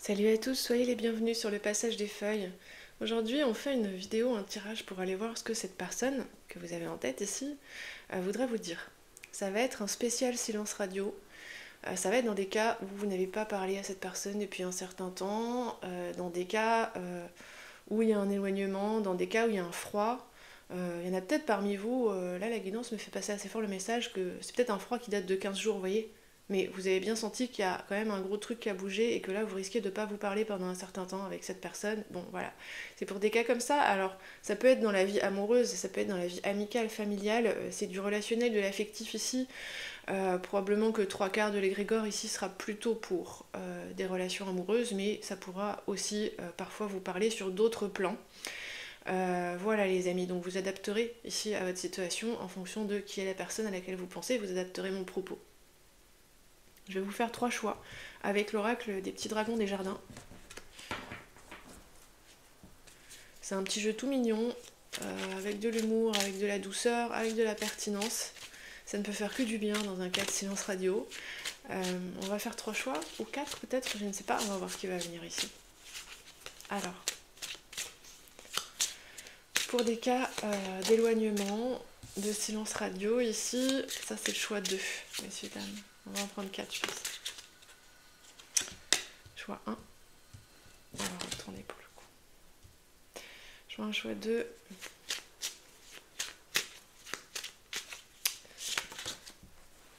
Salut à tous, soyez les bienvenus sur le passage des feuilles. Aujourd'hui, on fait une vidéo, un tirage pour aller voir ce que cette personne que vous avez en tête ici voudrait vous dire. Ça va être un spécial silence radio. Ça va être dans des cas où vous n'avez pas parlé à cette personne depuis un certain temps, dans des cas où il y a un éloignement, dans des cas où il y a un froid. Il y en a peut-être parmi vous, là la guidance me fait passer assez fort le message que c'est peut-être un froid qui date de 15 jours, vous voyez. Mais vous avez bien senti qu'il y a quand même un gros truc qui a bougé et que là vous risquez de ne pas vous parler pendant un certain temps avec cette personne. Bon voilà, c'est pour des cas comme ça. Alors ça peut être dans la vie amoureuse, ça peut être dans la vie amicale, familiale, c'est du relationnel, de l'affectif ici. Probablement que trois quarts de l'égrégore ici sera plutôt pour des relations amoureuses, mais ça pourra aussi parfois vous parler sur d'autres plans. Voilà les amis, donc vous adapterez ici à votre situation en fonction de qui est la personne à laquelle vous pensez, vous adapterez mon propos. Je vais vous faire 3 choix avec l'oracle des petits dragons des jardins. C'est un petit jeu tout mignon, avec de l'humour, avec de la douceur, avec de la pertinence. Ça ne peut faire que du bien dans un cas de silence radio. On va faire 3 choix, ou 4 peut-être, je ne sais pas, on va voir ce qui va venir ici. Alors, pour des cas d'éloignement, de silence radio, ici, ça c'est le choix 2, messieurs, dames. On va en prendre 4, je pense. Choix 1. On va retourner pour le coup. Choix 1, choix 2.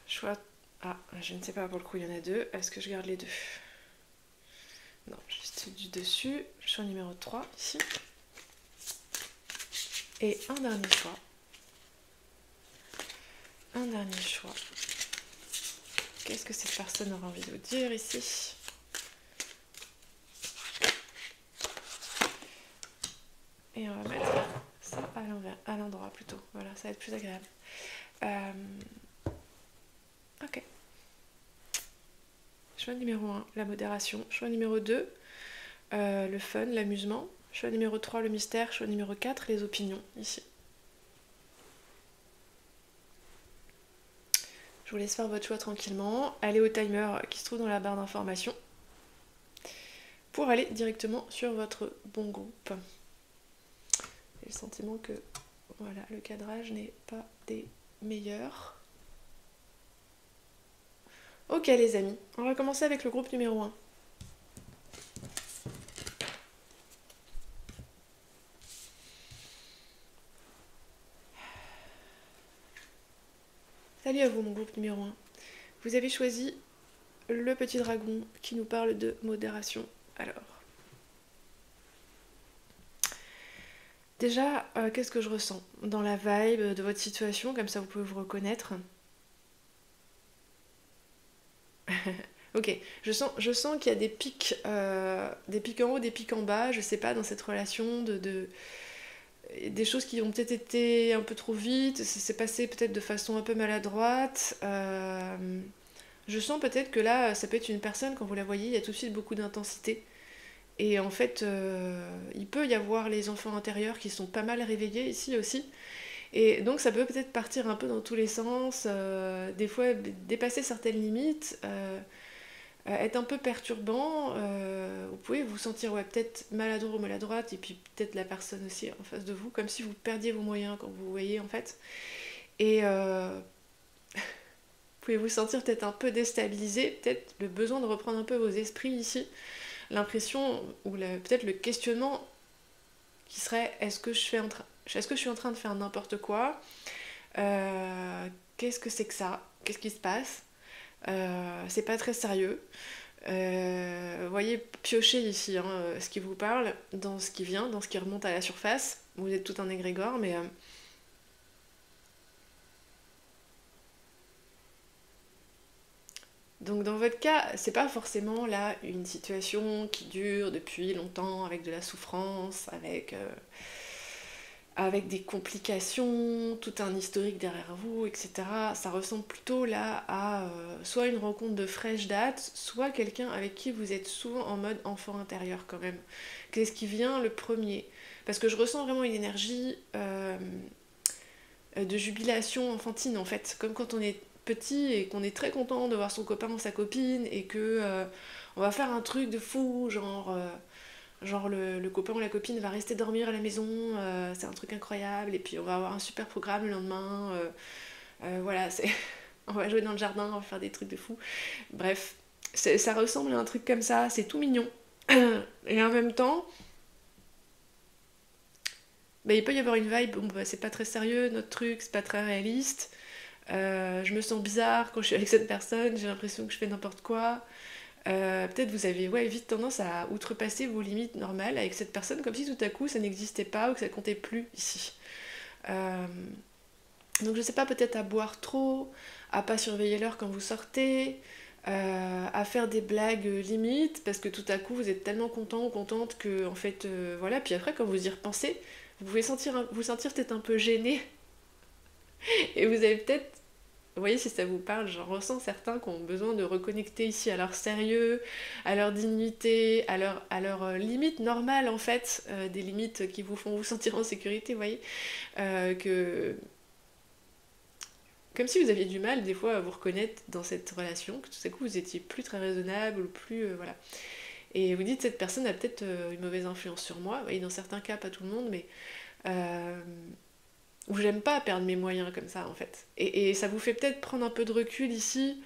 Choix... Ah, je ne sais pas pour le coup, il y en a 2. Est-ce que je garde les 2? Non, juste du dessus. Choix numéro 3, ici. Et un dernier choix. Un dernier choix. Qu'est-ce que cette personne aura envie de vous dire ici? Et on va mettre ça à l'envers, à l'endroit plutôt. Voilà, ça va être plus agréable. Ok. Choix numéro 1, la modération. Choix numéro 2, le fun, l'amusement. Choix numéro 3, le mystère. Choix numéro 4, les opinions, ici. Je vous laisse faire votre choix tranquillement. Allez au timer qui se trouve dans la barre d'information pour aller directement sur votre bon groupe. J'ai le sentiment que voilà, le cadrage n'est pas des meilleurs. Ok les amis, on va commencer avec le groupe numéro 1. Salut à vous mon groupe numéro 1. Vous avez choisi le petit dragon qui nous parle de modération. Alors, déjà, qu'est-ce que je ressens dans la vibe de votre situation, comme ça vous pouvez vous reconnaître. Ok, je sens qu'il y a des pics en haut, des pics en bas, je sais pas, dans cette relation, des choses qui ont peut-être été un peu trop vite, c'est passé peut-être de façon un peu maladroite. Je sens peut-être que là, ça peut être une personne, quand vous la voyez, il y a tout de suite beaucoup d'intensité. Et en fait, il peut y avoir les enfants intérieurs qui sont pas mal réveillés ici aussi. Et donc ça peut peut-être partir un peu dans tous les sens, des fois dépasser certaines limites, être un peu perturbant. Vous pouvez vous sentir ouais, peut-être maladroit ou maladroite, et puis peut-être la personne aussi en face de vous, comme si vous perdiez vos moyens quand vous voyez en fait. Et vous pouvez vous sentir peut-être un peu déstabilisé, peut-être le besoin de reprendre un peu vos esprits ici. L'impression, ou peut-être le questionnement qui serait est-ce que je suis en train de faire n'importe quoi? Qu'est-ce que c'est que ça? Qu'est-ce qui se passe? C'est pas très sérieux. Vous voyez, piochez ici hein, ce qui vous parle, dans ce qui vient, dans ce qui remonte à la surface. Vous êtes tout un égrégore, mais donc dans votre cas, c'est pas forcément là une situation qui dure depuis longtemps, avec de la souffrance, avec des complications, tout un historique derrière vous, etc. Ça ressemble plutôt là à soit une rencontre de fraîche date, soit quelqu'un avec qui vous êtes souvent en mode enfant intérieur quand même. Qu'est-ce qui vient le premier? Parce que je ressens vraiment une énergie de jubilation enfantine en fait, comme quand on est petit et qu'on est très content de voir son copain ou sa copine et que on va faire un truc de fou, genre le copain ou la copine va rester dormir à la maison, c'est un truc incroyable, et puis on va avoir un super programme le lendemain, voilà, c'est... on va jouer dans le jardin, on va faire des trucs de fou. Bref, ça ressemble à un truc comme ça, c'est tout mignon. Et en même temps, bah, il peut y avoir une vibe, bon, bah, c'est pas très sérieux notre truc, c'est pas très réaliste. Je me sens bizarre quand je suis avec cette personne, j'ai l'impression que je fais n'importe quoi. Peut-être vous avez vite tendance à outrepasser vos limites normales avec cette personne, comme si tout à coup ça n'existait pas ou que ça comptait plus ici. Euh, donc je sais pas, peut-être à boire trop, à pas surveiller l'heure quand vous sortez, à faire des blagues limites, parce que tout à coup vous êtes tellement content ou contente que en fait voilà, puis après quand vous y repensez, vous pouvez vous sentir peut-être un peu gêné et vous avez peut-être, vous voyez si ça vous parle, j'en ressens certains qui ont besoin de reconnecter ici à leur sérieux, à leur dignité, à leur limite normale en fait, des limites qui vous font vous sentir en sécurité, vous voyez, que comme si vous aviez du mal des fois à vous reconnaître dans cette relation, que tout à coup vous étiez plus très raisonnable ou plus voilà. Et vous dites cette personne a peut-être une mauvaise influence sur moi, oui, dans certains cas pas tout le monde, mais euh, où j'aime pas perdre mes moyens comme ça en fait. Et ça vous fait peut-être prendre un peu de recul ici.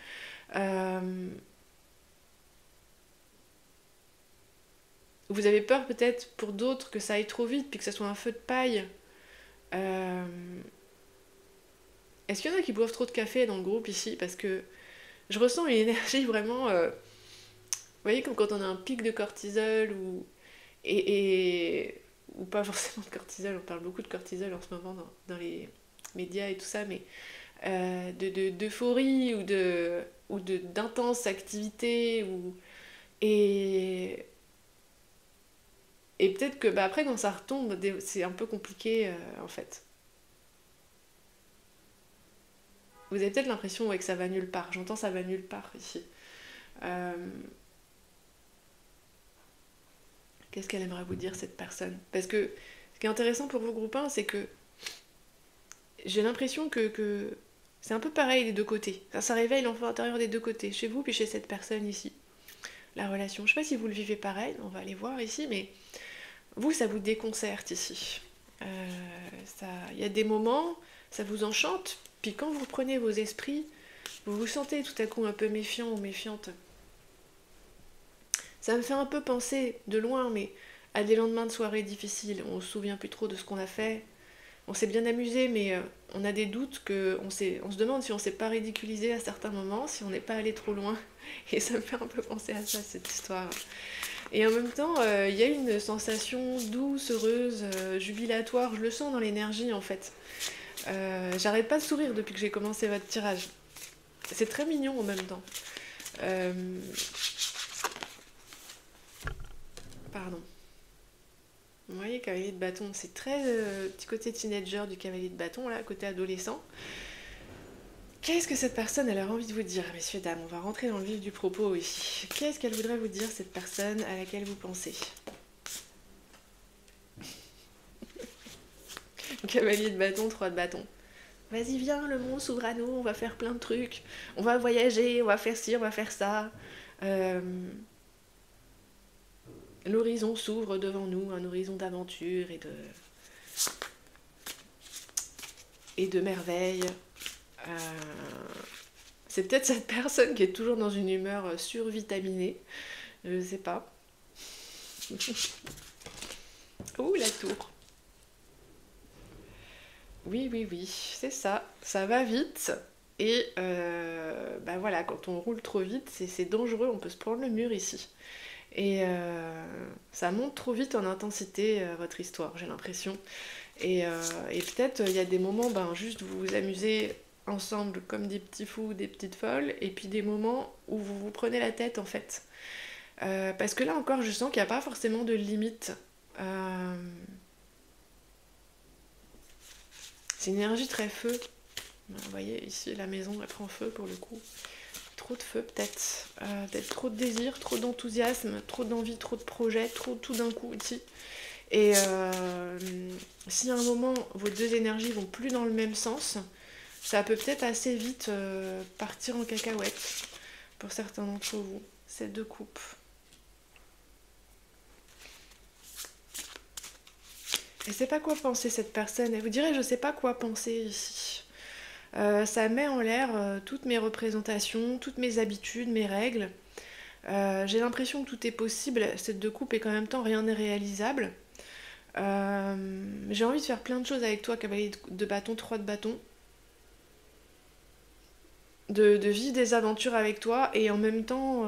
Euh, vous avez peur peut-être pour d'autres que ça aille trop vite puis que ça soit un feu de paille. Euh, Est-ce qu'il y en a qui boivent trop de café dans le groupe ici? Parce que je ressens une énergie vraiment. Vous voyez, comme quand on a un pic de cortisol ou pas forcément de cortisol, on parle beaucoup de cortisol en ce moment dans les médias et tout ça, mais d'euphorie d'intense activité et, et peut-être que bah, après quand ça retombe, c'est un peu compliqué en fait. Vous avez peut-être l'impression que ça va nulle part. J'entends ça va nulle part ici. Euh, Qu'est-ce qu'elle aimerait vous dire cette personne? Parce que ce qui est intéressant pour vos groupes 1, c'est que j'ai l'impression que c'est un peu pareil des deux côtés. Ça réveille l'enfant intérieur des deux côtés, chez vous puis chez cette personne ici. La relation, je sais pas si vous le vivez pareil, on va aller voir ici, mais vous, ça vous déconcerte ici. Il y a des moments, ça vous enchante, puis quand vous prenez vos esprits, vous vous sentez tout à coup un peu méfiant ou méfiante. Ça me fait un peu penser, de loin, mais à des lendemains de soirée difficiles. On se souvient plus trop de ce qu'on a fait. On s'est bien amusé, mais on a des doutes on se demande si on s'est pas ridiculisé à certains moments, si on n'est pas allé trop loin. Et ça me fait un peu penser à ça, cette histoire. Et en même temps, il y a une sensation douce, heureuse, jubilatoire. Je le sens dans l'énergie, en fait. J'arrête pas de sourire depuis que j'ai commencé votre tirage. C'est très mignon en même temps. Euh, Pardon. Vous voyez, cavalier de bâton, c'est très petit côté teenager du cavalier de bâton, là, côté adolescent. Qu'est-ce que cette personne elle a envie de vous dire, messieurs, dames? On va rentrer dans le vif du propos ici. Qu'est-ce qu'elle voudrait vous dire, cette personne à laquelle vous pensez? Cavalier de bâton, 3 de bâton. Vas-y, viens, le monde s'ouvre à nous, on va faire plein de trucs. On va voyager, on va faire ci, on va faire ça. Euh, L'horizon s'ouvre devant nous, un horizon d'aventure et de merveilles. Euh, c'est peut-être cette personne qui est toujours dans une humeur survitaminée. Je sais pas. Ouh, la tour. Oui, oui, oui, c'est ça. Ça va vite. Et bah voilà, quand on roule trop vite, c'est dangereux, on peut se prendre le mur ici. Et ça monte trop vite en intensité, votre histoire, j'ai l'impression. Et peut-être il y a des moments, ben, juste vous vous amusez ensemble comme des petits fous, des petites folles, et puis des moments où vous vous prenez la tête en fait. Parce que là encore, je sens qu'il n'y a pas forcément de limite. Euh, c'est une énergie très feu. Vous voyez, ici, la maison, elle prend feu pour le coup. Trop de feu peut-être. Peut-être trop de désir, trop d'enthousiasme, trop d'envie, trop de projets, trop tout d'un coup ici. Et si à un moment vos deux énergies vont plus dans le même sens, ça peut peut-être assez vite partir en cacahuète pour certains d'entre vous. Ces deux coupes. Elle sait pas quoi penser, cette personne. Elle vous dirait, je sais pas quoi penser ici. Ça met en l'air toutes mes représentations, toutes mes habitudes, mes règles. J'ai l'impression que tout est possible. Cette de coupe et qu'en même temps, rien n'est réalisable. J'ai envie de faire plein de choses avec toi, cavalier de bâton, 3 de bâton. De vivre des aventures avec toi et en même temps...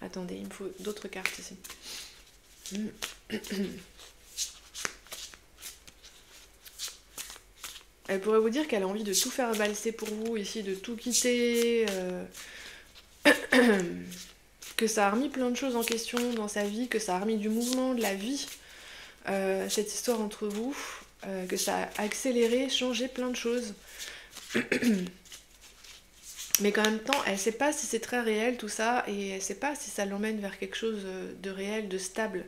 Attendez, il me faut d'autres cartes ici. Elle pourrait vous dire qu'elle a envie de tout faire valser pour vous ici, de tout quitter, que ça a remis plein de choses en question dans sa vie, que ça a remis du mouvement, de la vie, cette histoire entre vous, que ça a accéléré, changé plein de choses. Mais qu'en même temps, elle sait pas si c'est très réel tout ça, et elle sait pas si ça l'emmène vers quelque chose de réel, de stable.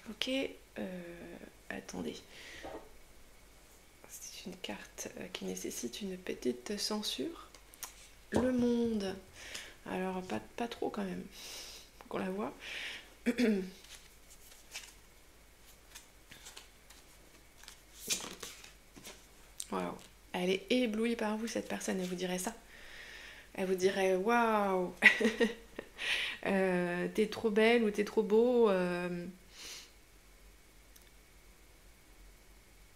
Ok, attendez. C'est une carte qui nécessite une petite censure. Le monde. Alors, pas trop quand même, qu'on la voit. Waouh. Elle est éblouie par vous, cette personne, elle vous dirait ça. Elle vous dirait, waouh, t'es trop belle ou t'es trop beau.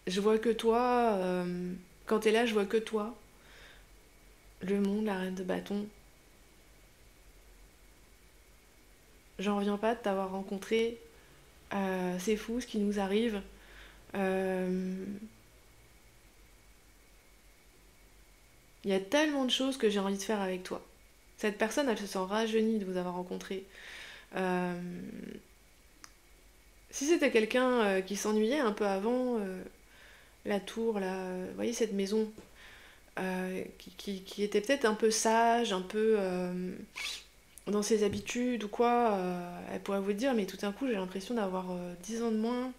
Je vois que toi. Quand t'es là, je vois que toi. Le monde, la reine de bâton. J'en reviens pas de t'avoir rencontré. C'est fou ce qui nous arrive. Il y a tellement de choses que j'ai envie de faire avec toi. Cette personne, elle se sent rajeunie de vous avoir rencontré. Si c'était quelqu'un qui s'ennuyait un peu avant, la tour, là, vous voyez cette maison, qui était peut-être un peu sage, un peu dans ses habitudes ou quoi, elle pourrait vous dire, mais tout d'un coup j'ai l'impression d'avoir 10 ans de moins,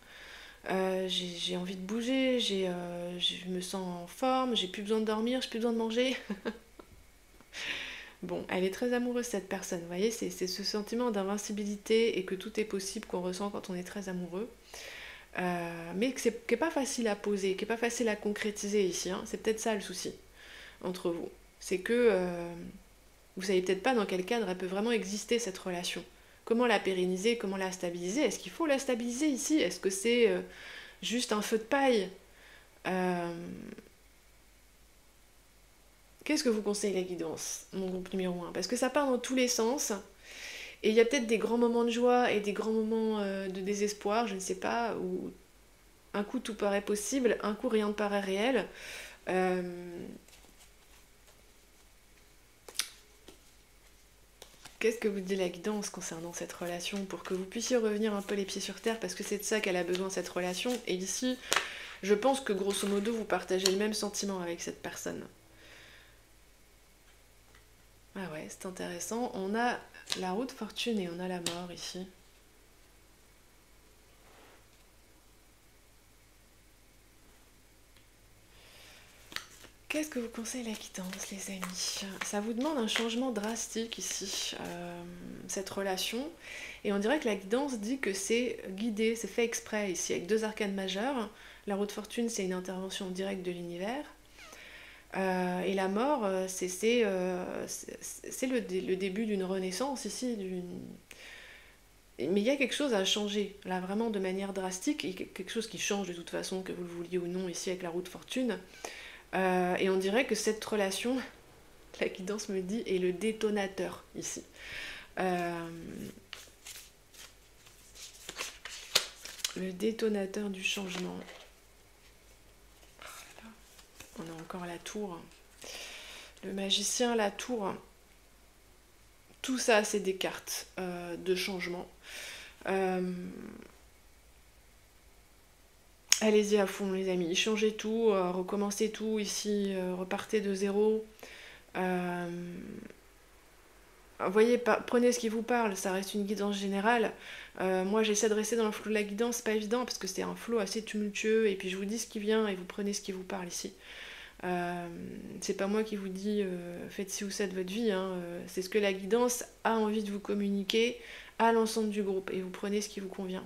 j'ai envie de bouger, je me sens en forme, j'ai plus besoin de dormir, j'ai plus besoin de manger. Bon, elle est très amoureuse cette personne, vous voyez, c'est ce sentiment d'invincibilité et que tout est possible qu'on ressent quand on est très amoureux. Mais qui n'est pas facile à poser, qui n'est pas facile à concrétiser ici, hein. C'est peut-être ça le souci entre vous. C'est que vous savez peut-être pas dans quel cadre elle peut vraiment exister cette relation. Comment la pérenniser, comment la stabiliser? Est-ce qu'il faut la stabiliser ici? Est-ce que c'est juste un feu de paille? Qu'est-ce que vous conseille la guidance, mon groupe numéro 1? Parce que ça part dans tous les sens. Et il y a peut-être des grands moments de joie et des grands moments de désespoir, je ne sais pas, où un coup tout paraît possible, un coup rien ne paraît réel. Qu'est-ce que vous dit la guidance concernant cette relation pour que vous puissiez revenir un peu les pieds sur terre, parce que c'est de ça qu'elle a besoin, cette relation. Et ici, je pense que grosso modo, vous partagez le même sentiment avec cette personne. Ah ouais, c'est intéressant. On a la roue de fortune et on a la mort ici. Qu'est-ce que vous conseille la guidance, les amis? Ça vous demande un changement drastique ici, cette relation. Et on dirait que la guidance dit que c'est guidé, c'est fait exprès ici, avec 2 arcanes majeures. La roue de fortune, c'est une intervention directe de l'univers. Et la mort, c'est le début d'une renaissance ici. Mais il y a quelque chose à changer, là, vraiment de manière drastique, et quelque chose qui change de toute façon, que vous le vouliez ou non, ici avec la roue de fortune. Et on dirait que cette relation, la guidance me dit, est le détonateur ici. Le détonateur du changement. On a encore la tour. Le magicien, la tour. Tout ça, c'est des cartes de changement. Allez-y à fond, les amis. Changez tout, recommencez tout ici, repartez de zéro. Voyez, prenez ce qui vous parle, ça reste une guidance générale. Moi, j'essaie de rester dans le flot de la guidance, c'est pas évident parce que c'est un flot assez tumultueux. Et puis je vous dis ce qui vient et vous prenez ce qui vous parle ici. C'est pas moi qui vous dis faites ci ou ça de votre vie, hein, c'est ce que la guidance a envie de vous communiquer à l'ensemble du groupe et vous prenez ce qui vous convient.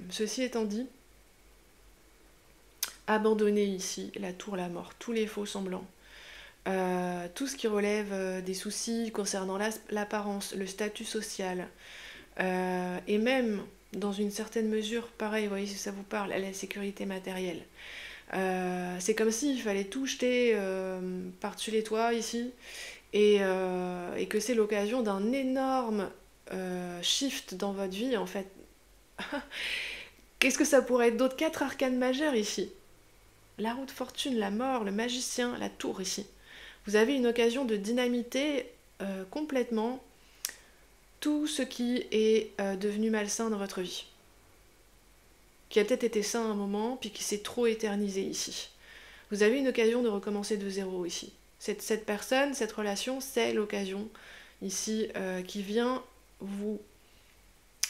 Ceci étant dit, abandonnez ici la tour, la mort, tous les faux semblants. Tout ce qui relève des soucis concernant l'apparence, le statut social, et même dans une certaine mesure, pareil, vous voyez si ça vous parle, la sécurité matérielle. C'est comme s'il fallait tout jeter par-dessus les toits ici, et que c'est l'occasion d'un énorme shift dans votre vie en fait. Qu'est-ce que ça pourrait être d'autre? 4 arcanes majeures ici. La roue de fortune, la mort, le magicien, la tour ici. Vous avez une occasion de dynamiter complètement tout ce qui est devenu malsain dans votre vie. Qui a peut-être été sain à un moment, puis qui s'est trop éternisé ici. Vous avez une occasion de recommencer de zéro ici. Cette personne, cette relation, c'est l'occasion ici qui vient vous,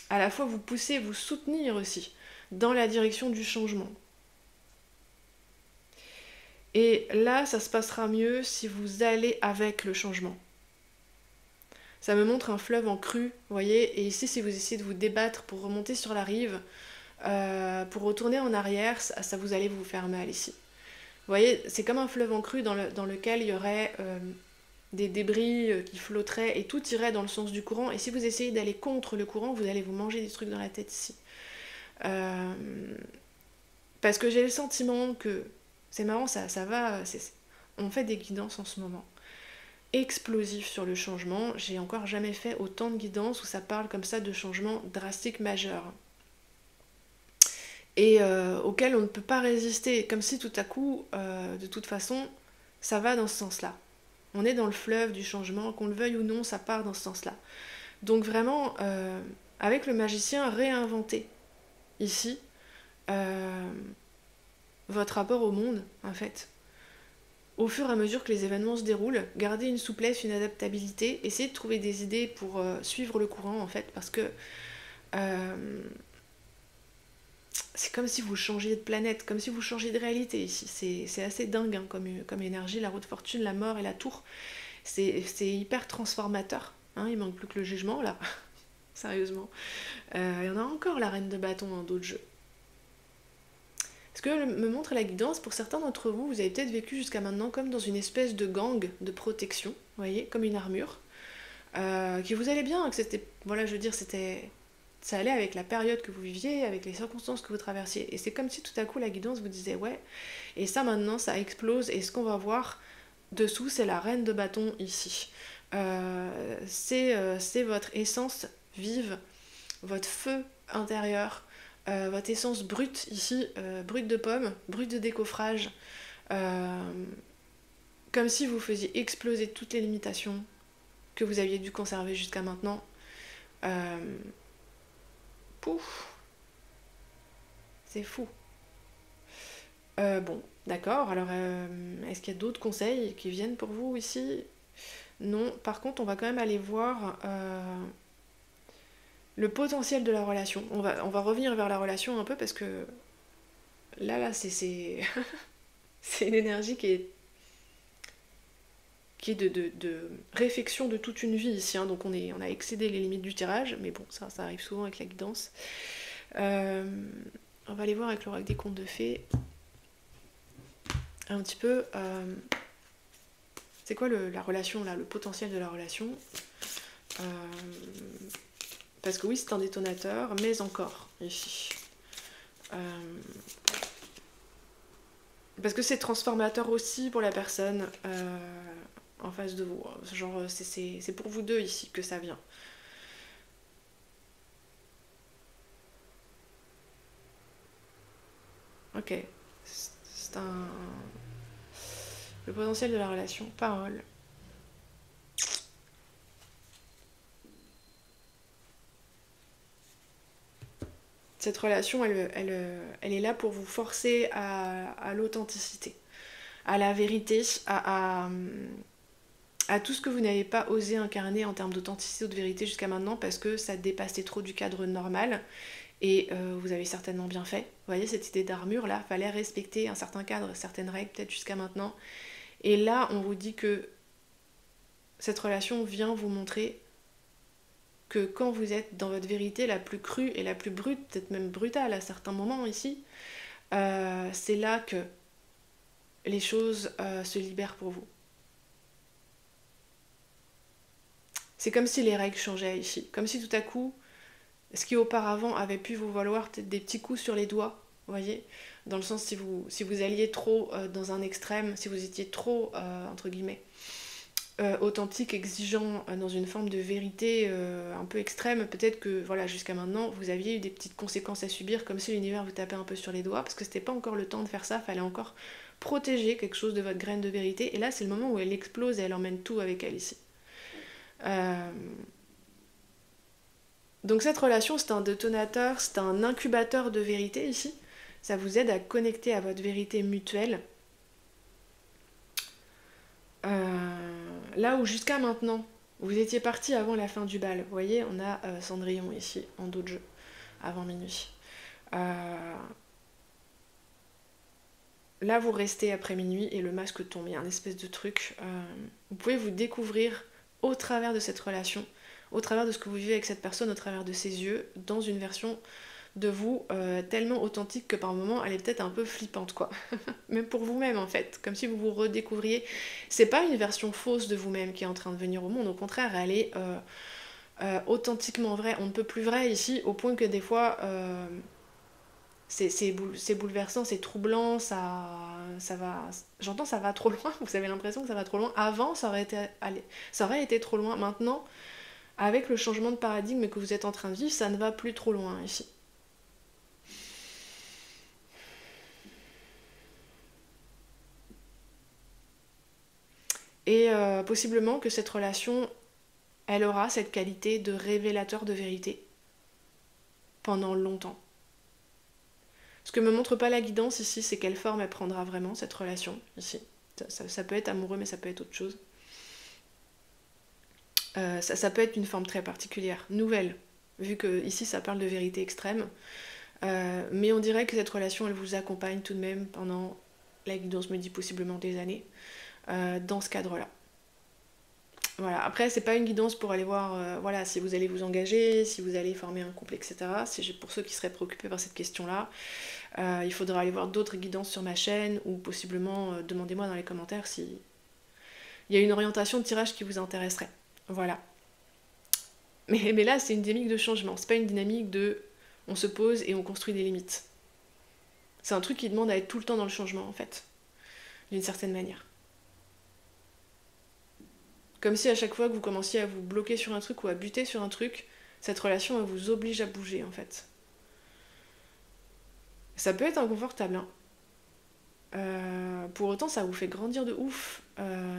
à la fois vous pousser, vous soutenir aussi dans la direction du changement. Et là, ça se passera mieux si vous allez avec le changement. Ça me montre un fleuve en crue, vous voyez, et ici, si vous essayez de vous débattre pour remonter sur la rive, pour retourner en arrière, ça vous allez vous faire mal ici. Vous voyez, c'est comme un fleuve en crue dans lequel il y aurait des débris qui flotteraient et tout irait dans le sens du courant. Et si vous essayez d'aller contre le courant, vous allez vous manger des trucs dans la tête ici. Parce que j'ai le sentiment que... C'est marrant, ça va... On fait des guidances en ce moment. Explosif sur le changement. J'ai encore jamais fait autant de guidances où ça parle comme ça de changements drastiques majeurs. Et auquel on ne peut pas résister. Comme si tout à coup, de toute façon, ça va dans ce sens-là. On est dans le fleuve du changement, qu'on le veuille ou non, ça part dans ce sens-là. Donc vraiment, avec le magicien, réinventer ici votre rapport au monde, en fait. Au fur et à mesure que les événements se déroulent, gardez une souplesse, une adaptabilité, essayez de trouver des idées pour suivre le courant, en fait, parce que c'est comme si vous changiez de planète, comme si vous changiez de réalité ici. C'est assez dingue hein, comme énergie, la roue de fortune, la mort et la tour. C'est hyper transformateur. Hein, il manque plus que le jugement, là. Sérieusement. Il y en a encore la reine de bâton dans d'autres jeux. Ce que me montre la guidance, pour certains d'entre vous, vous avez peut-être vécu jusqu'à maintenant comme dans une espèce de gang de protection, vous voyez, comme une armure, qui vous allait bien, que c'était, voilà, je veux dire, ça allait avec la période que vous viviez, avec les circonstances que vous traversiez. Et c'est comme si tout à coup la guidance vous disait, ouais, et ça maintenant, ça explose, et ce qu'on va voir dessous, c'est la reine de bâton ici. C'est votre essence vive, votre feu intérieur, votre essence brute ici, brute de pomme, brute de décoffrage, comme si vous faisiez exploser toutes les limitations que vous aviez dû conserver jusqu'à maintenant. Pouf, c'est fou. Bon, d'accord, alors est-ce qu'il y a d'autres conseils qui viennent pour vous ici? Non, par contre on va quand même aller voir le potentiel de la relation. On va revenir vers la relation un peu parce que là c'est c'est une énergie qui est de réflexion de toute une vie ici, hein. Donc on a excédé les limites du tirage, mais bon, ça arrive souvent avec la guidance. On va aller voir avec l'oracle des contes de fées un petit peu c'est quoi la relation là, le potentiel de la relation, parce que oui c'est un détonateur, mais encore ici parce que c'est transformateur aussi pour la personne en face de vous, genre c'est pour vous deux ici que ça vient. Ok, c'est le potentiel de la relation, parole. Cette relation, elle est là pour vous forcer à l'authenticité, à la vérité, à tout ce que vous n'avez pas osé incarner en termes d'authenticité ou de vérité jusqu'à maintenant parce que ça dépassait trop du cadre normal. et vous avez certainement bien fait. Vous voyez cette idée d'armure là, fallait respecter un certain cadre, certaines règles peut-être jusqu'à maintenant. Et là on vous dit que cette relation vient vous montrer que quand vous êtes dans votre vérité la plus crue et la plus brute, peut-être même brutale à certains moments ici, c'est là que les choses se libèrent pour vous. C'est comme si les règles changeaient ici, comme si tout à coup, ce qui auparavant avait pu vous valoir peut-être des petits coups sur les doigts, vous voyez, dans le sens si vous alliez trop dans un extrême, si vous étiez trop, entre guillemets, authentique, exigeant, dans une forme de vérité un peu extrême, peut-être que voilà, jusqu'à maintenant, vous aviez eu des petites conséquences à subir, comme si l'univers vous tapait un peu sur les doigts, parce que c'était pas encore le temps de faire ça, fallait encore protéger quelque chose de votre graine de vérité, et là c'est le moment où elle explose et elle emmène tout avec elle ici. Donc cette relation, c'est un détonateur, c'est un incubateur de vérité ici. Ça vous aide à connecter à votre vérité mutuelle. Là où jusqu'à maintenant, vous étiez parti avant la fin du bal. Vous voyez, on a Cendrillon ici, en dos de jeu, avant minuit. Là, vous restez après minuit et le masque tombe. Il y a un espèce de truc. Vous pouvez vous découvrir au travers de cette relation, au travers de ce que vous vivez avec cette personne, au travers de ses yeux, dans une version de vous tellement authentique que par moments elle est peut-être un peu flippante quoi. Même pour vous-même en fait, comme si vous vous redécouvriez. C'est pas une version fausse de vous-même qui est en train de venir au monde, au contraire elle est authentiquement vraie. On ne peut plus vrai ici au point que des fois c'est bouleversant, c'est troublant, ça va. J'entends ça va trop loin, vous avez l'impression que ça va trop loin. Avant ça aurait été trop loin. Maintenant, avec le changement de paradigme que vous êtes en train de vivre, ça ne va plus trop loin ici. Et possiblement que cette relation, elle aura cette qualité de révélateur de vérité pendant longtemps. Ce que me montre pas la guidance ici, c'est quelle forme elle prendra vraiment, cette relation, ici. Ça peut être amoureux, mais ça peut être autre chose. Ça peut être une forme très particulière, nouvelle, vu que ici ça parle de vérité extrême. Mais on dirait que cette relation, elle vous accompagne tout de même pendant, la guidance me dit possiblement des années, dans ce cadre-là. Voilà. Après, c'est pas une guidance pour aller voir voilà, si vous allez vous engager, si vous allez former un couple, etc. Pour ceux qui seraient préoccupés par cette question-là, il faudra aller voir d'autres guidances sur ma chaîne ou possiblement demandez-moi dans les commentaires s'il y a une orientation de tirage qui vous intéresserait. Voilà. Mais là, c'est une dynamique de changement. C'est pas une dynamique de on se pose et on construit des limites. C'est un truc qui demande à être tout le temps dans le changement, en fait. D'une certaine manière. Comme si à chaque fois que vous commenciez à vous bloquer sur un truc ou à buter sur un truc, cette relation elle vous oblige à bouger en fait. Ça peut être inconfortable, hein. Pour autant ça vous fait grandir de ouf,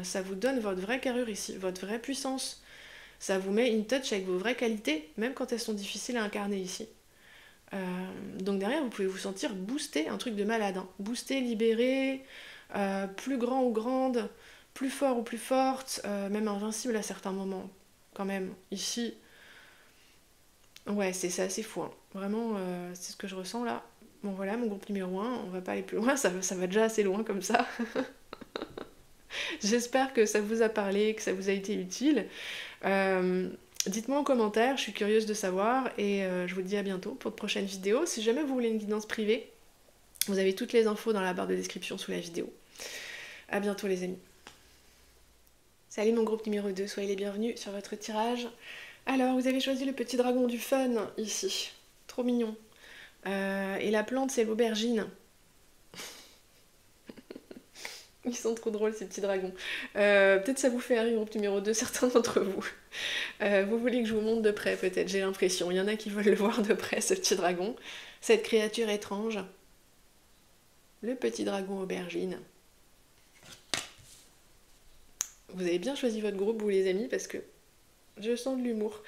ça vous donne votre vraie carrure ici, votre vraie puissance, ça vous met in touch avec vos vraies qualités, même quand elles sont difficiles à incarner ici. Donc derrière vous pouvez vous sentir boosté, un truc de malade, hein. Boosté, libéré, plus grand ou grande, plus fort ou plus forte, même invincible à certains moments, quand même. Ici, ouais, c'est assez fou, hein. Vraiment, c'est ce que je ressens là. Bon voilà, mon groupe numéro 1, on va pas aller plus loin, ça va déjà assez loin comme ça. J'espère que ça vous a parlé, que ça vous a été utile. Dites-moi en commentaire, je suis curieuse de savoir, et je vous dis à bientôt pour de prochaines vidéos. Si jamais vous voulez une guidance privée, vous avez toutes les infos dans la barre de description sous la vidéo. À bientôt les amis. Salut mon groupe numéro 2, soyez les bienvenus sur votre tirage. Alors, vous avez choisi le petit dragon du fun, ici. Trop mignon. Et la plante, c'est l'aubergine. Ils sont trop drôles, ces petits dragons. Peut-être ça vous fait rire, groupe numéro 2, certains d'entre vous. Vous voulez que je vous montre de près, peut-être, j'ai l'impression. Il y en a qui veulent le voir de près, ce petit dragon. Cette créature étrange. Le petit dragon aubergine. Vous avez bien choisi votre groupe, vous les amis, parce que je sens de l'humour.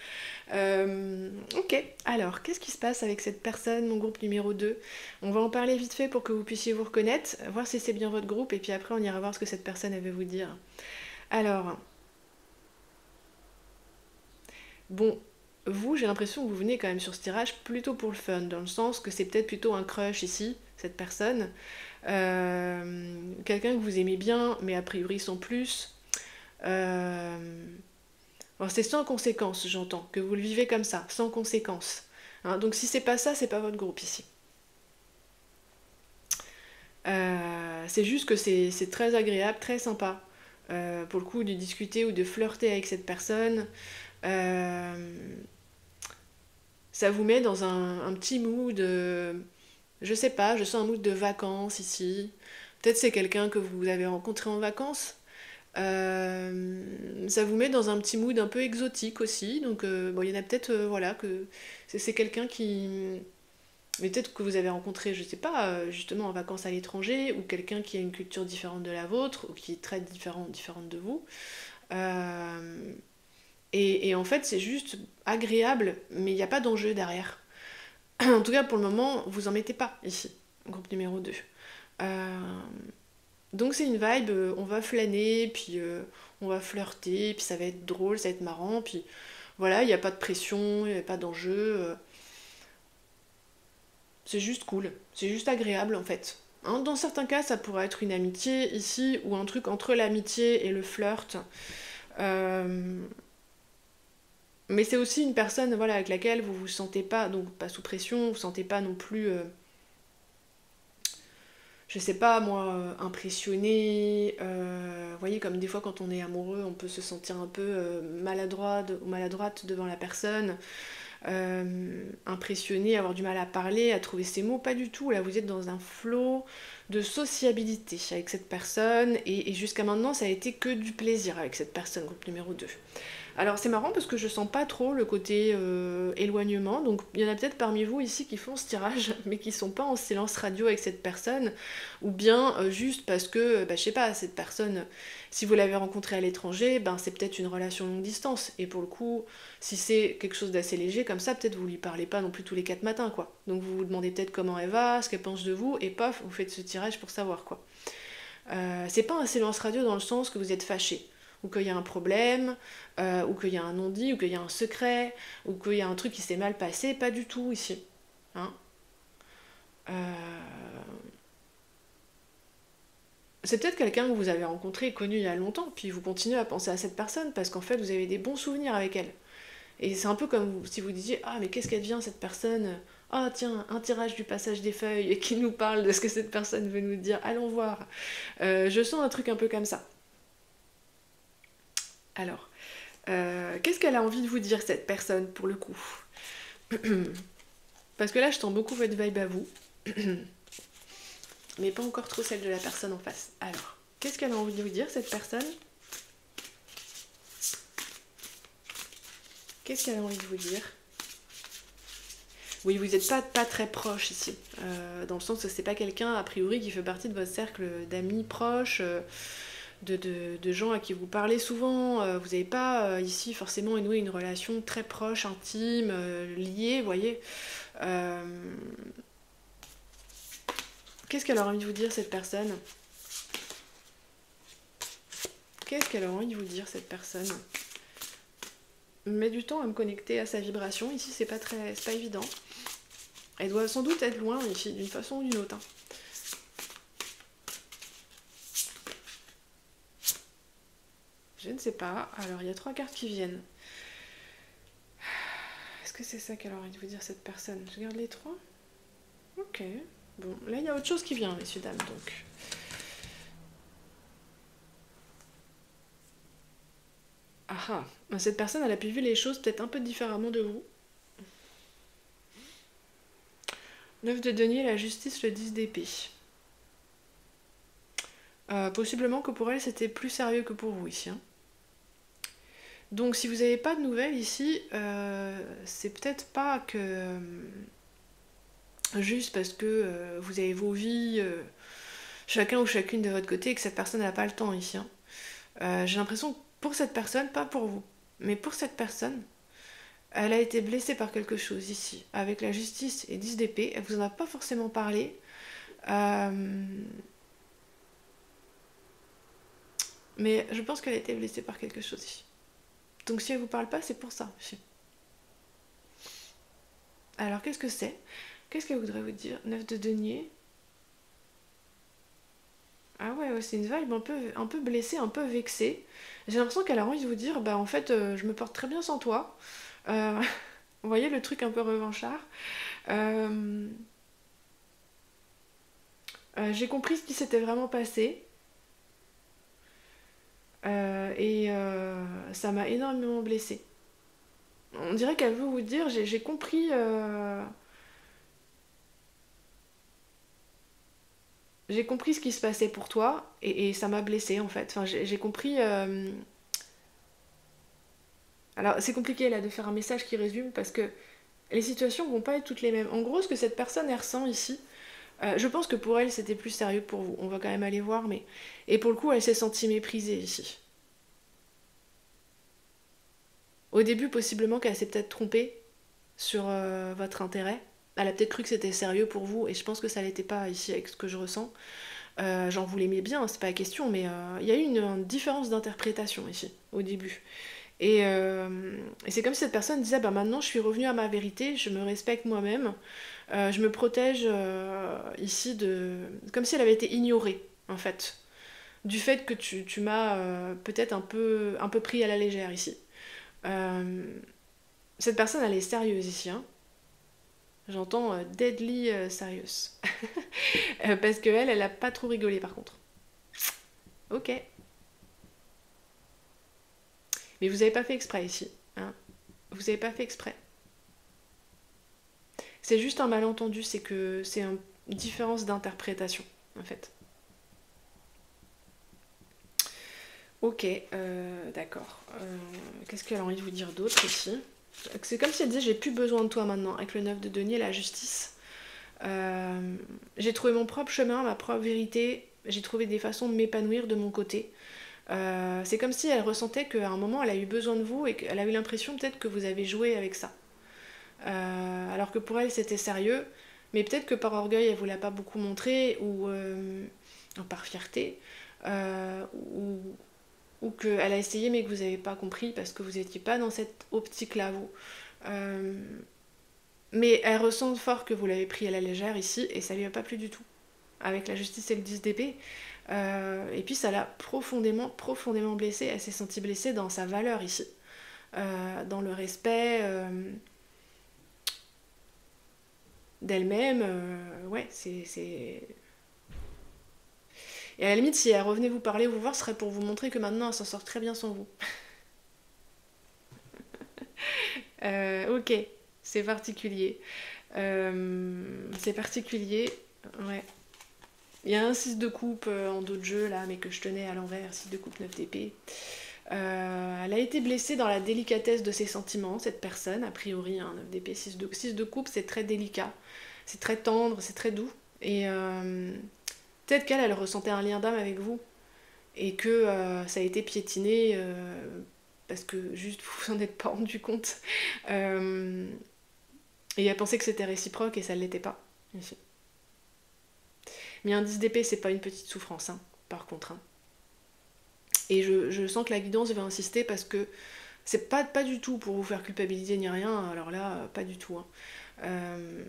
Ok, alors, qu'est-ce qui se passe avec cette personne, mon groupe numéro 2? On va en parler vite fait pour que vous puissiez vous reconnaître, voir si c'est bien votre groupe, et puis après on ira voir ce que cette personne elle veut vous dire. Alors, bon, vous, j'ai l'impression que vous venez quand même sur ce tirage plutôt pour le fun, dans le sens que c'est peut-être plutôt un crush ici, cette personne. Quelqu'un que vous aimez bien, mais a priori sans plus. Euh, alors c'est sans conséquence, j'entends, que vous le vivez comme ça, sans conséquence. Hein, donc si c'est pas ça, c'est pas votre groupe ici. C'est juste que c'est très agréable, très sympa, pour le coup, de discuter ou de flirter avec cette personne. Euh, Ça vous met dans un petit mood, je sais pas, je sens un mood de vacances ici. Peut-être c'est quelqu'un que vous avez rencontré en vacances. Ça vous met dans un petit mood un peu exotique aussi. Donc bon, il y en a peut-être, voilà, que c'est quelqu'un qui... Mais peut-être que vous avez rencontré, je sais pas, justement en vacances à l'étranger, ou quelqu'un qui a une culture différente de la vôtre, ou qui est très différente de vous. Euh, et en fait, c'est juste agréable, mais il n'y a pas d'enjeu derrière. En tout cas, pour le moment, vous en mettez pas ici, groupe numéro 2. Euh, donc c'est une vibe, on va flâner, puis on va flirter, puis ça va être drôle, ça va être marrant, puis voilà, il n'y a pas de pression, il n'y a pas d'enjeu. C'est juste cool, c'est juste agréable en fait. Hein, dans certains cas, ça pourrait être une amitié ici, ou un truc entre l'amitié et le flirt. Euh, mais c'est aussi une personne voilà, avec laquelle vous vous sentez pas, donc pas sous pression, vous vous sentez pas non plus je sais pas moi, impressionné. Vous voyez, comme des fois quand on est amoureux, on peut se sentir un peu maladroite ou maladroite devant la personne, impressionné, avoir du mal à parler, à trouver ses mots. Pas du tout. Là, vous êtes dans un flot de sociabilité avec cette personne et jusqu'à maintenant, ça a été que du plaisir avec cette personne, groupe numéro 2. Alors c'est marrant parce que je sens pas trop le côté éloignement, donc il y en a peut-être parmi vous ici qui font ce tirage, mais qui sont pas en silence radio avec cette personne, ou bien juste parce que, bah, je sais pas, cette personne, si vous l'avez rencontrée à l'étranger, ben c'est peut-être une relation longue distance, et pour le coup, si c'est quelque chose d'assez léger comme ça, peut-être vous lui parlez pas non plus tous les 4 matins, quoi. Donc vous vous demandez peut-être comment elle va, ce qu'elle pense de vous, et paf, vous faites ce tirage pour savoir, quoi. C'est pas un silence radio dans le sens que vous êtes fâché, ou qu'il y a un problème, ou qu'il y a un non-dit, ou qu'il y a un secret, ou qu'il y a un truc qui s'est mal passé, pas du tout ici. Hein. Euh, C'est peut-être quelqu'un que vous avez rencontré et connu il y a longtemps, puis vous continuez à penser à cette personne parce qu'en fait vous avez des bons souvenirs avec elle. Et c'est un peu comme si vous disiez ah mais qu'est-ce qu'elle devient cette personne. Ah tiens, un tirage du passage des feuilles qui nous parle de ce que cette personne veut nous dire, allons voir. Je sens un truc un peu comme ça. Alors, qu'est-ce qu'elle a envie de vous dire, cette personne, pour le coup? Parce que là, je sens beaucoup votre vibe à vous, mais pas encore trop celle de la personne en face. Alors, qu'est-ce qu'elle a envie de vous dire, cette personne? Qu'est-ce qu'elle a envie de vous dire? Oui, vous n'êtes pas très proche ici, dans le sens que c'est pas quelqu'un, a priori, qui fait partie de votre cercle d'amis proches, de gens à qui vous parlez souvent. Vous n'avez pas ici forcément noué une relation très proche, intime, liée, vous voyez. Euh, Qu'est-ce qu'elle a envie de vous dire, cette personne? Qu'est-ce qu'elle a envie de vous dire, cette personne? Je mets du temps à me connecter à sa vibration. Ici, c'est pas évident. Elle doit sans doute être loin ici, d'une façon ou d'une autre. Hein. Je ne sais pas. Alors, il y a 3 cartes qui viennent. Est-ce que c'est ça qu'elle a envie de vous dire, cette personne? Je garde les 3. Ok. Bon, là, il y a autre chose qui vient, messieurs, dames, donc. Ah ah. Cette personne, elle a pu vivre les choses peut-être un peu différemment de vous. 9 de denier, la justice, le 10 d'épée. Possiblement que pour elle, c'était plus sérieux que pour vous ici. Hein. Donc si vous n'avez pas de nouvelles ici, c'est peut-être pas que juste parce que vous avez vos vies, chacun ou chacune de votre côté, et que cette personne n'a pas le temps ici. Hein. J'ai l'impression que pour cette personne, pas pour vous, mais pour cette personne, elle a été blessée par quelque chose ici. Avec la justice et 10 d'épée, elle vous en a pas forcément parlé. Euh, mais je pense qu'elle a été blessée par quelque chose ici. Donc si elle vous parle pas, c'est pour ça. Alors qu'est-ce que c'est? Qu'est-ce qu'elle voudrait vous dire? 9 de denier. Ah ouais, c'est une vibe un peu blessée, un peu vexée. J'ai l'impression qu'elle a envie de vous dire, bah en fait, je me porte très bien sans toi. Euh, vous voyez le truc un peu revanchard. Euh, j'ai compris ce qui s'était vraiment passé. Ça m'a énormément blessée. On dirait qu'elle veut vous dire, j'ai compris... j'ai compris ce qui se passait pour toi et ça m'a blessée en fait. Enfin, j'ai compris. Alors, c'est compliqué là de faire un message qui résume parce que les situations vont pas être toutes les mêmes. En gros, ce que cette personne elle ressent ici, je pense que pour elle c'était plus sérieux que pour vous. On va quand même aller voir, mais. Et pour le coup, elle s'est sentie méprisée ici. Au début, possiblement qu'elle s'est peut-être trompée sur votre intérêt. Elle a peut-être cru que c'était sérieux pour vous et je pense que ça l'était pas ici avec ce que je ressens. Genre vous l'aimez bien, c'est pas la question, mais il y a eu une différence d'interprétation ici, au début. Et c'est comme si cette personne disait, bah maintenant je suis revenue à ma vérité, je me respecte moi-même, je me protège ici de... Comme si elle avait été ignorée, en fait, du fait que tu m'as peut-être un peu pris à la légère ici. Euh, cette personne, elle est sérieuse ici, hein. J'entends deadly serious. Parce qu'elle, elle a pas trop rigolé par contre. Ok. Mais vous avez pas fait exprès ici. Hein. Vous avez pas fait exprès. C'est juste un malentendu, c'est que c'est une différence d'interprétation, en fait. Ok, d'accord. Qu'est-ce qu'elle a envie de vous dire d'autre ici? C'est comme si elle disait j'ai plus besoin de toi maintenant, avec le 9 de denier, la justice. J'ai trouvé mon propre chemin, ma propre vérité, j'ai trouvé des façons de m'épanouir de mon côté. C'est comme si elle ressentait qu'à un moment elle a eu besoin de vous et qu'elle a eu l'impression peut-être que vous avez joué avec ça. Alors que pour elle c'était sérieux, mais peut-être que par orgueil elle vous l'a pas beaucoup montré ou par fierté, ou, ou qu'elle a essayé mais que vous n'avez pas compris parce que vous n'étiez pas dans cette optique-là vous. Euh, mais elle ressent fort que vous l'avez pris à la légère ici et ça lui a pas plu du tout. Avec la justice et le 10 d'épée. Et puis ça l'a profondément, profondément blessée. Elle s'est sentie blessée dans sa valeur ici. Dans le respect d'elle-même. Ouais, c'est... Et à la limite, si elle revenait vous parler ou vous voir, ce serait pour vous montrer que maintenant elle s'en sort très bien sans vous. Ok, c'est particulier. C'est particulier. Ouais. Il y a un 6 de coupe en dos de jeu là, mais que je tenais à l'envers, 6 de coupe 9 d'épée. Elle a été blessée dans la délicatesse de ses sentiments, cette personne, a priori, hein, 9 d'épée, 6 de coupe, c'est très délicat, c'est très tendre, c'est très doux. Et peut-être qu'elle, elle ressentait un lien d'âme avec vous, et que ça a été piétiné, parce que juste vous vous en êtes pas rendu compte. Euh, et elle pensait que c'était réciproque, et ça ne l'était pas, ici. Mais un 10 d'épée, c'est pas une petite souffrance, hein, par contre. Hein. Et je sens que la guidance va insister parce que c'est pas du tout pour vous faire culpabiliser ni rien, alors là, pas du tout. Hein. Euh,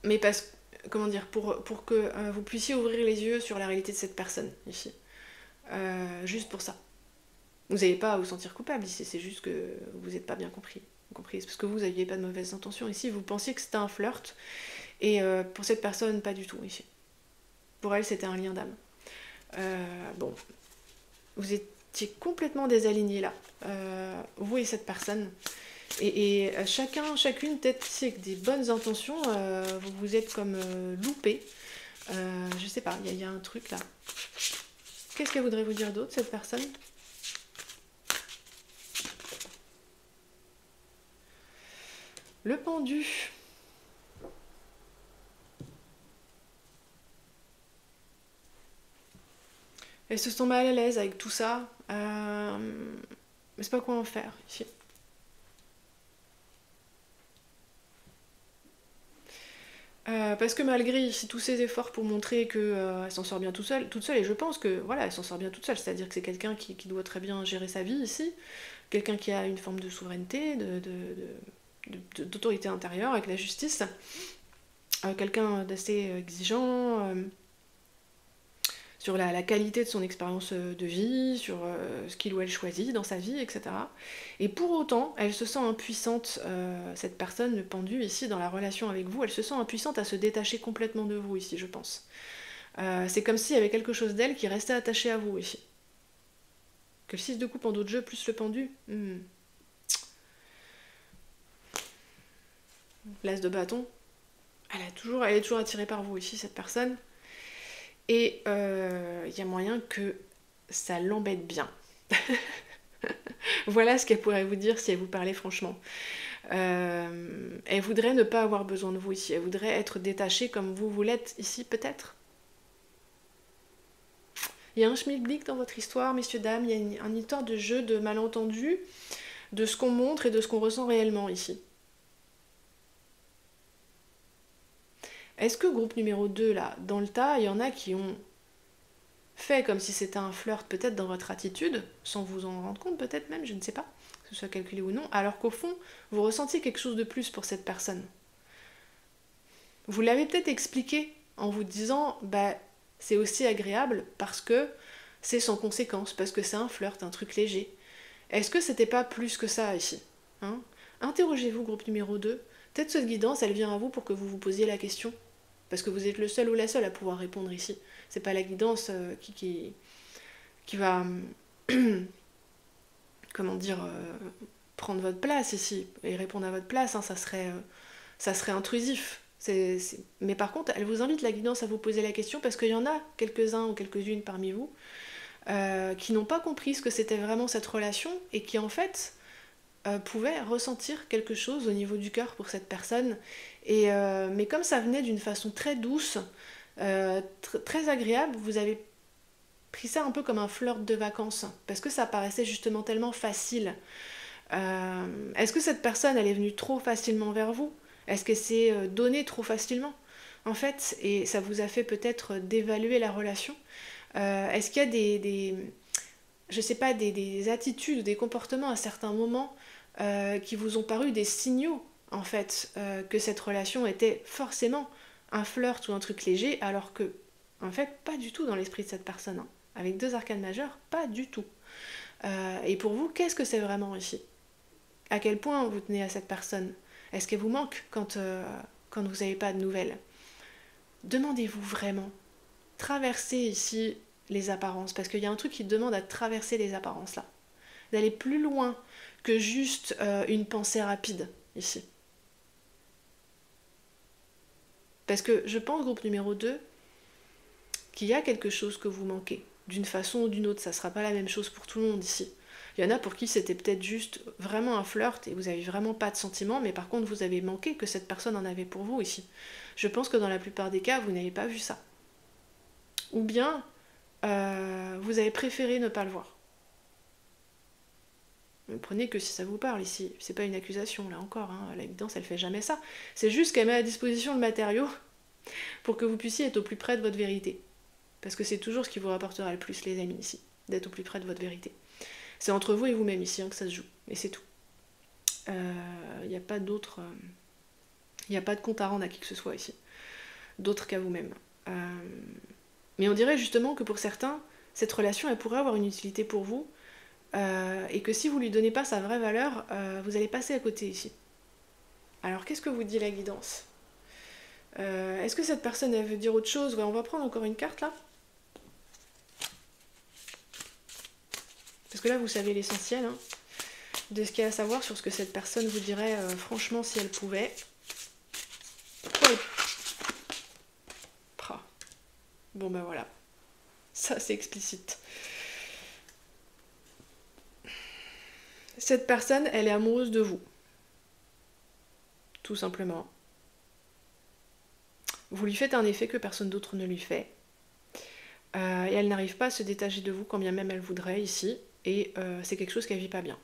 mais parce comment dire, pour que vous puissiez ouvrir les yeux sur la réalité de cette personne ici. Juste pour ça. Vous n'avez pas à vous sentir coupable ici, c'est juste que vous n'êtes pas bien comprise. Parce que vous n'aviez pas de mauvaises intentions ici, vous pensiez que c'était un flirt, et pour cette personne, pas du tout ici. Pour elle, c'était un lien d'âme. Bon, vous étiez complètement déalignés là, vous et cette personne. Et chacune, peut-être ici avec des bonnes intentions, vous vous êtes comme loupés. Je sais pas, il y a un truc là. Qu'est-ce qu'elle voudrait vous dire d'autre, cette personne? Le pendu. Elles se sont mal à l'aise avec tout ça. Mais c'est pas quoi en faire ici. Parce que malgré ici tous ses efforts pour montrer que elle s'en sort bien toute seule, et je pense que voilà, elle s'en sort bien toute seule, c'est-à-dire que c'est quelqu'un qui doit très bien gérer sa vie ici, quelqu'un qui a une forme de souveraineté, d'autorité intérieure avec la justice, quelqu'un d'assez exigeant, sur la qualité de son expérience de vie, sur ce qu'il ou elle choisit dans sa vie, etc. Et pour autant, elle se sent impuissante, cette personne, le pendu ici, dans la relation avec vous, elle se sent impuissante à se détacher complètement de vous ici, je pense. C'est comme s'il y avait quelque chose d'elle qui restait attaché à vous ici. Que le 6 de coupe en dos de jeu plus le pendu. L'as de bâton. Elle est toujours attirée par vous ici, cette personne. Et y a moyen que ça l'embête bien. Voilà ce qu'elle pourrait vous dire si elle vous parlait franchement. Elle voudrait ne pas avoir besoin de vous ici. Elle voudrait être détachée comme vous l'êtes ici, peut-être. Il y a un schmilblick dans votre histoire, messieurs, dames. Il y a une histoire de jeu, de malentendu, de ce qu'on montre et de ce qu'on ressent réellement ici. Est-ce que groupe numéro 2, là, dans le tas, il y en a qui ont fait comme si c'était un flirt, peut-être dans votre attitude, sans vous en rendre compte, peut-être même, je ne sais pas, que ce soit calculé ou non, alors qu'au fond, vous ressentiez quelque chose de plus pour cette personne. Vous l'avez peut-être expliqué en vous disant, bah, c'est aussi agréable parce que c'est sans conséquence, parce que c'est un flirt, un truc léger. Est-ce que c'était pas plus que ça ici, hein? Interrogez-vous, groupe numéro 2. Peut-être cette guidance, elle vient à vous pour que vous vous posiez la question. Parce que vous êtes le seul ou la seule à pouvoir répondre ici. C'est pas la guidance qui va, comment dire, prendre votre place ici et répondre à votre place, hein, ça serait intrusif. Mais par contre, elle vous invite, la guidance, à vous poser la question parce qu'il y en a quelques-uns ou quelques-unes parmi vous qui n'ont pas compris ce que c'était vraiment cette relation et qui en fait pouvaient ressentir quelque chose au niveau du cœur pour cette personne. Mais comme ça venait d'une façon très douce, très agréable, vous avez pris ça un peu comme un flirt de vacances parce que ça paraissait justement tellement facile. Est-ce que cette personne, elle est venue trop facilement vers vous? Est-ce qu'elle s'est donnée trop facilement, en fait, et ça vous a fait peut-être dévaluer la relation? Est-ce qu'il y a je sais pas, des attitudes, des comportements à certains moments qui vous ont paru des signaux, en fait, que cette relation était forcément un flirt ou un truc léger, alors que, en fait, pas du tout dans l'esprit de cette personne, hein. Avec 2 arcanes majeures, pas du tout. Et pour vous, qu'est-ce que c'est vraiment ici? À quel point vous tenez à cette personne? Est-ce qu'elle vous manque quand vous n'avez pas de nouvelles? Demandez-vous vraiment. Traversez ici les apparences, parce qu'il y a un truc qui demande à traverser les apparences là. D'aller plus loin que juste une pensée rapide ici. Parce que je pense, groupe numéro 2, qu'il y a quelque chose que vous manquez. D'une façon ou d'une autre, ça ne sera pas la même chose pour tout le monde ici. Il y en a pour qui c'était peut-être juste vraiment un flirt et vous n'avez vraiment pas de sentiments, mais par contre vous avez manqué que cette personne en avait pour vous ici. Je pense que dans la plupart des cas, vous n'avez pas vu ça. Ou bien, vous avez préféré ne pas le voir. Prenez que si ça vous parle ici. C'est pas une accusation, là encore, hein. La guidance, elle fait jamais ça. C'est juste qu'elle met à disposition le matériau pour que vous puissiez être au plus près de votre vérité. Parce que c'est toujours ce qui vous rapportera le plus, les amis, ici, d'être au plus près de votre vérité. C'est entre vous et vous-même ici hein, que ça se joue, et c'est tout. Il n'y a pas d'autre... Il n'y a pas de compte à rendre à qui que ce soit ici, d'autre qu'à vous-même. Mais on dirait justement que pour certains, cette relation, elle pourrait avoir une utilité pour vous, et que si vous lui donnez pas sa vraie valeur, vous allez passer à côté ici. Alors qu'est-ce que vous dit la guidance? Est-ce que cette personne, elle veut dire autre chose? Ouais, on va prendre encore une carte là. Parce que là, vous savez l'essentiel hein, de ce qu'il y a à savoir sur ce que cette personne vous dirait franchement si elle pouvait. Bon ben voilà, ça c'est explicite. Cette personne, elle est amoureuse de vous. Tout simplement. Vous lui faites un effet que personne d'autre ne lui fait. Et elle n'arrive pas à se détacher de vous quand bien même elle voudrait ici. Et c'est quelque chose qu'elle vit pas bien.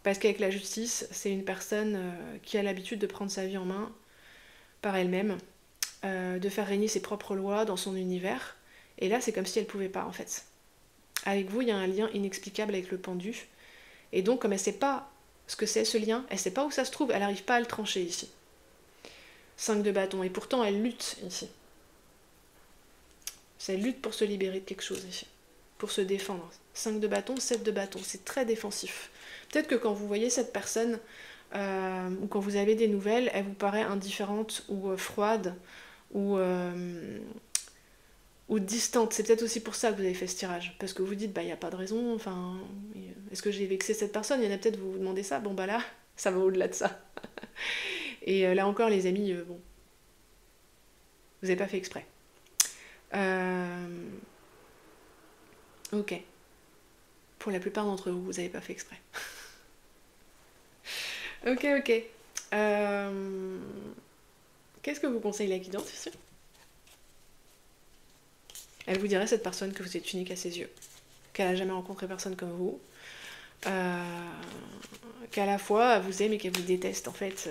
Parce qu'avec la justice, c'est une personne qui a l'habitude de prendre sa vie en main par elle-même, de faire régner ses propres lois dans son univers. Et là, c'est comme si elle pouvait pas en fait. Avec vous, il y a un lien inexplicable avec le pendu. Et donc, comme elle sait pas ce que c'est ce lien, elle sait pas où ça se trouve, elle n'arrive pas à le trancher ici. 5 de bâton, et pourtant elle lutte ici. Elle lutte pour se libérer de quelque chose ici, pour se défendre. 5 de bâton, 7 de bâton, c'est très défensif. Peut-être que quand vous voyez cette personne, ou quand vous avez des nouvelles, elle vous paraît indifférente ou froide, ou distante. C'est peut-être aussi pour ça que vous avez fait ce tirage, parce que vous dites, bah il n'y a pas de raison, enfin, est-ce que j'ai vexé cette personne? Il y en a peut-être, vous vous demandez ça, bon bah là, ça va au-delà de ça. Et là encore les amis, bon, vous n'avez pas fait exprès. Ok. Pour la plupart d'entre vous, vous n'avez pas fait exprès. Ok. Qu'est-ce que vous conseille la guidance ici? Elle vous dirait, cette personne, que vous êtes unique à ses yeux, qu'elle n'a jamais rencontré personne comme vous, qu'à la fois elle vous aime et qu'elle vous déteste, en fait,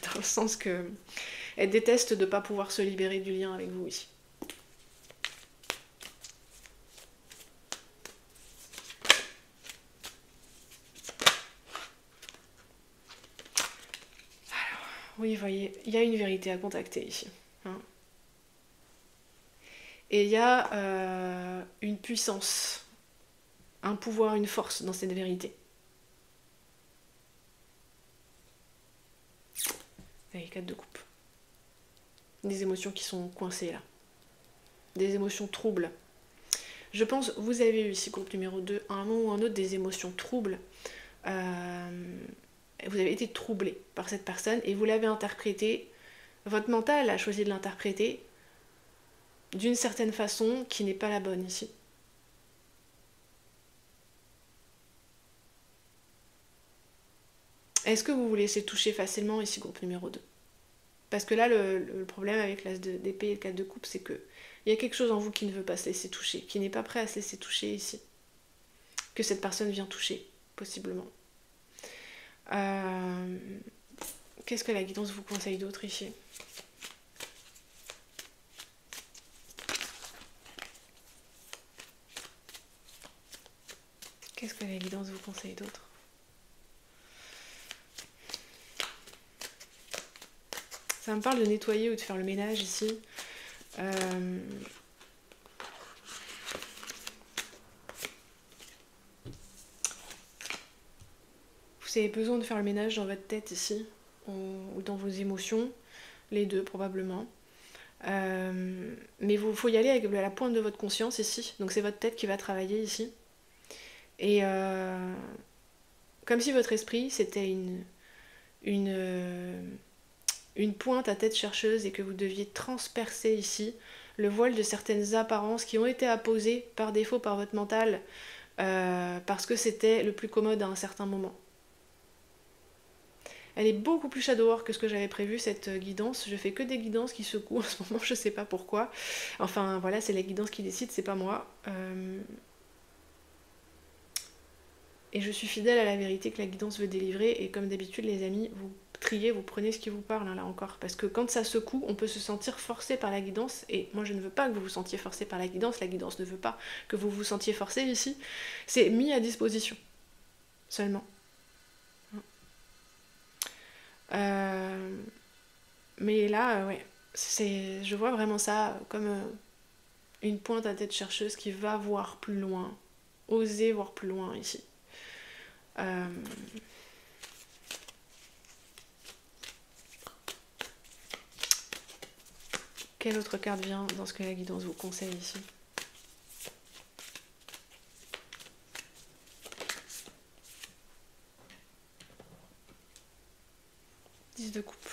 dans le sens que elle déteste de ne pas pouvoir se libérer du lien avec vous ici. Alors, oui, vous voyez, il y a une vérité à contacter ici. Hein. Et il y a une puissance, un pouvoir, une force dans cette vérité. Vous avez 4 de coupe. Des émotions qui sont coincées là. Des émotions troubles. Je pense, vous avez eu ici, groupe numéro 2, à un moment ou à un autre, des émotions troubles. Vous avez été troublé par cette personne et vous l'avez interprété. Votre mental a choisi de l'interpréter d'une certaine façon qui n'est pas la bonne ici. Est-ce que vous vous laissez toucher facilement ici, groupe numéro 2? Parce que là, le problème avec l'as d'épée et le 4 de coupe, c'est que il y a quelque chose en vous qui ne veut pas se laisser toucher, qui n'est pas prêt à se laisser toucher ici. Que cette personne vient toucher, possiblement. Qu'est-ce que la guidance vous conseille d'autre ici? Qu'est-ce que la guidance vous conseille d'autre? Ça me parle de nettoyer ou de faire le ménage ici. Vous avez besoin de faire le ménage dans votre tête ici, ou dans vos émotions, les deux probablement. Mais il faut y aller avec la pointe de votre conscience ici, donc c'est votre tête qui va travailler ici. Et comme si votre esprit c'était une pointe à tête chercheuse et que vous deviez transpercer ici le voile de certaines apparences qui ont été apposées par défaut par votre mental parce que c'était le plus commode à un certain moment. Elle est beaucoup plus shadow work que ce que j'avais prévu, cette guidance. Je fais que des guidances qui secouent en ce moment, je sais pas pourquoi. Enfin voilà, c'est la guidance qui décide, c'est pas moi. Et je suis fidèle à la vérité que la guidance veut délivrer. Et comme d'habitude les amis, vous triez, vous prenez ce qui vous parle, hein, là encore. Parce que quand ça secoue, on peut se sentir forcé par la guidance. Et moi je ne veux pas que vous vous sentiez forcé par la guidance ne veut pas que vous vous sentiez forcé ici. C'est mis à disposition, seulement. Mais là, ouais, je vois vraiment ça comme une pointe à tête chercheuse qui va voir plus loin, oser voir plus loin ici. Quelle autre carte vient dans ce que la guidance vous conseille ici? De coupe.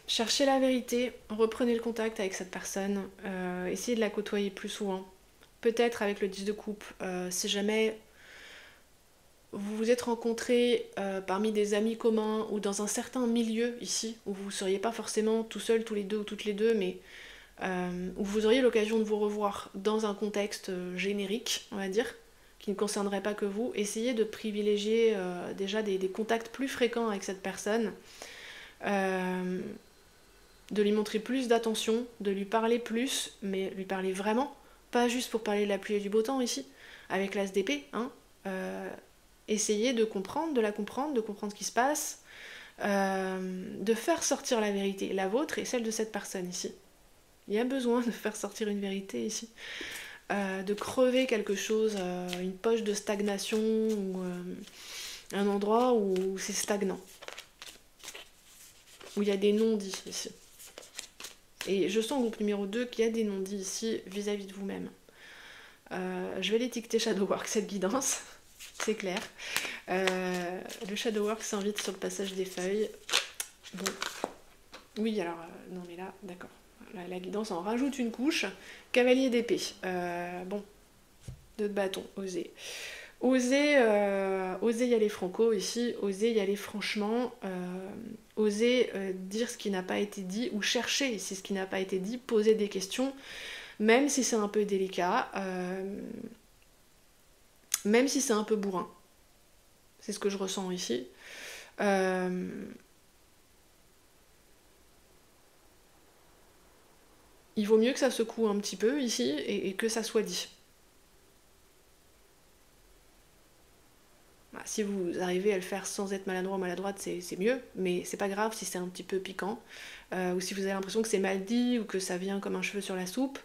Cherchez la vérité, reprenez le contact avec cette personne, essayez de la côtoyer plus souvent. Peut-être avec le 10 de coupe, si jamais vous vous êtes rencontrés parmi des amis communs ou dans un certain milieu ici, où vous ne seriez pas forcément tout seul, tous les deux ou toutes les deux, mais où vous auriez l'occasion de vous revoir dans un contexte générique, on va dire, qui ne concernerait pas que vous, essayez de privilégier déjà des contacts plus fréquents avec cette personne, de lui montrer plus d'attention, de lui parler plus, mais lui parler vraiment, pas juste pour parler de la pluie et du beau temps ici, avec l'as d'épée, hein. Essayez de comprendre, de comprendre ce qui se passe, de faire sortir la vérité, la vôtre et celle de cette personne ici. Il y a besoin de faire sortir une vérité ici. De crever quelque chose, une poche de stagnation ou un endroit où c'est stagnant, où il y a des non-dits ici. Et je sens au groupe numéro 2 qu'il y a des non-dits ici vis-à-vis de vous-même. Je vais l'étiqueter Shadowwork, cette guidance, c'est clair. Le Shadowwork s'invite sur le passage des feuilles. Bon, oui, alors, non mais là, d'accord. La guidance en rajoute une couche. Cavalier d'épée. Bon, 2 de bâton, osez. Osez y aller franco ici, osez y aller franchement, osez dire ce qui n'a pas été dit, ou chercher ici ce qui n'a pas été dit, poser des questions, même si c'est un peu délicat, même si c'est un peu bourrin. C'est ce que je ressens ici. Il vaut mieux que ça secoue un petit peu ici et que ça soit dit. Si vous arrivez à le faire sans être maladroit ou maladroite, c'est mieux, mais c'est pas grave si c'est un petit peu piquant, ou si vous avez l'impression que c'est mal dit ou que ça vient comme un cheveu sur la soupe.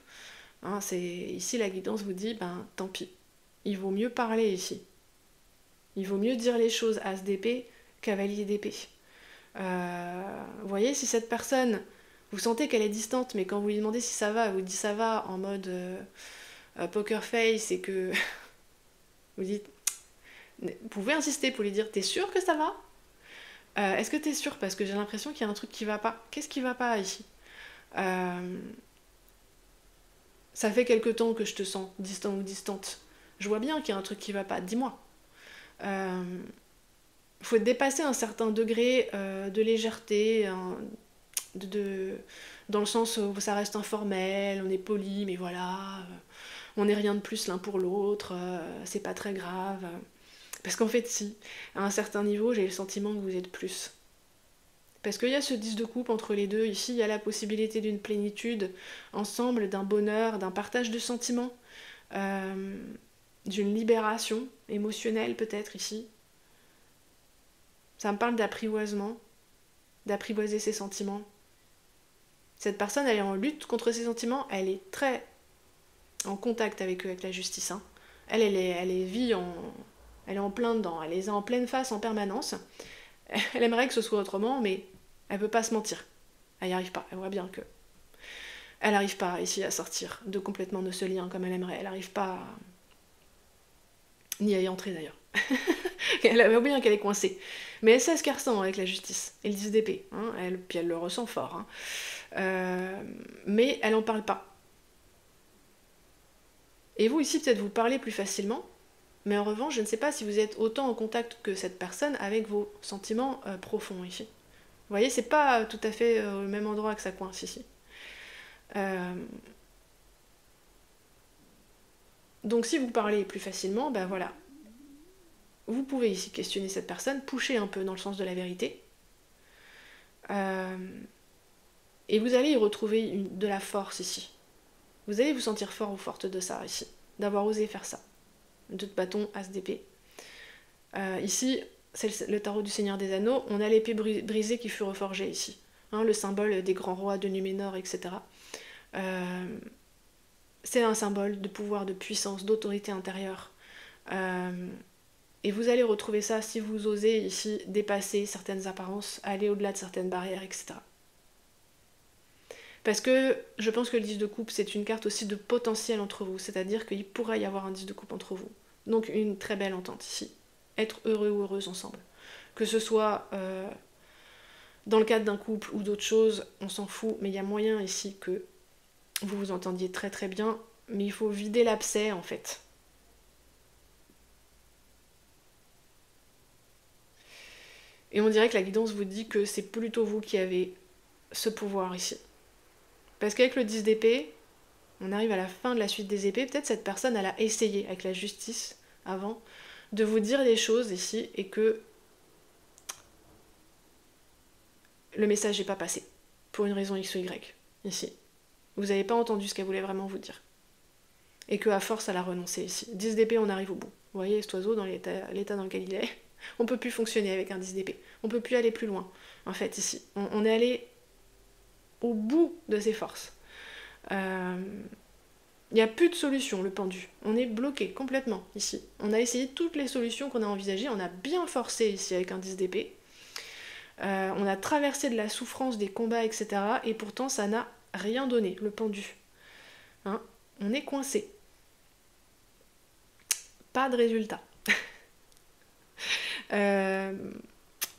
Hein, ici, la guidance vous dit, ben tant pis. Il vaut mieux parler ici. Il vaut mieux dire les choses as d'épée, cavalier d'épée. Vous voyez, si cette personne, vous sentez qu'elle est distante, mais quand vous lui demandez si ça va, elle vous dit ça va en mode poker face et que vous dites, vous pouvez insister pour lui dire t'es sûr que ça va? Est-ce que t'es sûr? Parce que j'ai l'impression qu'il y a un truc qui va pas. Qu'est-ce qui va pas ici? Ça fait quelque temps que je te sens distant ou distante. Je vois bien qu'il y a un truc qui va pas. Dis-moi. Faut dépasser un certain degré de légèreté, dans le sens où ça reste informel, on est poli, mais voilà, on n'est rien de plus l'un pour l'autre, c'est pas très grave. Parce qu'en fait, si, à un certain niveau, j'ai le sentiment que vous êtes plus. Parce qu'il y a ce 10 de coupe entre les deux, ici, il y a la possibilité d'une plénitude ensemble, d'un bonheur, d'un partage de sentiments, d'une libération émotionnelle peut-être ici. Ça me parle d'apprivoisement, d'apprivoiser ses sentiments. Cette personne, elle est en lutte contre ses sentiments, elle est très en contact avec eux, avec la justice. Hein. Elle est en plein dedans, elle les a en pleine face en permanence. Elle aimerait que ce soit autrement, mais elle peut pas se mentir. Elle n'y arrive pas, elle voit bien que... Elle n'arrive pas ici à sortir de complètement de ce lien comme elle aimerait. Elle n'arrive pas ni à y entrer d'ailleurs. Elle voit bien qu'elle est coincée. Mais elle sait ce qu'elle ressent avec la justice. Et le 10 d'épée. Hein. Puis elle le ressent fort. Hein. Mais elle n'en parle pas. Et vous ici, peut-être vous parlez plus facilement. Mais en revanche, je ne sais pas si vous êtes autant en contact que cette personne avec vos sentiments profonds ici. Vous voyez, c'est pas tout à fait au même endroit que ça coince ici. Donc si vous parlez plus facilement, ben voilà. Vous pouvez ici questionner cette personne, pousser un peu dans le sens de la vérité. Et vous allez y retrouver de la force ici. Vous allez vous sentir fort ou forte de ça ici, d'avoir osé faire ça. 2 de bâton, as d'épée. Ici, c'est le tarot du Seigneur des Anneaux, on a l'épée brisée qui fut reforgée ici. Hein, le symbole des grands rois de Numénor, etc. C'est un symbole de pouvoir, de puissance, d'autorité intérieure. Et vous allez retrouver ça si vous osez ici dépasser certaines apparences, aller au-delà de certaines barrières, etc. Parce que je pense que le 10 de coupe, c'est une carte aussi de potentiel entre vous, c'est-à-dire qu'il pourrait y avoir un 10 de coupe entre vous. Donc une très belle entente ici. Être heureux ou heureuse ensemble. Que ce soit dans le cadre d'un couple ou d'autres choses, on s'en fout, mais il y a moyen ici que vous vous entendiez très très bien, mais il faut vider l'abcès en fait. Et on dirait que la guidance vous dit que c'est plutôt vous qui avez ce pouvoir ici. Parce qu'avec le 10 d'épée, on arrive à la fin de la suite des épées, peut-être cette personne, elle a essayé avec la justice avant de vous dire des choses ici et que le message n'est pas passé pour une raison X ou Y ici. Vous n'avez pas entendu ce qu'elle voulait vraiment vous dire. et qu'à force elle a renoncé ici. 10 d'épée, on arrive au bout. Vous voyez cet oiseau dans l'état dans lequel il est. On peut plus fonctionner avec un 10 d'épée. On peut plus aller plus loin. En fait, ici, on est allé au bout de ses forces. Il n'y a plus de solution, le pendu. On est bloqué complètement ici. On a essayé toutes les solutions qu'on a envisagées. On a bien forcé ici avec un 10 d'épée. On a traversé de la souffrance, des combats, etc. Et pourtant, ça n'a rien donné, le pendu. Hein, on est coincé. Pas de résultat.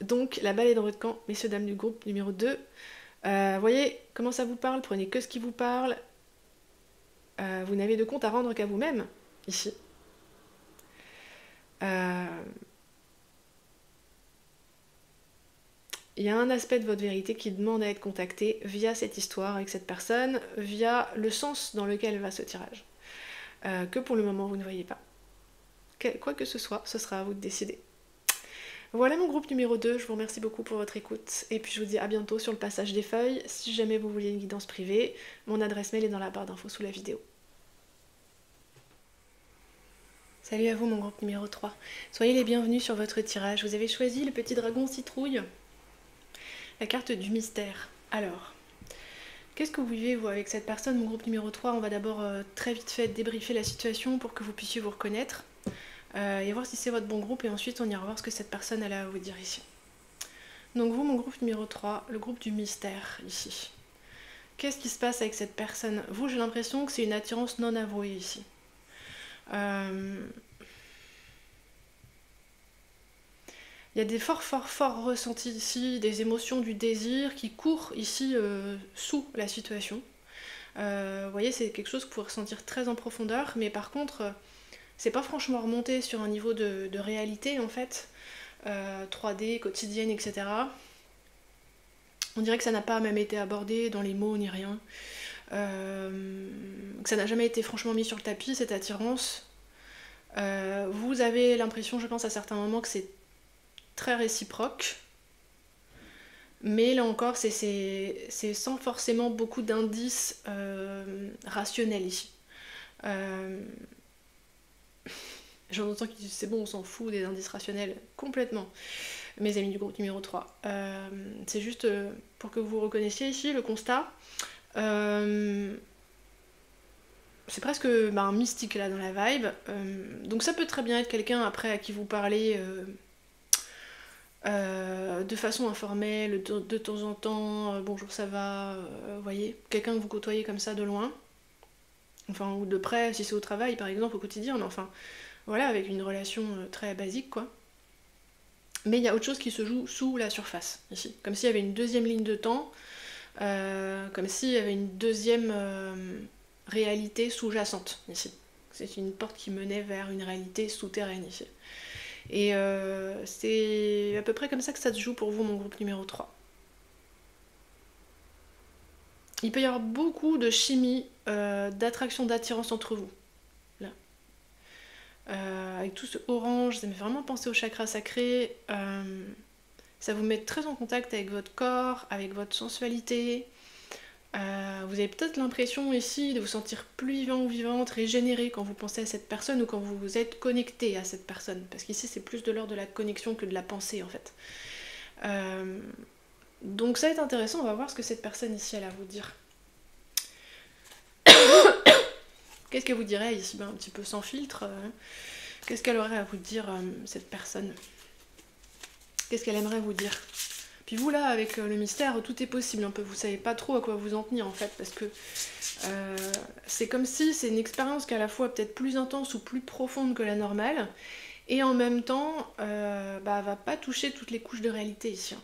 Donc, la balle est dans votre camp, messieurs, dames du groupe numéro 2. Voyez comment ça vous parle, prenez que ce qui vous parle. Vous n'avez de compte à rendre qu'à vous-même, ici. Il y a un aspect de votre vérité qui demande à être contacté via cette histoire avec cette personne, via le sens dans lequel va ce tirage. Que pour le moment vous ne voyez pas. Quoi que ce soit, ce sera à vous de décider. Voilà mon groupe numéro 2, je vous remercie beaucoup pour votre écoute, et puis je vous dis à bientôt sur le passage des feuilles. Si jamais vous voulez une guidance privée, mon adresse mail est dans la barre d'infos sous la vidéo. Salut à vous mon groupe numéro 3, soyez les bienvenus sur votre tirage. Vous avez choisi le petit dragon citrouille, la carte du mystère. Alors, qu'est-ce que vous vivez vous avec cette personne, mon groupe numéro 3? On va d'abord très vite fait débriefer la situation pour que vous puissiez vous reconnaître. Et voir si c'est votre bon groupe, et ensuite on ira voir ce que cette personne elle a à vous dire ici. Donc vous, mon groupe numéro 3, le groupe du mystère ici. Qu'est-ce qui se passe avec cette personne? Vous, j'ai l'impression que c'est une attirance non avouée ici. Il y a des forts ressentis ici, des émotions du désir qui courent ici sous la situation. Vous voyez, c'est quelque chose que vous pouvez ressentir très en profondeur, mais par contre... c'est pas franchement remonté sur un niveau de réalité en fait, 3D, quotidienne, etc. On dirait que ça n'a pas même été abordé dans les mots ni rien, que ça n'a jamais été franchement mis sur le tapis, cette attirance. Vous avez l'impression, je pense à certains moments, que c'est très réciproque, mais là encore c'est sans forcément beaucoup d'indices rationnels ici. J'en entends qui disent c'est bon, on s'en fout des indices rationnels, complètement, mes amis du groupe numéro 3. C'est juste pour que vous reconnaissiez ici le constat. C'est presque mystique là dans la vibe. Donc ça peut très bien être quelqu'un après à qui vous parlez de façon informelle, de temps en temps, bonjour ça va, voyez, quelqu'un que vous côtoyez comme ça de loin. Enfin, ou de près, si c'est au travail par exemple, au quotidien, mais enfin... voilà, avec une relation très basique, quoi. Mais il y a autre chose qui se joue sous la surface, ici. Comme s'il y avait une deuxième ligne de temps, comme s'il y avait une deuxième réalité sous-jacente, ici. C'est une porte qui menait vers une réalité souterraine, ici. Et c'est à peu près comme ça que ça se joue pour vous, mon groupe numéro 3. Il peut y avoir beaucoup de chimie, d'attraction, d'attirance entre vous. Avec tout ce orange, ça me fait vraiment penser au chakra sacré. Ça vous met très en contact avec votre corps, avec votre sensualité. Vous avez peut-être l'impression ici de vous sentir plus vivant ou vivante, régénéré quand vous pensez à cette personne ou quand vous vous êtes connecté à cette personne. Parce qu'ici c'est plus de l'ordre de la connexion que de la pensée en fait. Donc ça va être intéressant, on va voir ce que cette personne ici elle a à vous dire. Qu'est-ce qu'elle vous dirait ici, un petit peu sans filtre, qu'est-ce qu'elle aurait à vous dire, cette personne? Qu'est-ce qu'elle aimerait vous dire? Puis vous là, avec le mystère, tout est possible un peu, vous savez pas trop à quoi vous en tenir en fait, parce que c'est comme si c'est une expérience qui est à la fois peut-être plus intense ou plus profonde que la normale, et en même temps, elle va pas toucher toutes les couches de réalité ici.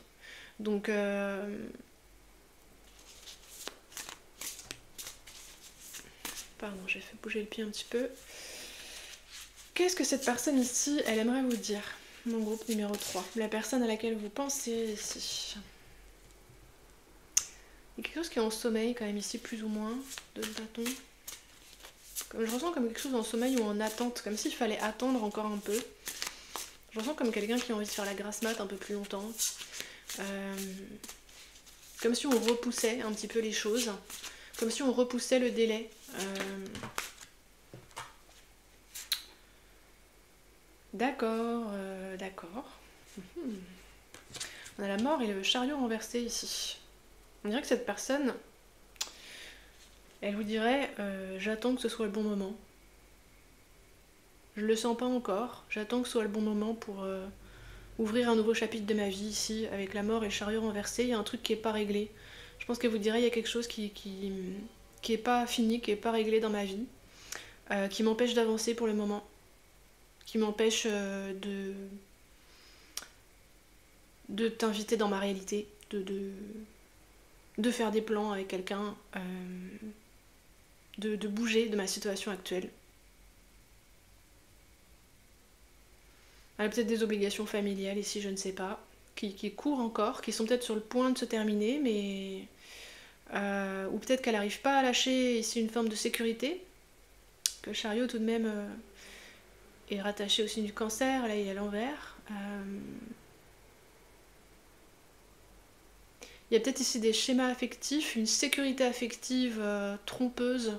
Donc... pardon, j'ai fait bouger le pied un petit peu. Qu'est-ce que cette personne ici, elle aimerait vous dire? Mon groupe numéro 3. La personne à laquelle vous pensez ici. Il y a quelque chose qui est en sommeil quand même ici, plus ou moins. De bâton. Je ressens comme quelque chose en sommeil ou en attente. Comme s'il fallait attendre encore un peu. Je ressens comme quelqu'un qui a envie de faire la grasse mat un peu plus longtemps. Comme si on repoussait un petit peu les choses. Comme si on repoussait le délai. D'accord, d'accord. On a la mort et le chariot renversé ici. On dirait que cette personne, elle vous dirait j'attends que ce soit le bon moment. Je le sens pas encore, j'attends que ce soit le bon moment pour ouvrir un nouveau chapitre de ma vie ici, avec la mort et le chariot renversé. Il y a un truc qui est pas réglé. Je pense qu'elle vous dirait il y a quelque chose qui est pas fini, qui est pas réglé dans ma vie, qui m'empêche d'avancer pour le moment, qui m'empêche de t'inviter dans ma réalité, de faire des plans avec quelqu'un, de bouger de ma situation actuelle. Elle a peut-être des obligations familiales ici, je ne sais pas, qui courent encore, qui sont peut-être sur le point de se terminer, mais... ou peut-être qu'elle n'arrive pas à lâcher ici une forme de sécurité, que le chariot tout de même est rattaché au signe du cancer, là il est à l'envers. Il y a peut-être ici des schémas affectifs, une sécurité affective trompeuse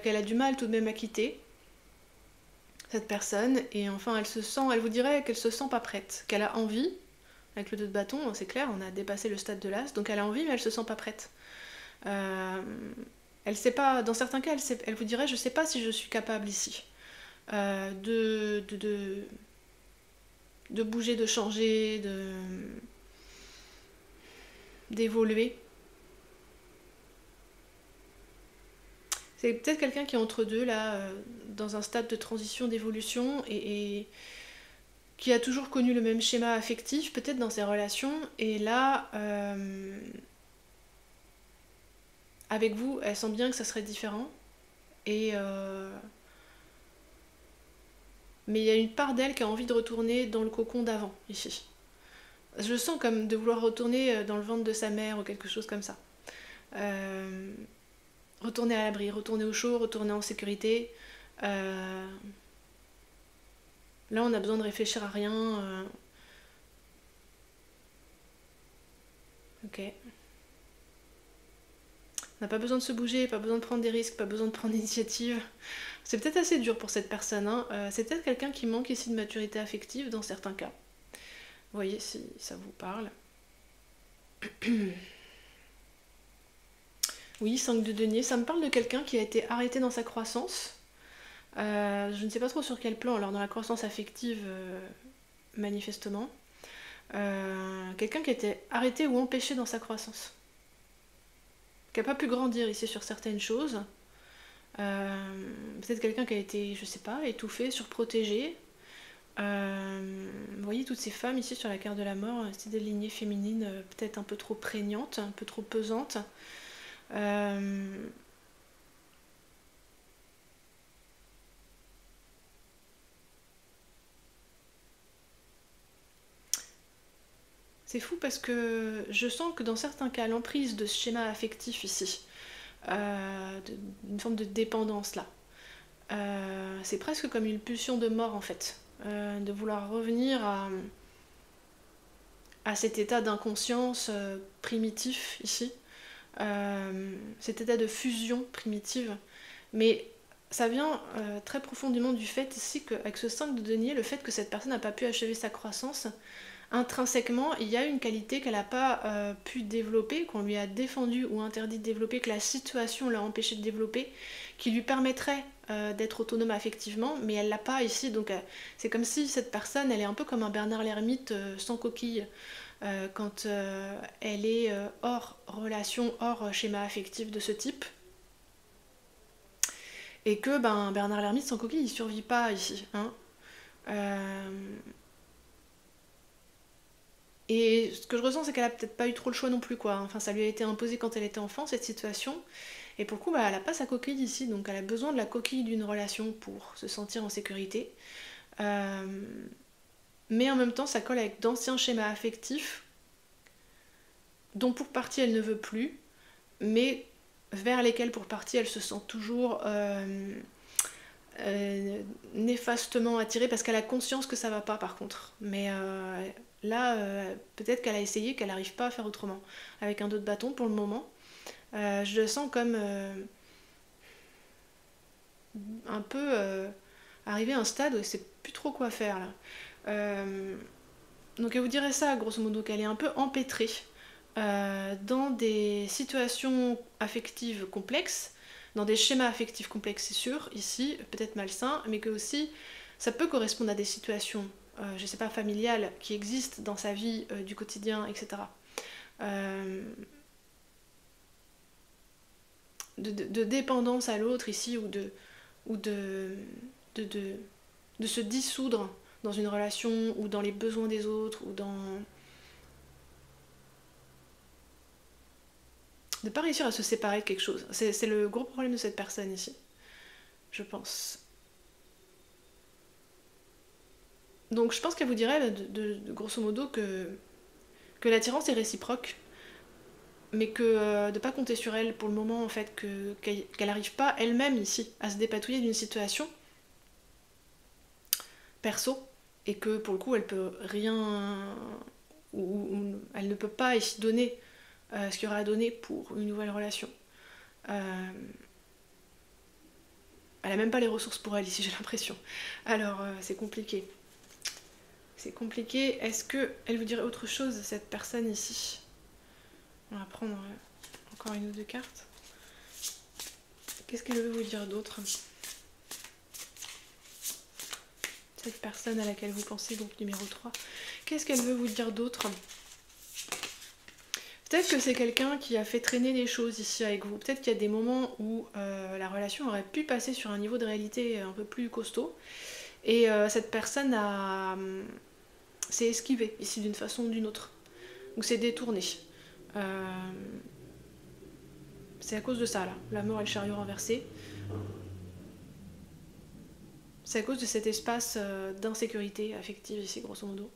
qu'elle a du mal tout de même à quitter, cette personne. Et enfin, elle vous dirait qu'elle se sent pas prête, qu'elle a envie, avec le 2 de bâton, c'est clair, on a dépassé le stade de l'as, donc elle a envie mais elle se sent pas prête. Elle sait pas, dans certains cas, elle vous dirait je sais pas si je suis capable ici de bouger, de changer, d'évoluer. C'est peut-être quelqu'un qui est entre deux, là, dans un stade de transition, d'évolution, et qui a toujours connu le même schéma affectif, peut-être dans ses relations, et là, avec vous, elle sent bien que ça serait différent, et... mais il y a une part d'elle qui a envie de retourner dans le cocon d'avant, ici. Je le sens comme de vouloir retourner dans le ventre de sa mère, ou quelque chose comme ça. Retourner à l'abri, retourner au chaud, retourner en sécurité. Là, on a besoin de réfléchir à rien. Ok. On n'a pas besoin de se bouger, pas besoin de prendre des risques, pas besoin de prendre d'initiative. C'est peut-être assez dur pour cette personne. Hein. C'est peut-être quelqu'un qui manque ici de maturité affective dans certains cas. Vous voyez si ça vous parle. Oui, 5 de denier. Ça me parle de quelqu'un qui a été arrêté dans sa croissance. Je ne sais pas trop sur quel plan, alors dans la croissance affective, manifestement. Quelqu'un qui a été arrêté ou empêché dans sa croissance. Qui n'a pas pu grandir ici sur certaines choses. Peut-être quelqu'un qui a été, je sais pas, étouffé, surprotégé. Vous voyez toutes ces femmes ici sur la carte de la mort, c'est des lignées féminines peut-être un peu trop prégnantes, un peu trop pesantes. C'est fou parce que je sens que dans certains cas, l'emprise de ce schéma affectif ici, une forme de dépendance là, c'est presque comme une pulsion de mort en fait, de vouloir revenir à cet état d'inconscience primitif ici, cet état de fusion primitive. Mais ça vient très profondément du fait ici qu'avec ce 5 de denier, le fait que cette personne n'a pas pu achever sa croissance, intrinsèquement, il y a une qualité qu'elle n'a pas pu développer, qu'on lui a défendu ou interdit de développer, que la situation l'a empêché de développer, qui lui permettrait d'être autonome affectivement, mais elle l'a pas ici. Donc c'est comme si cette personne, elle est un peu comme un Bernard l'ermite sans coquille, quand elle est hors relation, hors schéma affectif de ce type. Et que Bernard l'ermite sans coquille, il survit pas ici. Hein. Et ce que je ressens, c'est qu'elle a peut-être pas eu trop le choix non plus, quoi. Enfin, ça lui a été imposé quand elle était enfant, cette situation. Et pour le coup, elle a pas sa coquille ici, donc elle a besoin de la coquille d'une relation pour se sentir en sécurité. Mais en même temps, ça colle avec d'anciens schémas affectifs, dont pour partie elle ne veut plus, mais vers lesquels pour partie elle se sent toujours néfastement attirée, parce qu'elle a conscience que ça va pas par contre. Mais là, peut-être qu'elle a essayé, qu'elle n'arrive pas à faire autrement. Avec un dos de bâton pour le moment. Je le sens comme un peu arrivée à un stade où elle sait plus trop quoi faire là. Donc elle vous dirait ça, grosso modo, qu'elle est un peu empêtrée dans des situations affectives complexes, dans des schémas affectifs complexes, c'est sûr, ici, peut-être malsains, mais que aussi ça peut correspondre à des situations, je sais pas, familiales, qui existent dans sa vie du quotidien, etc. De dépendance à l'autre ici, ou de se dissoudre dans une relation, ou dans les besoins des autres, ou dans... de pas réussir à se séparer de quelque chose. C'est le gros problème de cette personne ici, je pense. Donc je pense qu'elle vous dirait, grosso modo, que l'attirance est réciproque, mais que de pas compter sur elle pour le moment, en fait, qu'elle n'arrive pas elle-même ici à se dépatouiller d'une situation perso, et que pour le coup elle peut rien, ou elle ne peut pas ici donner ce qu'il y aura à donner pour une nouvelle relation. Elle a même pas les ressources pour elle ici, j'ai l'impression. Alors c'est compliqué. C'est compliqué. Est-ce qu'elle vous dirait autre chose, cette personne ici? On va prendre encore une ou deux cartes. Qu'est-ce qu'elle veut vous dire d'autre? Cette personne à laquelle vous pensez, donc numéro 3. Qu'est-ce qu'elle veut vous dire d'autre? Peut-être que c'est quelqu'un qui a fait traîner les choses ici avec vous. Peut-être qu'il y a des moments où la relation aurait pu passer sur un niveau de réalité un peu plus costaud. Et cette personne s'est esquivée ici d'une façon ou d'une autre. Donc c'est détourné. C'est à cause de ça là. La mort et le chariot renversé. C'est à cause de cet espace d'insécurité affective ici, grosso modo.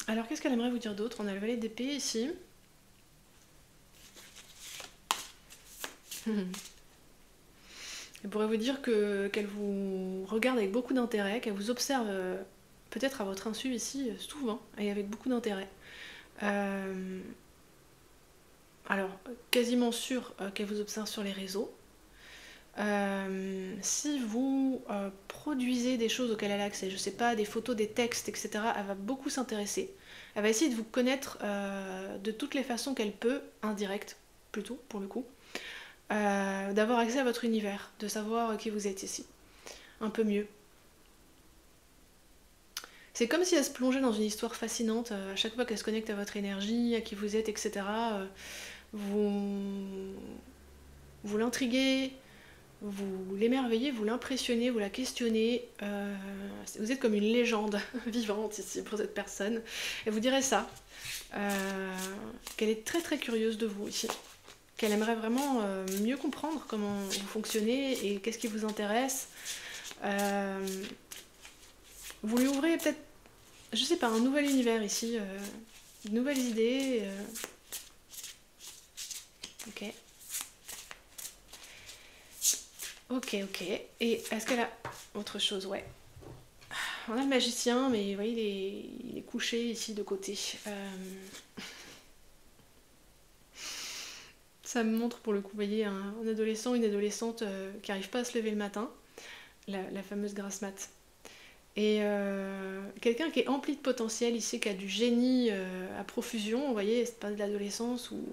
Alors qu'est-ce qu'elle aimerait vous dire d'autre? On a le valet d'épée ici. Elle pourrait vous dire qu'elle vous regarde avec beaucoup d'intérêt, qu'elle vous observe peut-être à votre insu ici, souvent, et avec beaucoup d'intérêt. Alors, quasiment sûr qu'elle vous observe sur les réseaux. Si vous produisez des choses auxquelles elle a accès, je sais pas, des photos, des textes, etc., elle va beaucoup s'intéresser. Elle va essayer de vous connaître de toutes les façons qu'elle peut, indirectes plutôt, pour le coup, d'avoir accès à votre univers, de savoir qui vous êtes ici, un peu mieux. C'est comme si elle se plongeait dans une histoire fascinante, à chaque fois qu'elle se connecte à votre énergie, à qui vous êtes, etc., vous l'intriguez, vous l'émerveillez, vous l'impressionnez, vous la questionnez. Vous êtes comme une légende vivante ici pour cette personne. Elle vous dirait ça, qu'elle est très très curieuse de vous ici, qu'elle aimerait vraiment mieux comprendre comment vous fonctionnez et qu'est-ce qui vous intéresse. Vous lui ouvrez peut-être, je sais pas, un nouvel univers ici, de nouvelles idées. Ok. Ok. Et est-ce qu'elle a autre chose? Ouais. On a le magicien, mais vous voyez, il est couché ici de côté. Ça me montre pour le coup, vous voyez, un adolescent, une adolescente qui n'arrive pas à se lever le matin, la fameuse grasse mat. Et quelqu'un qui est empli de potentiel ici, qui a du génie à profusion, vous voyez, c'est pas de l'adolescence où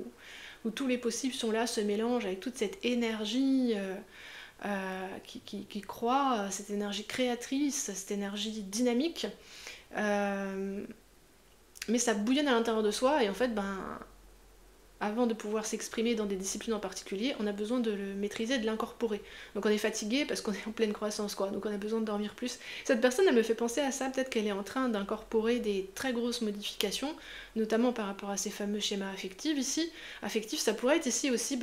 tous les possibles sont là, se mélangent avec toute cette énergie qui croît, cette énergie créatrice, cette énergie dynamique. Mais ça bouillonne à l'intérieur de soi et en fait, avant de pouvoir s'exprimer dans des disciplines en particulier, on a besoin de le maîtriser, de l'incorporer. Donc on est fatigué parce qu'on est en pleine croissance, quoi. Donc on a besoin de dormir plus. Cette personne, elle me fait penser à ça, peut-être qu'elle est en train d'incorporer des très grosses modifications, notamment par rapport à ces fameux schémas affectifs ici. Affectifs, ça pourrait être ici aussi,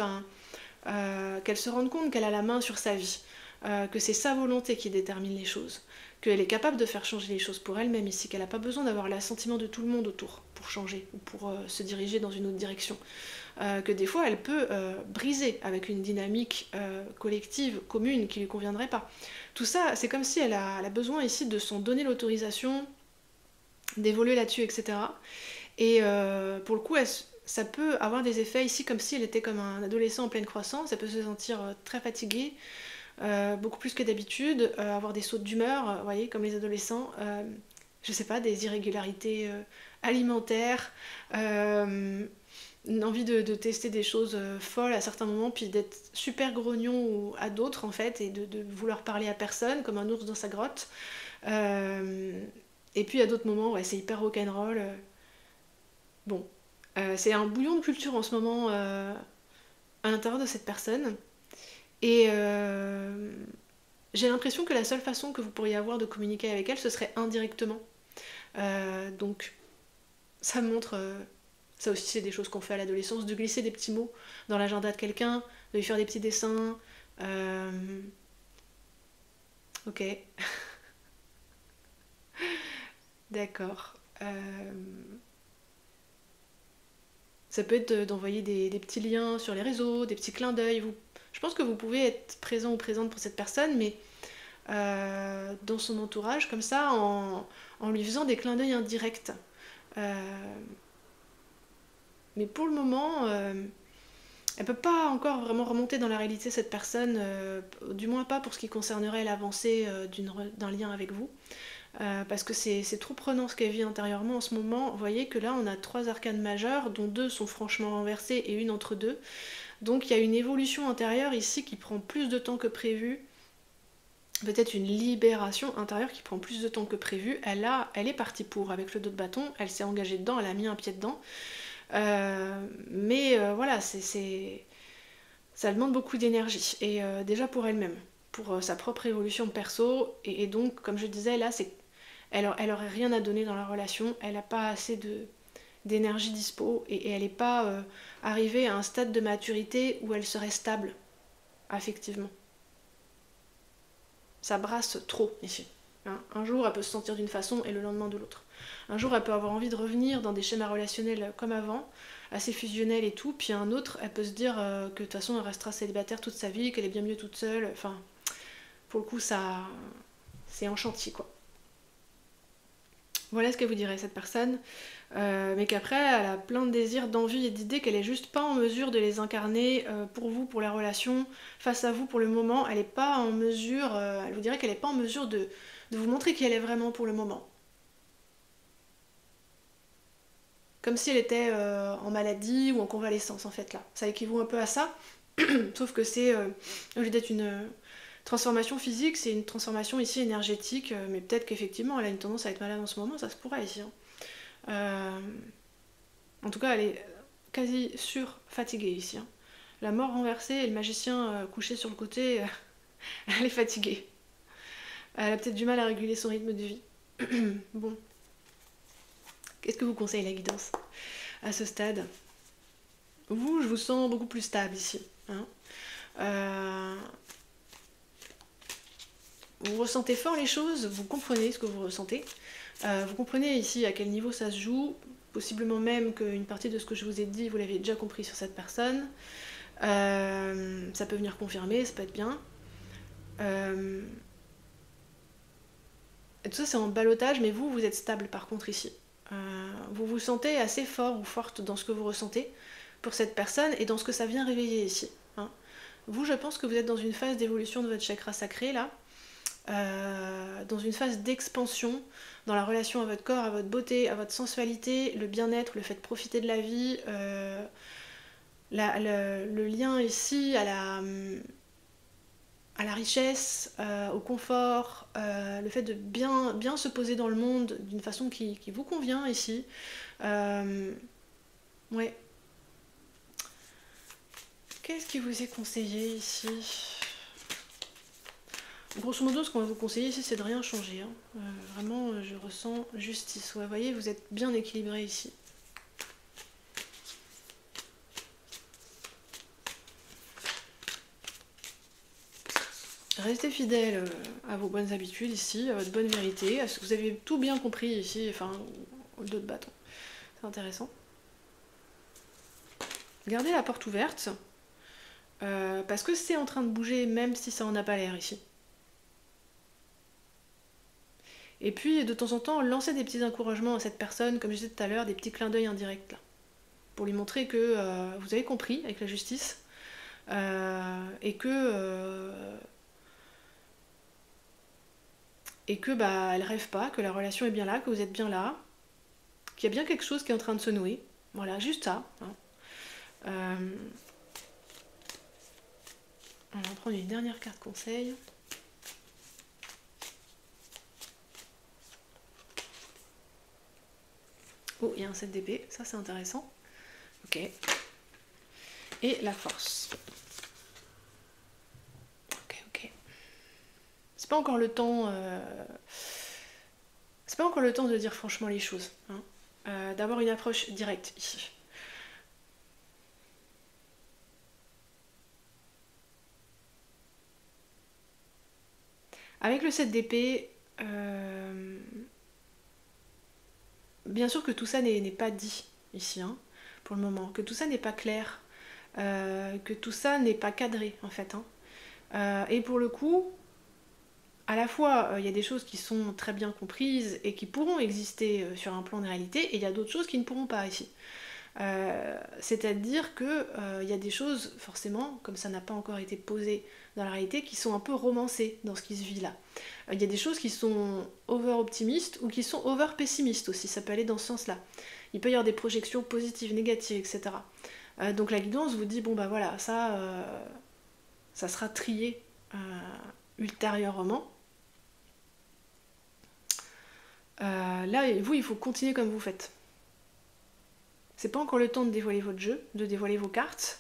qu'elle se rende compte qu'elle a la main sur sa vie, que c'est sa volonté qui détermine les choses, qu'elle est capable de faire changer les choses pour elle-même ici, qu'elle n'a pas besoin d'avoir l'assentiment de tout le monde autour pour changer ou pour se diriger dans une autre direction, que des fois elle peut briser avec une dynamique collective, commune, qui lui conviendrait pas. Tout ça, c'est comme si elle a besoin ici de s'en donner l'autorisation, d'évoluer là-dessus, etc. Et pour le coup, ça peut avoir des effets ici comme si elle était comme un adolescent en pleine croissance, elle peut se sentir très fatiguée, beaucoup plus que d'habitude, avoir des sautes d'humeur, vous voyez, comme les adolescents, je sais pas, des irrégularités alimentaires, une envie de tester des choses folles à certains moments, puis d'être super grognon à d'autres en fait, et de vouloir parler à personne, comme un ours dans sa grotte. Et puis à d'autres moments, ouais, c'est hyper rock'n'roll. Bon, c'est un bouillon de culture en ce moment à l'intérieur de cette personne. Et j'ai l'impression que la seule façon que vous pourriez avoir de communiquer avec elle, ce serait indirectement. Donc ça montre, ça aussi c'est des choses qu'on fait à l'adolescence, de glisser des petits mots dans l'agenda de quelqu'un, de lui faire des petits dessins. Ok, d'accord. Ça peut être d'envoyer des petits liens sur les réseaux, des petits clins d'œil. Je pense que vous pouvez être présent ou présente pour cette personne, mais dans son entourage, comme ça, en lui faisant des clins d'œil indirects. Mais pour le moment, elle peut pas encore vraiment remonter dans la réalité, cette personne, du moins pas pour ce qui concernerait l'avancée d'un lien avec vous. Parce que c'est trop prenant ce qu'elle vit intérieurement en ce moment. Vous voyez que là on a 3 arcanes majeures, dont 2 sont franchement renversées et une entre deux. Donc il y a une évolution intérieure ici qui prend plus de temps que prévu. Peut-être une libération intérieure qui prend plus de temps que prévu. Elle est partie pour avec le dos de bâton, elle s'est engagée dedans, elle a mis un pied dedans. Mais voilà, ça demande beaucoup d'énergie. Et déjà pour elle-même, pour sa propre évolution perso. Et donc, comme je disais, là, elle aurait rien à donner dans la relation. Elle n'a pas assez d'énergie dispo. Et elle n'est pas arrivée à un stade de maturité où elle serait stable, affectivement. Ça brasse trop ici. Hein. Un jour, elle peut se sentir d'une façon et le lendemain de l'autre. Un jour, elle peut avoir envie de revenir dans des schémas relationnels comme avant, assez fusionnels et tout, puis un autre, elle peut se dire que de toute façon, elle restera célibataire toute sa vie, qu'elle est bien mieux toute seule. Enfin, pour le coup, ça, c'est en chantier, quoi. Voilà ce que vous dirait cette personne, mais qu'après, elle a plein de désirs, d'envies et d'idées qu'elle est juste pas en mesure de les incarner pour vous, pour la relation, face à vous pour le moment. Elle est pas en mesure, elle vous dirait qu'elle est pas en mesure de vous montrer qui elle est vraiment pour le moment. Comme si elle était en maladie ou en convalescence en fait là. Ça équivaut un peu à ça, sauf que c'est, au lieu d'être une transformation physique, c'est une transformation ici énergétique, mais peut-être qu'effectivement elle a une tendance à être malade en ce moment, ça se pourrait ici. Hein. En tout cas, elle est quasi sur-fatiguée ici. Hein. La mort renversée et le magicien couché sur le côté, elle est fatiguée. Elle a peut-être du mal à réguler son rythme de vie. Bon. Qu'est-ce que vous conseille la guidance à ce stade? Vous, je vous sens beaucoup plus stable ici. Hein. Vous ressentez fort les choses, vous comprenez ce que vous ressentez. Vous comprenez ici à quel niveau ça se joue, possiblement même qu'une partie de ce que je vous ai dit, vous l'avez déjà compris sur cette personne. Ça peut venir confirmer, ça peut être bien. Et tout ça c'est en ballottage, mais vous êtes stable par contre ici. Vous vous sentez assez fort ou forte dans ce que vous ressentez pour cette personne et dans ce que ça vient réveiller ici. Hein. Vous, je pense que vous êtes dans une phase d'évolution de votre chakra sacré là, dans une phase d'expansion dans la relation à votre corps, à votre beauté, à votre sensualité, le bien-être, le fait de profiter de la vie, le lien ici à la richesse, au confort, le fait de bien se poser dans le monde d'une façon qui vous convient ici. Ouais. Qu'est-ce qui vous est conseillé ici? Grosso modo, ce qu'on va vous conseiller ici, c'est de rien changer. Hein. Vraiment, je ressens justice. Ouais, vous voyez, vous êtes bien équilibré ici. Restez fidèle à vos bonnes habitudes ici, à votre bonne vérité, à ce que vous avez tout bien compris ici, enfin, au dos de bâton. C'est intéressant. Gardez la porte ouverte, parce que c'est en train de bouger, même si ça en a pas l'air ici. Et puis, de temps en temps, lancez des petits encouragements à cette personne, comme je disais tout à l'heure, des petits clins d'œil indirects là. pour lui montrer que vous avez compris avec la justice, et que bah, elle rêve pas, que la relation est bien là, que vous êtes bien là, qu'il y a bien quelque chose qui est en train de se nouer. Voilà, juste ça. Hein. On va prendre une dernière carte conseil. Oh, il y a un 7 d'épée, ça c'est intéressant. Ok. Et la force. Ok. C'est pas encore le temps. C'est pas encore le temps de dire franchement les choses. Hein. D'avoir une approche directe ici. Avec le 7 d'épée, bien sûr que tout ça n'est pas dit ici, hein, pour le moment, que tout ça n'est pas clair, que tout ça n'est pas cadré en fait. Hein. Et pour le coup, à la fois, il y a des choses qui sont très bien comprises et qui pourront exister sur un plan de réalité, et il y a d'autres choses qui ne pourront pas ici. C'est-à-dire que il y a des choses, forcément, comme ça n'a pas encore été posé dans la réalité, qui sont un peu romancées dans ce qui se vit là. Il y a des choses qui sont over-optimistes ou qui sont over-pessimistes aussi, ça peut aller dans ce sens-là. Il peut y avoir des projections positives, négatives, etc. Donc la guidance vous dit, bon bah voilà, ça sera trié ultérieurement. Là, vous, il faut continuer comme vous faites. C'est pas encore le temps de dévoiler votre jeu, de dévoiler vos cartes.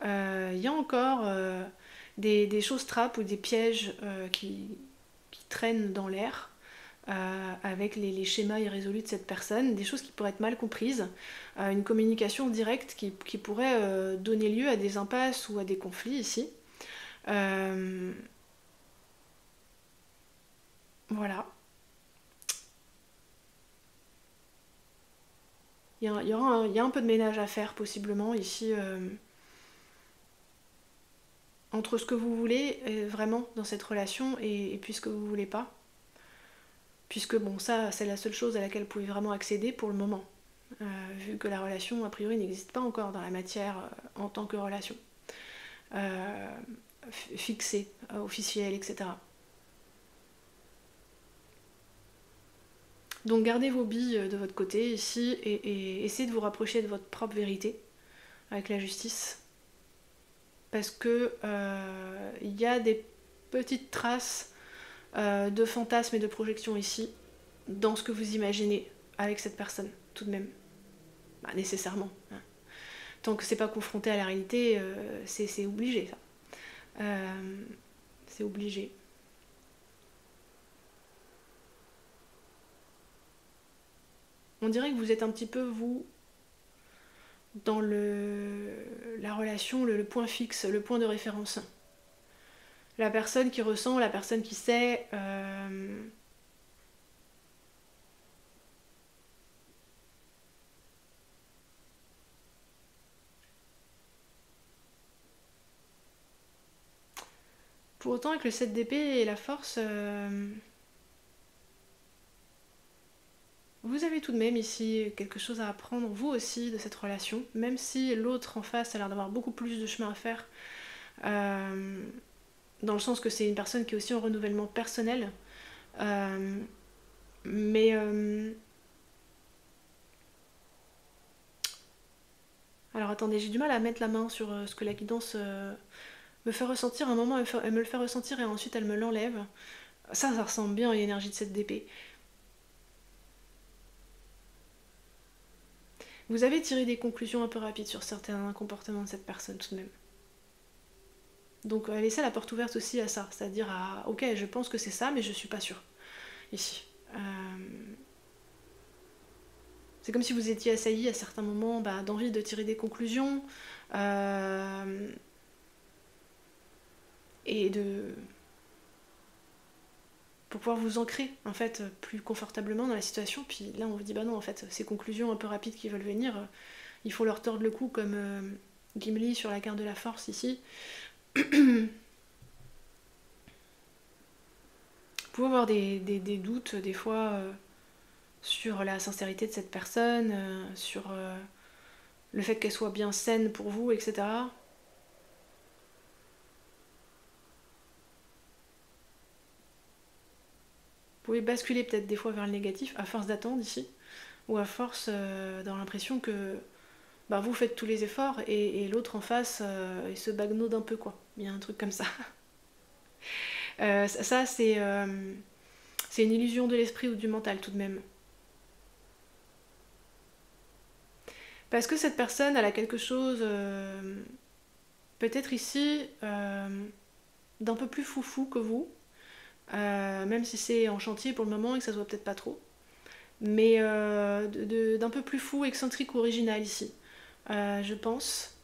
Il y a encore des choses trappes ou des pièges qui traînent dans l'air avec les schémas irrésolus de cette personne, des choses qui pourraient être mal comprises, une communication directe qui pourrait donner lieu à des impasses ou à des conflits ici. Voilà. Il y a un peu de ménage à faire possiblement ici entre ce que vous voulez vraiment dans cette relation et puis ce que vous voulez pas. Puisque bon, ça c'est la seule chose à laquelle vous pouvez vraiment accéder pour le moment. Vu que la relation a priori n'existe pas encore dans la matière en tant que relation. Fixée, officielle, etc. Donc gardez vos billes de votre côté ici et essayez de vous rapprocher de votre propre vérité avec la justice. Parce que il y a des petites traces de fantasmes et de projections ici dans ce que vous imaginez avec cette personne, tout de même. Bah, nécessairement. Hein. Tant que c'est pas confronté à la réalité, c'est obligé ça. C'est obligé. On dirait que vous êtes un petit peu, vous, dans la relation, le point fixe, le point de référence. La personne qui ressent, la personne qui sait. Pour autant, avec le 7 d'épée et la force, vous avez tout de même ici quelque chose à apprendre, vous aussi, de cette relation, même si l'autre en face a l'air d'avoir beaucoup plus de chemin à faire, dans le sens que c'est une personne qui est aussi en renouvellement personnel. Mais alors attendez, j'ai du mal à mettre la main sur ce que la guidance me fait ressentir. À un moment, elle me le fait ressentir et ensuite elle me l'enlève. Ça ressemble bien à l'énergie de cette d'épée. Vous avez tiré des conclusions un peu rapides sur certains comportements de cette personne tout de même. Donc laissez la porte ouverte aussi à ça, c'est-à-dire à ok, je pense que c'est ça, mais je suis pas sûre. Ici. C'est comme si vous étiez assailli à certains moments d'envie de tirer des conclusions et pour pouvoir vous ancrer en fait plus confortablement dans la situation. Puis là on vous dit bah non, en fait ces conclusions un peu rapides qui veulent venir, il faut leur tordre le cou comme Gimli sur la carte de la force ici. Vous pouvez avoir des doutes des fois sur la sincérité de cette personne, sur le fait qu'elle soit bien saine pour vous, etc. Vous pouvez basculer peut-être des fois vers le négatif à force d'attendre ici, ou à force d'avoir l'impression que bah, vous faites tous les efforts et l'autre en face il se bagnode un peu quoi. Il y a un truc comme ça. Ça c'est une illusion de l'esprit ou du mental tout de même. Parce que cette personne elle a quelque chose peut-être ici d'un peu plus foufou que vous. Même si c'est en chantier pour le moment et que ça se voit peut-être pas trop. Mais d'un peu plus fou, excentrique ou original ici, je pense.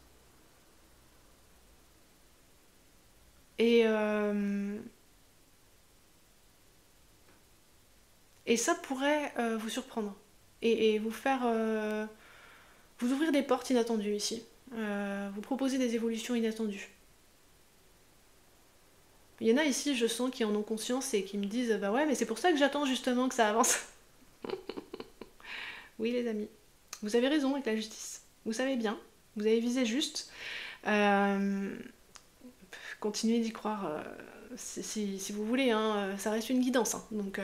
Et ça pourrait vous surprendre et vous faire vous ouvrir des portes inattendues ici, vous proposer des évolutions inattendues. Il y en a ici, je sens, qui en ont conscience et qui me disent bah ouais, mais c'est pour ça que j'attends justement que ça avance. Oui, les amis, vous avez raison avec la justice. Vous savez bien, vous avez visé juste. Euh, Continuez d'y croire si vous voulez, hein, ça reste une guidance. Hein, donc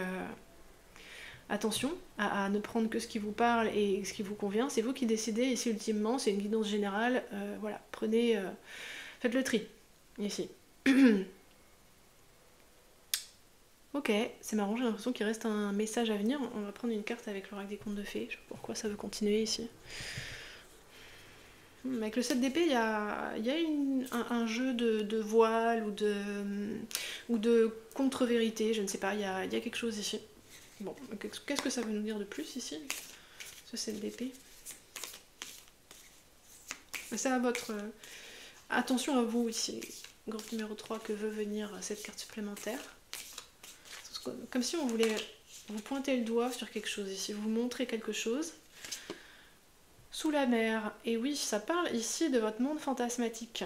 attention à ne prendre que ce qui vous parle et ce qui vous convient. C'est vous qui décidez ici ultimement, c'est une guidance générale. Voilà, prenez, faites le tri ici. Ok, c'est marrant, j'ai l'impression qu'il reste un message à venir. On va prendre une carte avec l'oracle des contes de fées. Je sais pas pourquoi ça veut continuer ici. Avec le 7 d'épée, il y a un jeu de voile ou de contre-vérité, je ne sais pas, il y a quelque chose ici. Bon, qu'est-ce que ça veut nous dire de plus ici, ce 7 d'épée? C'est à votre... attention à vous ici, groupe numéro 3, que veut venir cette carte supplémentaire. Comme si on voulait vous pointer le doigt sur quelque chose ici, vous montrer quelque chose. Sous la mer, et oui, ça parle ici de votre monde fantasmatique.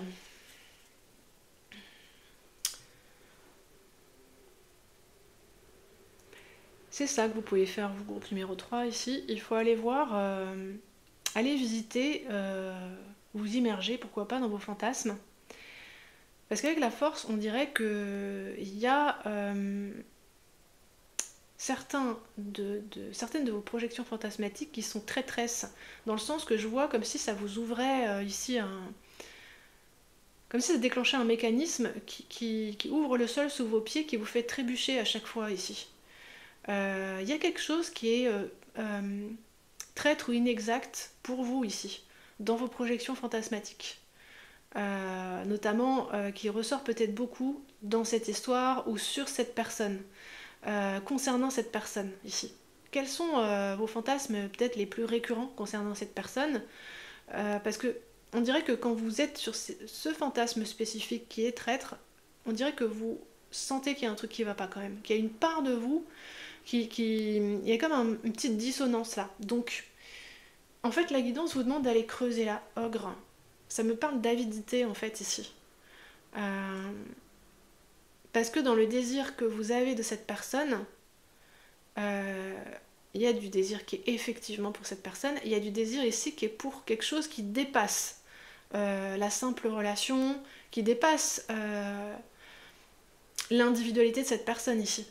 C'est ça que vous pouvez faire, vous, groupe numéro 3 ici. Il faut aller voir, aller visiter, vous immerger, pourquoi pas, dans vos fantasmes. Parce qu'avec la force, on dirait qu'il y a certaines de vos projections fantasmatiques qui sont traîtresses, dans le sens que je vois comme si ça vous ouvrait ici comme si ça déclenchait un mécanisme qui ouvre le sol sous vos pieds, qui vous fait trébucher à chaque fois ici. Il y a quelque chose qui est traître ou inexact pour vous ici, dans vos projections fantasmatiques. Notamment qui ressort peut-être beaucoup dans cette histoire ou sur cette personne, concernant cette personne ici. Quels sont vos fantasmes peut-être les plus récurrents concernant cette personne? Parce que on dirait que quand vous êtes sur ce fantasme spécifique qui est traître, on dirait que vous sentez qu'il y a un truc qui va pas quand même, qu'il y a une part de vous il y a comme une petite dissonance là. Donc, en fait, la guidance vous demande d'aller creuser là, ogre. Ça me parle d'avidité en fait ici. Parce que dans le désir que vous avez de cette personne, il y a du désir qui est effectivement pour cette personne, il y a du désir ici qui est pour quelque chose qui dépasse la simple relation, qui dépasse l'individualité de cette personne ici.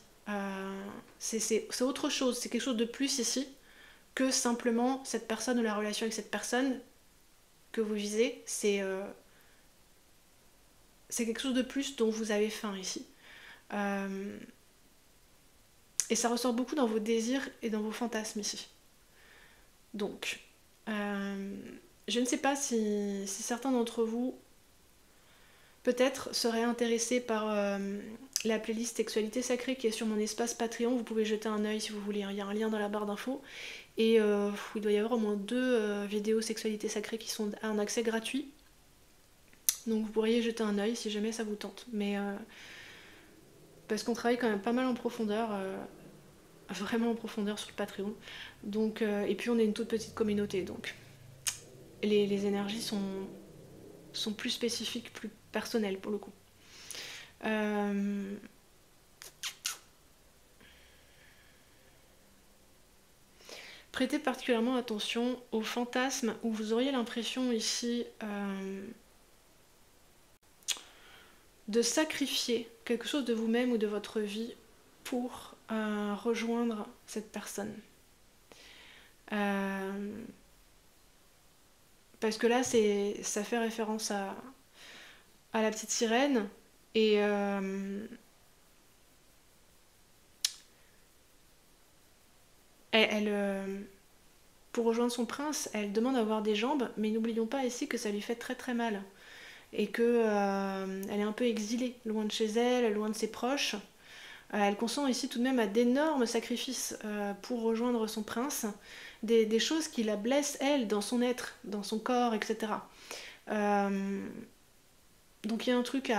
C'est autre chose, c'est quelque chose de plus ici que simplement cette personne ou la relation avec cette personne que vous visez. C'est quelque chose de plus dont vous avez faim ici. Et ça ressort beaucoup dans vos désirs et dans vos fantasmes ici. Donc, je ne sais pas si certains d'entre vous peut-être seraient intéressés par la playlist Sexualité Sacrée qui est sur mon espace Patreon. Vous pouvez jeter un œil si vous voulez, il y a un lien dans la barre d'infos. Et il doit y avoir au moins 2 vidéos Sexualité Sacrée qui sont en accès gratuit. Donc vous pourriez jeter un œil si jamais ça vous tente. Mais parce qu'on travaille quand même pas mal en profondeur, vraiment en profondeur sur le Patreon. Donc, et puis on est une toute petite communauté, donc les énergies sont plus spécifiques, plus personnelles pour le coup. Prêtez particulièrement attention aux fantasmes où vous auriez l'impression ici de sacrifier quelque chose de vous-même ou de votre vie pour rejoindre cette personne. Parce que là, ça fait référence à la petite sirène et pour rejoindre son prince, elle demande d'avoir des jambes, mais n'oublions pas ici que ça lui fait très très mal et que elle est un peu exilée, loin de chez elle, loin de ses proches. Elle consent ici tout de même à d'énormes sacrifices pour rejoindre son prince, des choses qui la blessent elle, dans son être, dans son corps, etc. Donc il y a un truc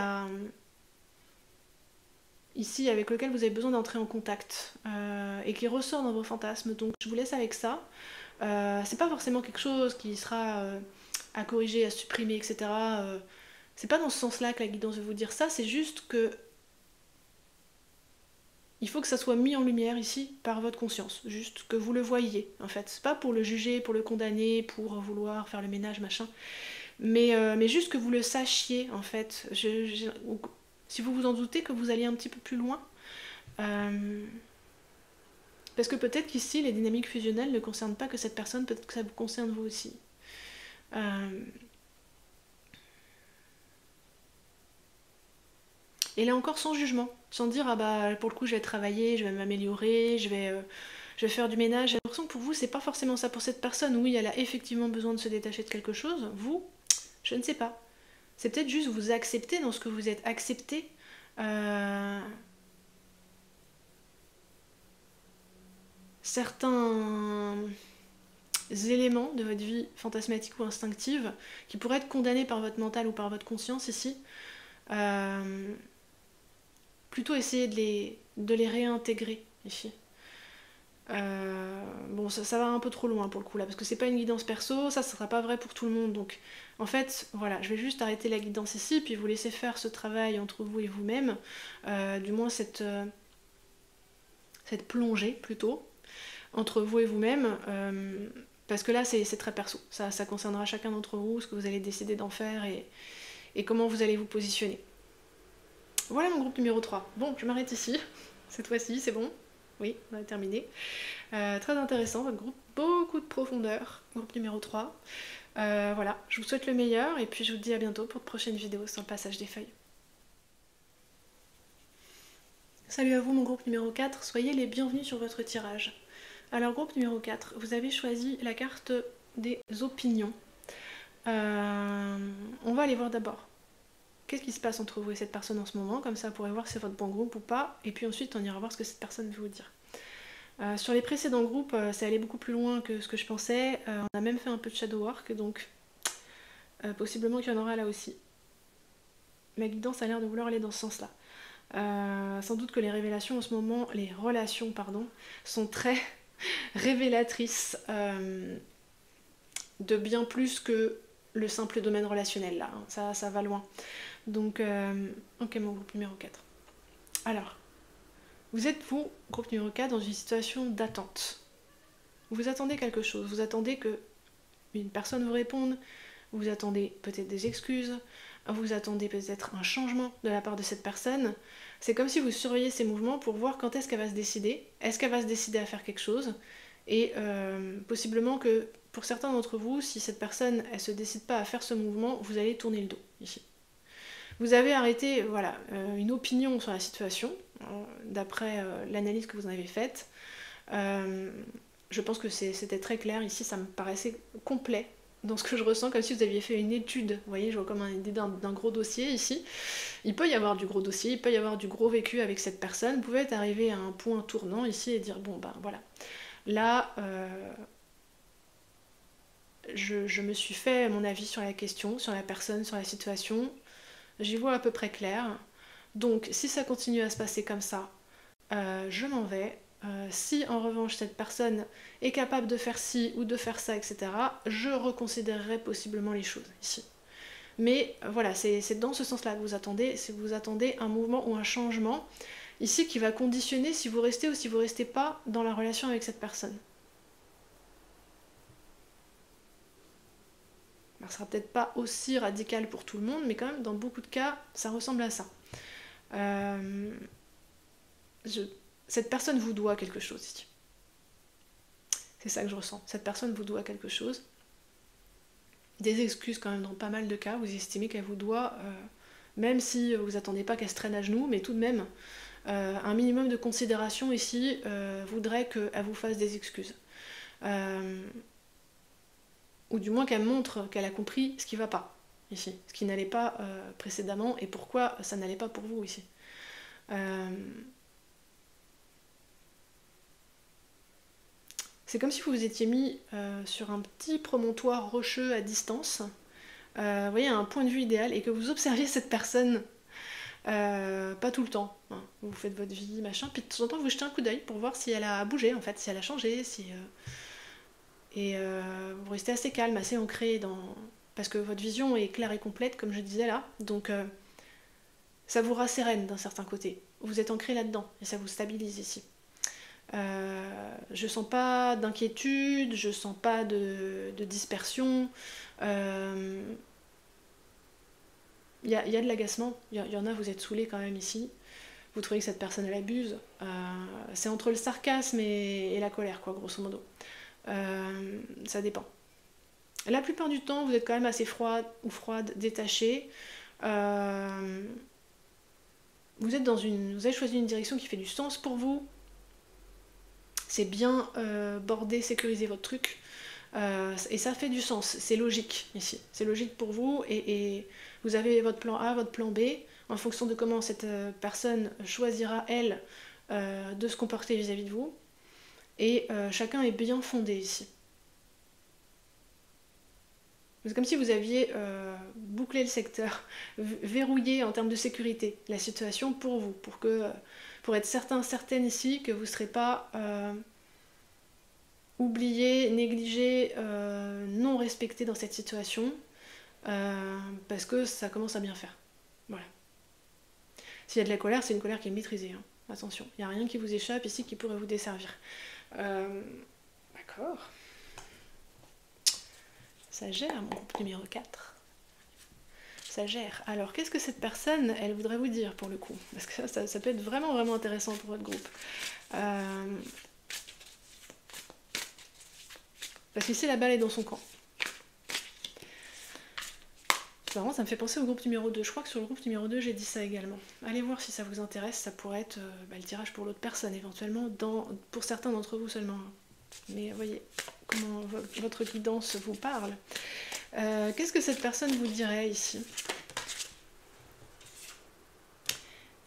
ici avec lequel vous avez besoin d'entrer en contact et qui ressort dans vos fantasmes. Donc je vous laisse avec ça. C'est pas forcément quelque chose qui sera à corriger, à supprimer, etc. C'est pas dans ce sens-là que la guidance veut vous dire ça, c'est juste que il faut que ça soit mis en lumière ici par votre conscience, juste que vous le voyiez en fait. C'est pas pour le juger, pour le condamner, pour vouloir faire le ménage, machin, mais juste que vous le sachiez en fait. Si vous vous en doutez, que vous alliez un petit peu plus loin. Parce que peut-être qu'ici, les dynamiques fusionnelles ne concernent pas que cette personne, peut-être que ça vous concerne vous aussi. Et là encore, sans jugement, sans dire ah bah pour le coup je vais travailler, je vais m'améliorer, je vais faire du ménage. J'ai l'impression que pour vous c'est pas forcément ça. Pour cette personne, oui, elle a effectivement besoin de se détacher de quelque chose. Vous, je ne sais pas. C'est peut-être juste vous accepter dans ce que vous êtes, accepter certains éléments de votre vie fantasmatique ou instinctive qui pourraient être condamnés par votre mental ou par votre conscience ici. Plutôt essayer de les réintégrer ici. Bon, ça va un peu trop loin pour le coup là, parce que c'est pas une guidance perso, ça sera pas vrai pour tout le monde. Donc en fait, voilà, je vais juste arrêter la guidance ici, puis vous laisser faire ce travail entre vous et vous-même, du moins cette plongée plutôt, entre vous et vous-même, parce que là c'est très perso, ça concernera chacun d'entre vous, ce que vous allez décider d'en faire et comment vous allez vous positionner. Voilà mon groupe numéro 3. Bon, je m'arrête ici, cette fois-ci, c'est bon. Oui, on a terminé. Très intéressant, votre groupe, beaucoup de profondeur, groupe numéro 3. Voilà, je vous souhaite le meilleur et puis je vous dis à bientôt pour de prochaines vidéos sur le passage des feuilles. Salut à vous mon groupe numéro 4, soyez les bienvenus sur votre tirage. Alors groupe numéro 4, vous avez choisi la carte des opinions. On va aller voir d'abord. Qu'est-ce qui se passe entre vous et cette personne en ce moment? Comme ça, vous pourrez voir si c'est votre bon groupe ou pas. Et puis ensuite, on ira voir ce que cette personne veut vous dire. Sur les précédents groupes, ça allait beaucoup plus loin que ce que je pensais. On a même fait un peu de shadow work, donc possiblement qu'il y en aura là aussi. Ma guidance a l'air de vouloir aller dans ce sens-là. Sans doute que les relations, sont très révélatrices de bien plus que le simple domaine relationnel là. Ça va loin. Donc, ok, mon groupe numéro 4. Alors, vous êtes, vous, groupe numéro 4, dans une situation d'attente. Vous attendez quelque chose, vous attendez que une personne vous réponde, vous attendez peut-être des excuses, vous attendez peut-être un changement de la part de cette personne. C'est comme si vous surveillez ses mouvements pour voir quand est-ce qu'elle va se décider. Est-ce qu'elle va se décider à faire quelque chose? Et possiblement que pour certains d'entre vous, si cette personne elle se décide pas à faire ce mouvement, vous allez tourner le dos ici. Vous avez arrêté une opinion sur la situation, d'après l'analyse que vous en avez faite. Je pense que c'était très clair ici, ça me paraissait complet dans ce que je ressens, comme si vous aviez fait une étude. Vous voyez, je vois comme une idée d'un gros dossier ici. Il peut y avoir du gros dossier, il peut y avoir du gros vécu avec cette personne. Vous pouvez être arrivé à un point tournant ici et dire, bon ben voilà, là, je me suis fait mon avis sur la question, sur la personne, sur la situation. J'y vois à peu près clair. Donc si ça continue à se passer comme ça, je m'en vais. Si en revanche cette personne est capable de faire ci ou de faire ça, etc., je reconsidérerai possiblement les choses ici. Mais voilà, c'est dans ce sens-là que vous attendez, c'est que vous attendez un mouvement ou un changement ici qui va conditionner si vous restez ou si vous restez pas dans la relation avec cette personne. Alors, ça sera peut-être pas aussi radical pour tout le monde, mais quand même, dans beaucoup de cas, ça ressemble à ça. Cette personne vous doit quelque chose ici. C'est ça que je ressens. Cette personne vous doit quelque chose. Des excuses quand même dans pas mal de cas. Vous estimez qu'elle vous doit, même si vous attendez pas qu'elle se traîne à genoux, mais tout de même, un minimum de considération ici voudrait qu'elle vous fasse des excuses. Ou du moins qu'elle montre qu'elle a compris ce qui va pas ici, ce qui n'allait pas précédemment et pourquoi ça n'allait pas pour vous ici. C'est comme si vous vous étiez mis sur un petit promontoire rocheux à distance, vous voyez, à un point de vue idéal, et que vous observiez cette personne, pas tout le temps. Hein. Vous faites votre vie, machin, puis de temps en temps vous jetez un coup d'œil pour voir si elle a bougé, en fait, si elle a changé, et vous restez assez calme, assez ancré dans... Parce que votre vision est claire et complète, comme je disais là, donc ça vous rassérène d'un certain côté. Vous êtes ancré là-dedans, et ça vous stabilise ici. Je sens pas d'inquiétude, je sens pas de dispersion. Il y a de l'agacement, il y en a, vous êtes saoulé quand même ici. Vous trouvez que cette personne elle abuse. C'est entre le sarcasme et la colère, quoi, grosso modo. Ça dépend. La plupart du temps, vous êtes quand même assez froide ou froide, détachée. Vous avez choisi une direction qui fait du sens pour vous. C'est bien border, sécuriser votre truc. Et ça fait du sens, c'est logique ici. C'est logique pour vous et vous avez votre plan A, votre plan B, en fonction de comment cette personne choisira, elle, de se comporter vis-à-vis de vous. Et chacun est bien fondé ici. C'est comme si vous aviez bouclé le secteur, verrouillé en termes de sécurité la situation pour vous, pour être certaine ici que vous ne serez pas oublié, négligé, non respecté dans cette situation, parce que ça commence à bien faire. Voilà. S'il y a de la colère, c'est une colère qui est maîtrisée. Hein. Attention, il n'y a rien qui vous échappe ici qui pourrait vous desservir. D'accord. Ça gère, mon groupe numéro 4. Ça gère. Alors, qu'est-ce que cette personne, elle voudrait vous dire, pour le coup? Parce que ça peut être vraiment, vraiment intéressant pour votre groupe. Parce qu'ici, la balle est dans son camp. C'est marrant, ça me fait penser au groupe numéro 2. Je crois que sur le groupe numéro 2, j'ai dit ça également. Allez voir si ça vous intéresse. Ça pourrait être le tirage pour l'autre personne, éventuellement, pour certains d'entre vous seulement. Mais voyez comment votre guidance vous parle. Qu'est-ce que cette personne vous dirait ici?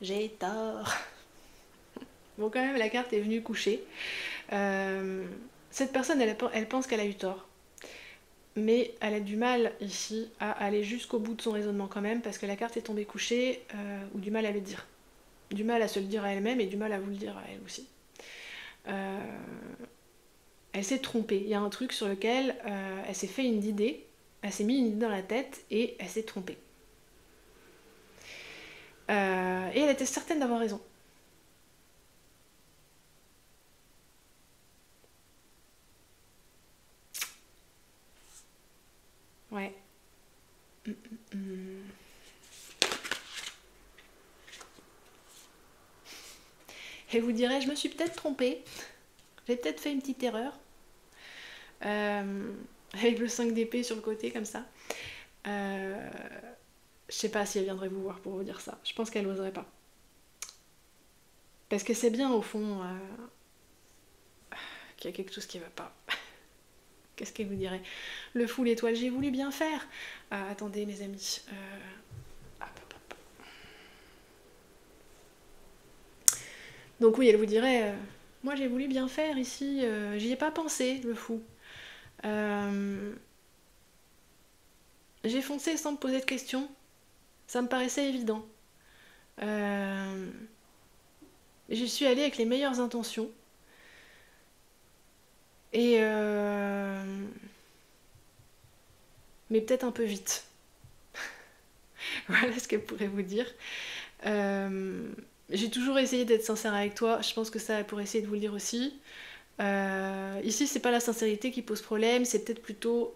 J'ai tort. Bon, quand même, la carte est venue coucher. Cette personne, elle pense qu'elle a eu tort. Mais elle a du mal ici à aller jusqu'au bout de son raisonnement quand même, parce que la carte est tombée couchée, ou du mal à le dire. Du mal à se le dire à elle-même et du mal à vous le dire à elle aussi. Elle s'est trompée. Il y a un truc sur lequel elle s'est fait une idée, elle s'est mis une idée dans la tête et elle s'est trompée. Et elle était certaine d'avoir raison. Ouais. Et vous direz, je me suis peut-être trompée. J'ai peut-être fait une petite erreur. Avec le 5 d'épée sur le côté, comme ça. Je sais pas si elle viendrait vous voir pour vous dire ça. Je pense qu'elle n'oserait pas. Parce que c'est bien, au fond, qu'il y a quelque chose qui va pas. Qu'est-ce qu'elle vous dirait? Le fou, l'étoile, j'ai voulu bien faire. Attendez, mes amis. Donc oui, elle vous dirait, moi j'ai voulu bien faire ici, j'y ai pas pensé, le fou. J'ai foncé sans me poser de questions, ça me paraissait évident. J'y suis allée avec les meilleures intentions. Et mais peut-être un peu vite. Voilà ce qu'elle pourrait vous dire. J'ai toujours essayé d'être sincère avec toi, je pense que ça elle pourrait essayer de vous le dire aussi. Ici, c'est pas la sincérité qui pose problème, c'est peut-être plutôt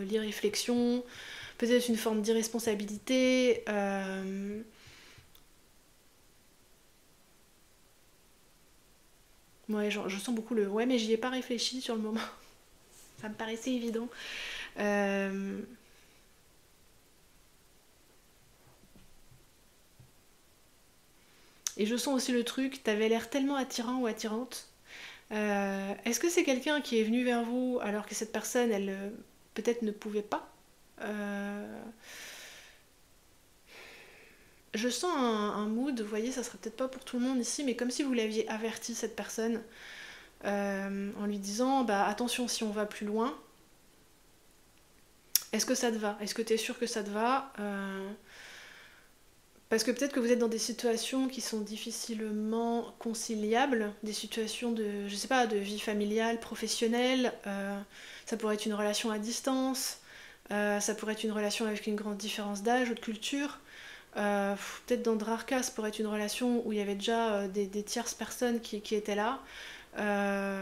l'irréflexion, peut-être une forme d'irresponsabilité. Ouais, je sens beaucoup le ouais, mais j'y ai pas réfléchi sur le moment. Ça me paraissait évident. Euh, Et je sens aussi le truc, t'avais l'air tellement attirant ou attirante. Est-ce que c'est quelqu'un qui est venu vers vous alors que cette personne, elle peut-être ne pouvait pas Euh, Je sens un mood, vous voyez, ça sera peut-être pas pour tout le monde ici, mais comme si vous l'aviez averti cette personne en lui disant bah attention si on va plus loin, est-ce que ça te va? Est-ce que tu es sûr que ça te va? Parce que peut-être que vous êtes dans des situations qui sont difficilement conciliables, des situations de, je sais pas, de vie familiale, professionnelle, ça pourrait être une relation à distance, ça pourrait être une relation avec une grande différence d'âge ou de culture. Peut-être dans de rares cas, ça pourrait être une relation où il y avait déjà des tierces personnes qui étaient là,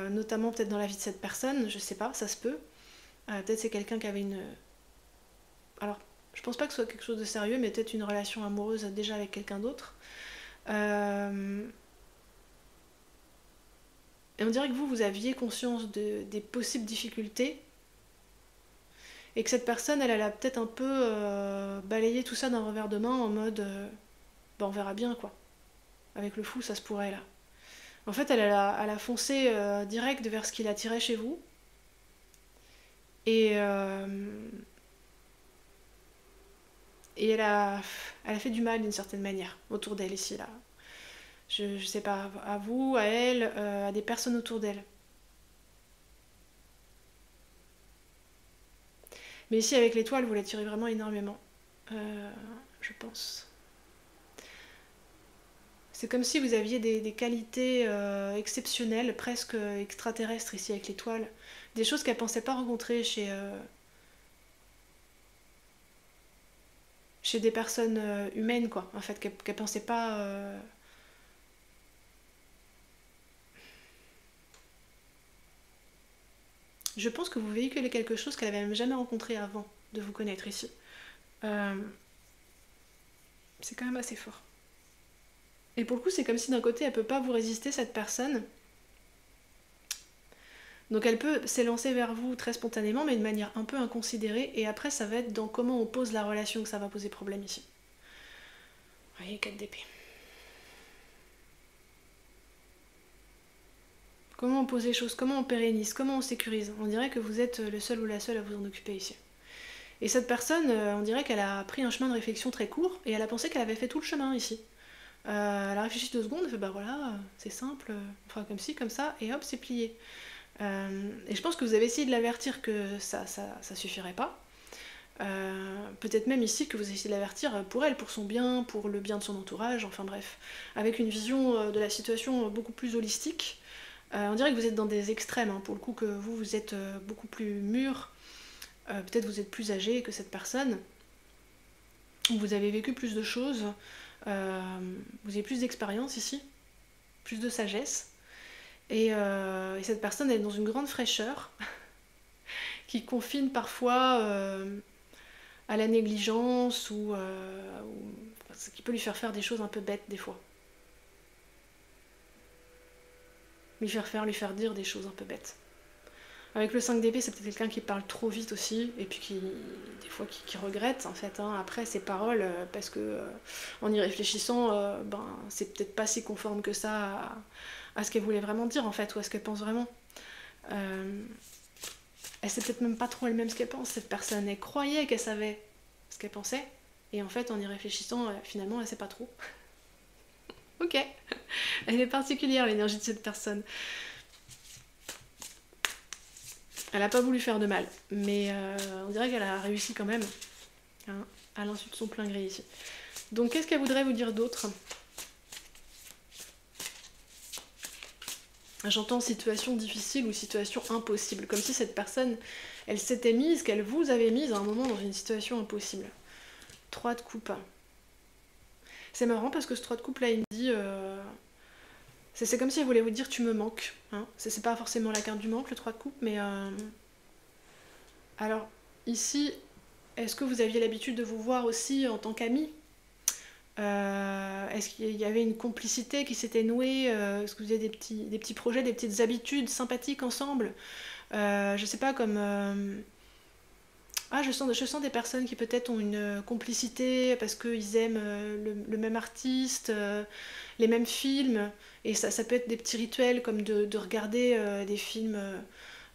notamment peut-être dans la vie de cette personne, je sais pas, ça se peut. Peut-être c'est quelqu'un qui avait une... Alors, je pense pas que ce soit quelque chose de sérieux, mais peut-être une relation amoureuse déjà avec quelqu'un d'autre. Euh, Et on dirait que vous aviez conscience des possibles difficultés et que cette personne, elle a peut-être un peu balayé tout ça d'un revers de main en mode bah on verra bien quoi. Avec le fou, ça se pourrait là. En fait, elle a foncé direct vers ce qui l'attirait chez vous et, euh, et elle a fait du mal d'une certaine manière autour d'elle ici là. Je sais pas, à vous, à elle, à des personnes autour d'elle. Mais ici, avec l'étoile, vous l'attirez vraiment énormément. Euh, je pense. C'est comme si vous aviez des qualités exceptionnelles, presque extraterrestres ici avec l'étoile. Des choses qu'elle pensait pas rencontrer chez des personnes humaines, quoi. En fait, qu'elle pensait pas. Je pense que vous véhiculez quelque chose qu'elle avait même jamais rencontré avant de vous connaître ici. Euh, c'est quand même assez fort. Et pour le coup, c'est comme si d'un côté, elle peut pas vous résister, cette personne. Donc elle peut s'élancer vers vous très spontanément, mais de manière un peu inconsidérée. Et après, ça va être dans comment on pose la relation que ça va poser problème ici. Vous voyez, 4 d'épée. Comment on pose les choses, comment on pérennise, comment on sécurise. On dirait que vous êtes le seul ou la seule à vous en occuper ici. Et cette personne, on dirait qu'elle a pris un chemin de réflexion très court et elle a pensé qu'elle avait fait tout le chemin ici. Elle a réfléchi 2 secondes, elle fait bah voilà, c'est simple, enfin comme ci, comme ça, et hop, c'est plié. Et je pense que vous avez essayé de l'avertir que ça suffirait pas. Peut-être même ici que vous essayez de l'avertir pour elle, pour son bien, pour le bien de son entourage, enfin bref, avec une vision de la situation beaucoup plus holistique. On dirait que vous êtes dans des extrêmes, hein, pour le coup que vous êtes beaucoup plus mûr, peut-être vous êtes plus âgé que cette personne, vous avez vécu plus de choses, vous avez plus d'expérience ici, plus de sagesse, et cette personne elle est dans une grande fraîcheur qui confine parfois à la négligence ou ce qui peut lui faire faire des choses un peu bêtes des fois. Lui faire dire des choses un peu bêtes. Avec le 5 d'épée, c'est peut-être quelqu'un qui parle trop vite aussi, et puis des fois, qui regrette en fait hein, après ses paroles, parce que en y réfléchissant, ben, c'est peut-être pas si conforme que ça à ce qu'elle voulait vraiment dire en fait, ou à ce qu'elle pense vraiment. Euh, Elle sait peut-être même pas trop elle-même ce qu'elle pense, cette personne. Elle croyait qu'elle savait ce qu'elle pensait, et en fait, en y réfléchissant, finalement, elle sait pas trop. Ok, elle est particulière l'énergie de cette personne. Elle a pas voulu faire de mal, mais on dirait qu'elle a réussi quand même, hein, à l'insu de son plein gré ici. Donc qu'est-ce qu'elle voudrait vous dire d'autre? J'entends situation difficile ou situation impossible, comme si cette personne, elle s'était mise, qu'elle vous avait mise à un moment dans une situation impossible. 3 de coupe. C'est marrant parce que ce 3 de coupe là, il me dit C'est comme si elle voulait vous dire tu me manques. Hein. C'est pas forcément la carte du manque, le 3 de coupe, mais... Alors, ici, est-ce que vous aviez l'habitude de vous voir aussi en tant qu'amis? Est-ce qu'il y avait une complicité qui s'était nouée? Est-ce que vous avez des petits projets, des petites habitudes sympathiques ensemble? Je sais pas, comme... Ah, je sens des personnes qui peut-être ont une complicité parce qu'ils aiment le même artiste, les mêmes films. Et ça peut être des petits rituels comme de regarder des films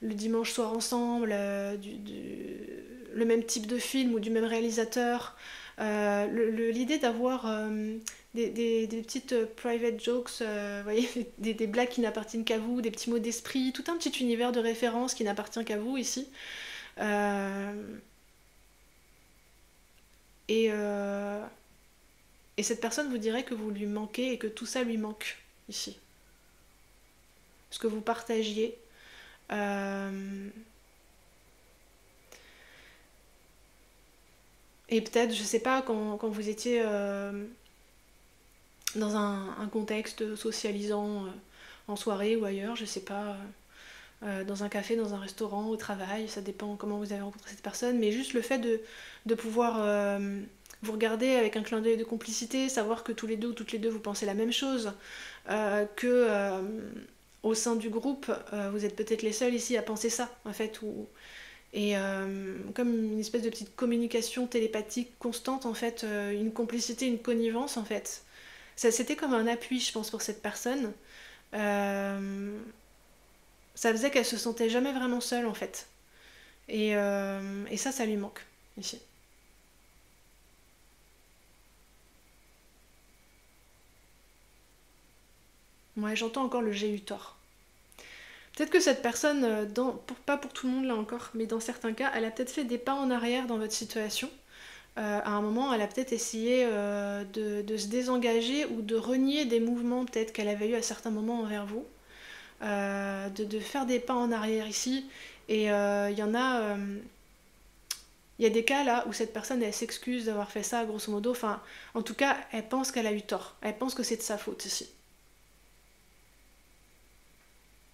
le dimanche soir ensemble, le même type de film ou du même réalisateur. L'idée d'avoir des petites private jokes, voyez, des blagues qui n'appartiennent qu'à vous, des petits mots d'esprit, tout un petit univers de référence qui n'appartient qu'à vous ici. Euh, et, euh, et cette personne vous dirait que vous lui manquez et que tout ça lui manque ici. Ce que vous partagiez. Et peut-être, je sais pas, quand vous étiez dans un contexte socialisant en soirée ou ailleurs, je sais pas, dans un café, dans un restaurant, au travail, ça dépend comment vous avez rencontré cette personne, mais juste le fait de pouvoir vous regarder avec un clin d'œil de complicité, savoir que tous les deux ou toutes les deux vous pensez la même chose, que au sein du groupe, vous êtes peut-être les seuls ici à penser ça, en fait, et comme une espèce de petite communication télépathique constante, en fait, une complicité, une connivence, en fait. C'était comme un appui, je pense, pour cette personne. Euh, Ça faisait qu'elle se sentait jamais vraiment seule, en fait. Et ça lui manque, ici. Ouais, j'entends encore le j'ai eu tort. Peut-être que cette personne, pas pour tout le monde là encore, mais dans certains cas, elle a peut-être fait des pas en arrière dans votre situation. À un moment, elle a peut-être essayé de se désengager ou de renier des mouvements peut-être qu'elle avait eu à certains moments envers vous. De faire des pas en arrière ici. Et il y en a... il y a des cas là où cette personne elle s'excuse d'avoir fait ça, grosso modo. Enfin, en tout cas, elle pense qu'elle a eu tort. Elle pense que c'est de sa faute ici.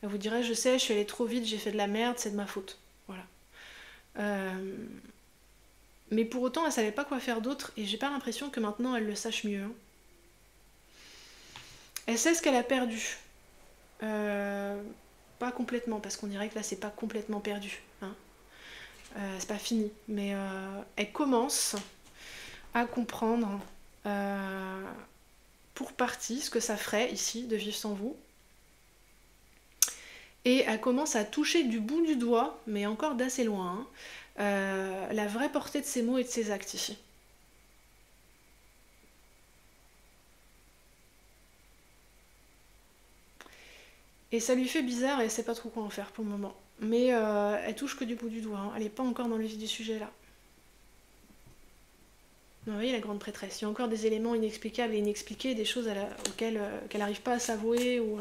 Elle vous dirait, je sais, je suis allée trop vite, j'ai fait de la merde, c'est de ma faute. Voilà. Euh, Mais pour autant, elle savait pas quoi faire d'autre et j'ai pas l'impression que maintenant elle le sache mieux. Hein. Elle sait ce qu'elle a perdu. Euh, Pas complètement, parce qu'on dirait que là c'est pas complètement perdu. Hein. C'est pas fini. Mais elle commence à comprendre pour partie ce que ça ferait ici de vivre sans vous. Et elle commence à toucher du bout du doigt, mais encore d'assez loin, hein, la vraie portée de ses mots et de ses actes ici. Et ça lui fait bizarre et elle sait pas trop quoi en faire pour le moment. Mais elle touche que du bout du doigt, hein. Elle est pas encore dans le vif du sujet là. Vous voyez la grande prêtresse, il y a encore des éléments inexplicables et inexpliqués, des choses auxquelles qu'elle n'arrive pas à s'avouer ou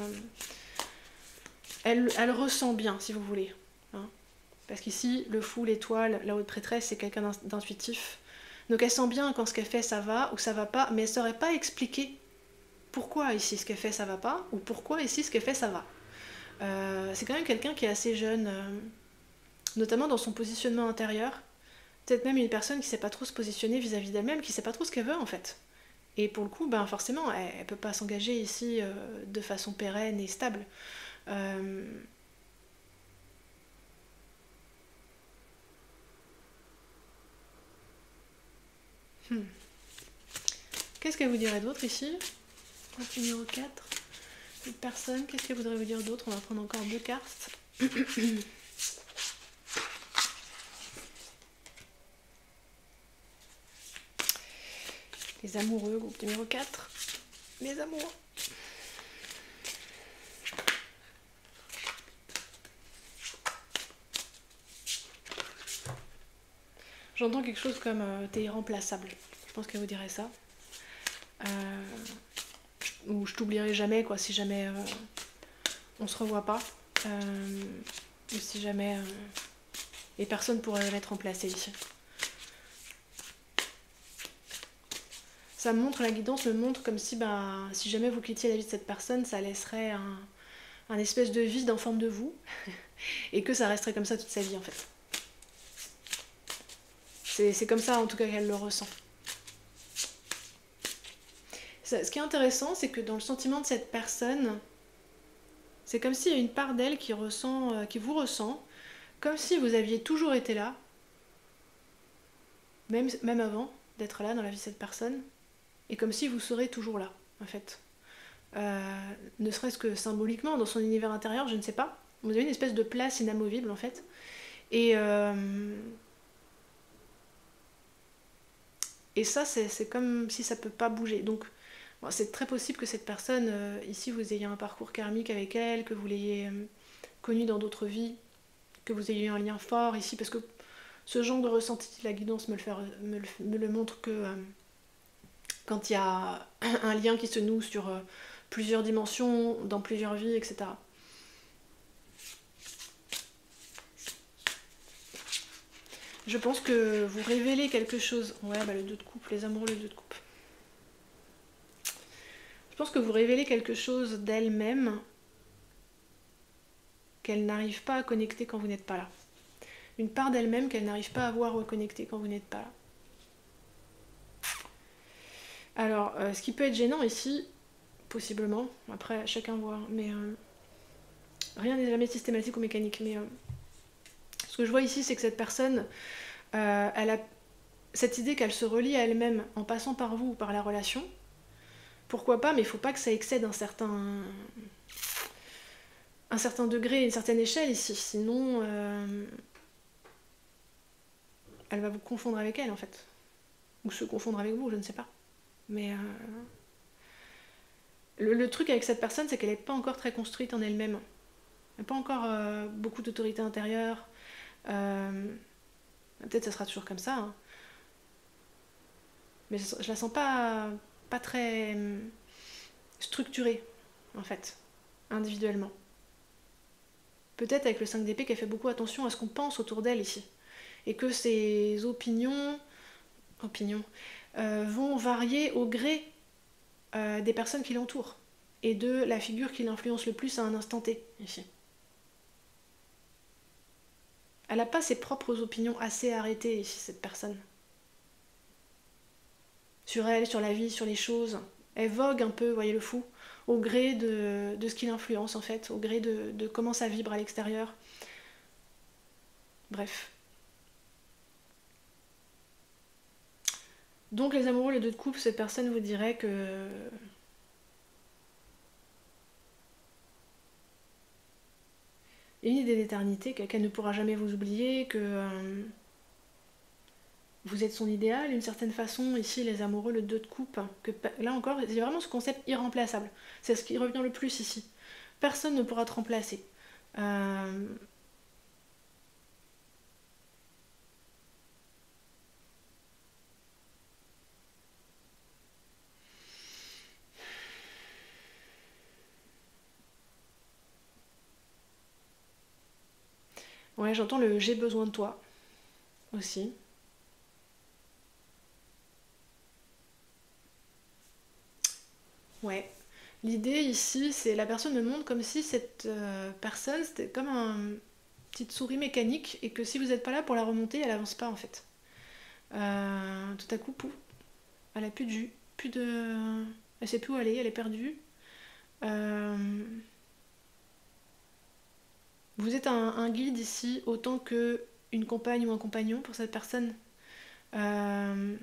elle ressent bien si vous voulez. Hein. Parce qu'ici, le fou, l'étoile, la haute prêtresse, c'est quelqu'un d'intuitif. Donc elle sent bien quand ce qu'elle fait ça va ou ça va pas, mais elle saurait pas expliquer pourquoi ici ce qu'elle fait ça va pas ou pourquoi ici ce qu'elle fait ça va. C'est quand même quelqu'un qui est assez jeune, notamment dans son positionnement intérieur. Peut-être même une personne qui sait pas trop se positionner vis-à-vis d'elle-même, qui sait pas trop ce qu'elle veut en fait. Et pour le coup, ben forcément, elle peut pas s'engager ici de façon pérenne et stable. Euh, hmm. Qu'est-ce qu'elle vous dirait d'autre ici? Numéro 4. Cette personne, qu'est-ce qu'elle voudrait vous dire d'autre? On va prendre encore 2 cartes. Les amoureux, groupe numéro 4. Les amoureux. J'entends quelque chose comme t'es irremplaçable. Je pense qu'elle vous dirait ça. Ou je t'oublierai jamais, quoi, si jamais on se revoit pas. Ou si jamais. Et personne pourrait l'être remplacé ici. Ça me montre, la guidance me montre comme si, ben, si jamais vous quittiez la vie de cette personne, ça laisserait un espèce de vide en forme de vous, et que ça resterait comme ça toute sa vie en fait. C'est comme ça en tout cas qu'elle le ressent. Ce qui est intéressant, c'est que dans le sentiment de cette personne, c'est comme s'il y a une part d'elle qui vous ressent, comme si vous aviez toujours été là, même avant d'être là dans la vie de cette personne, et comme si vous serez toujours là, en fait. Ne serait-ce que symboliquement, dans son univers intérieur, je ne sais pas. Vous avez une espèce de place inamovible, en fait. Et ça, c'est comme si ça peut pas bouger. Donc, bon, c'est très possible que cette personne, ici, vous ayez un parcours karmique avec elle, que vous l'ayez connue dans d'autres vies, que vous ayez eu un lien fort ici, parce que ce genre de ressenti, la guidance me le montre que quand il y a un lien qui se noue sur plusieurs dimensions, dans plusieurs vies, etc. Je pense que vous révélez quelque chose. Ouais, bah le 2 de coupe, les amoureux, le 2 de coupe. Je pense que vous révélez quelque chose d'elle-même qu'elle n'arrive pas à connecter quand vous n'êtes pas là. Une part d'elle-même qu'elle n'arrive pas à voir reconnecter quand vous n'êtes pas là. Alors, ce qui peut être gênant ici, possiblement, après chacun voit, mais rien n'est jamais systématique ou mécanique, mais ce que je vois ici, c'est que cette personne, elle a cette idée qu'elle se relie à elle-même en passant par vous ou par la relation. Pourquoi pas, mais il faut pas que ça excède un certain degré, une certaine échelle ici, sinon elle va vous confondre avec elle en fait. Ou se confondre avec vous, je ne sais pas. Mais le truc avec cette personne, c'est qu'elle n'est pas encore très construite en elle-même. Elle n'a pas encore beaucoup d'autorité intérieure. Peut-être ça sera toujours comme ça. Hein. Mais je la sens pas très structurée, en fait, individuellement. Peut-être avec le 5 d'épée qu'elle fait beaucoup attention à ce qu'on pense autour d'elle ici. Et que ses opinions vont varier au gré des personnes qui l'entourent. Et de la figure qui l'influence le plus à un instant T, ici. Elle n'a pas ses propres opinions assez arrêtées ici, cette personne. Sur elle, sur la vie, sur les choses. Elle vogue un peu, voyez le fou, au gré de ce qui l'influence en fait, au gré de comment ça vibre à l'extérieur. Bref. Donc les amoureux, les 2 de coupe, cette personne vous dirait que il y a une idée d'éternité, qu'elle ne pourra jamais vous oublier, que vous êtes son idéal d'une certaine façon. Ici, les amoureux, le 2 de coupe, que là encore, c'est vraiment ce concept irremplaçable. C'est ce qui revient le plus ici. Personne ne pourra te remplacer. Ouais, j'entends le j'ai besoin de toi aussi. Ouais. L'idée ici, c'est la personne me montre comme si cette personne, c'était comme une petite souris mécanique et que si vous n'êtes pas là pour la remonter, elle avance pas en fait. Tout à coup, pouf, elle a plus de jus, plus de... Elle sait plus où aller, elle est perdue. Euh, Vous êtes un guide ici autant que une compagne ou un compagnon pour cette personne. Euh,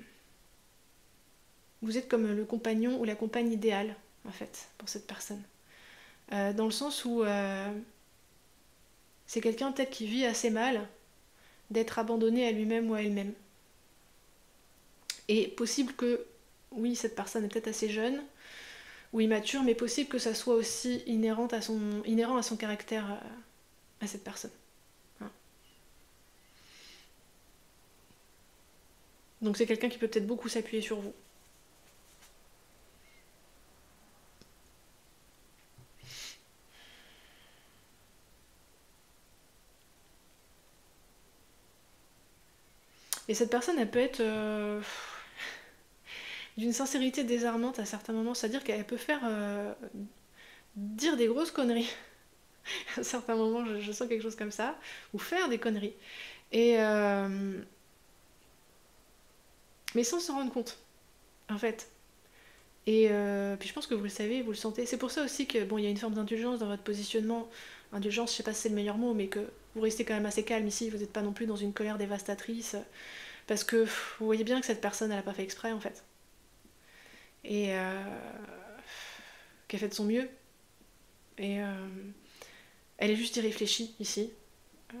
Vous êtes comme le compagnon ou la compagne idéale en fait pour cette personne. Dans le sens où c'est quelqu'un peut-être qui vit assez mal d'être abandonné à lui-même ou à elle-même. Et possible que, oui, cette personne est peut-être assez jeune ou immature, mais possible que ça soit aussi inhérent à son caractère à cette personne. Hein. Donc c'est quelqu'un qui peut peut-être beaucoup s'appuyer sur vous. Et cette personne, elle peut être... d'une sincérité désarmante à certains moments, c'est-à-dire qu'elle peut faire dire des grosses conneries. À certains moments, je sens quelque chose comme ça, ou faire des conneries. Et mais sans s'en rendre compte, en fait. Et puis je pense que vous le savez, vous le sentez. C'est pour ça aussi que bon, il y a une forme d'indulgence dans votre positionnement. Indulgence, je sais pas si c'est le meilleur mot, mais que vous restez quand même assez calme ici. Vous n'êtes pas non plus dans une colère dévastatrice, parce que vous voyez bien que cette personne, elle a pas fait exprès en fait, et qu'elle fait de son mieux. Et elle est juste irréfléchie ici, euh,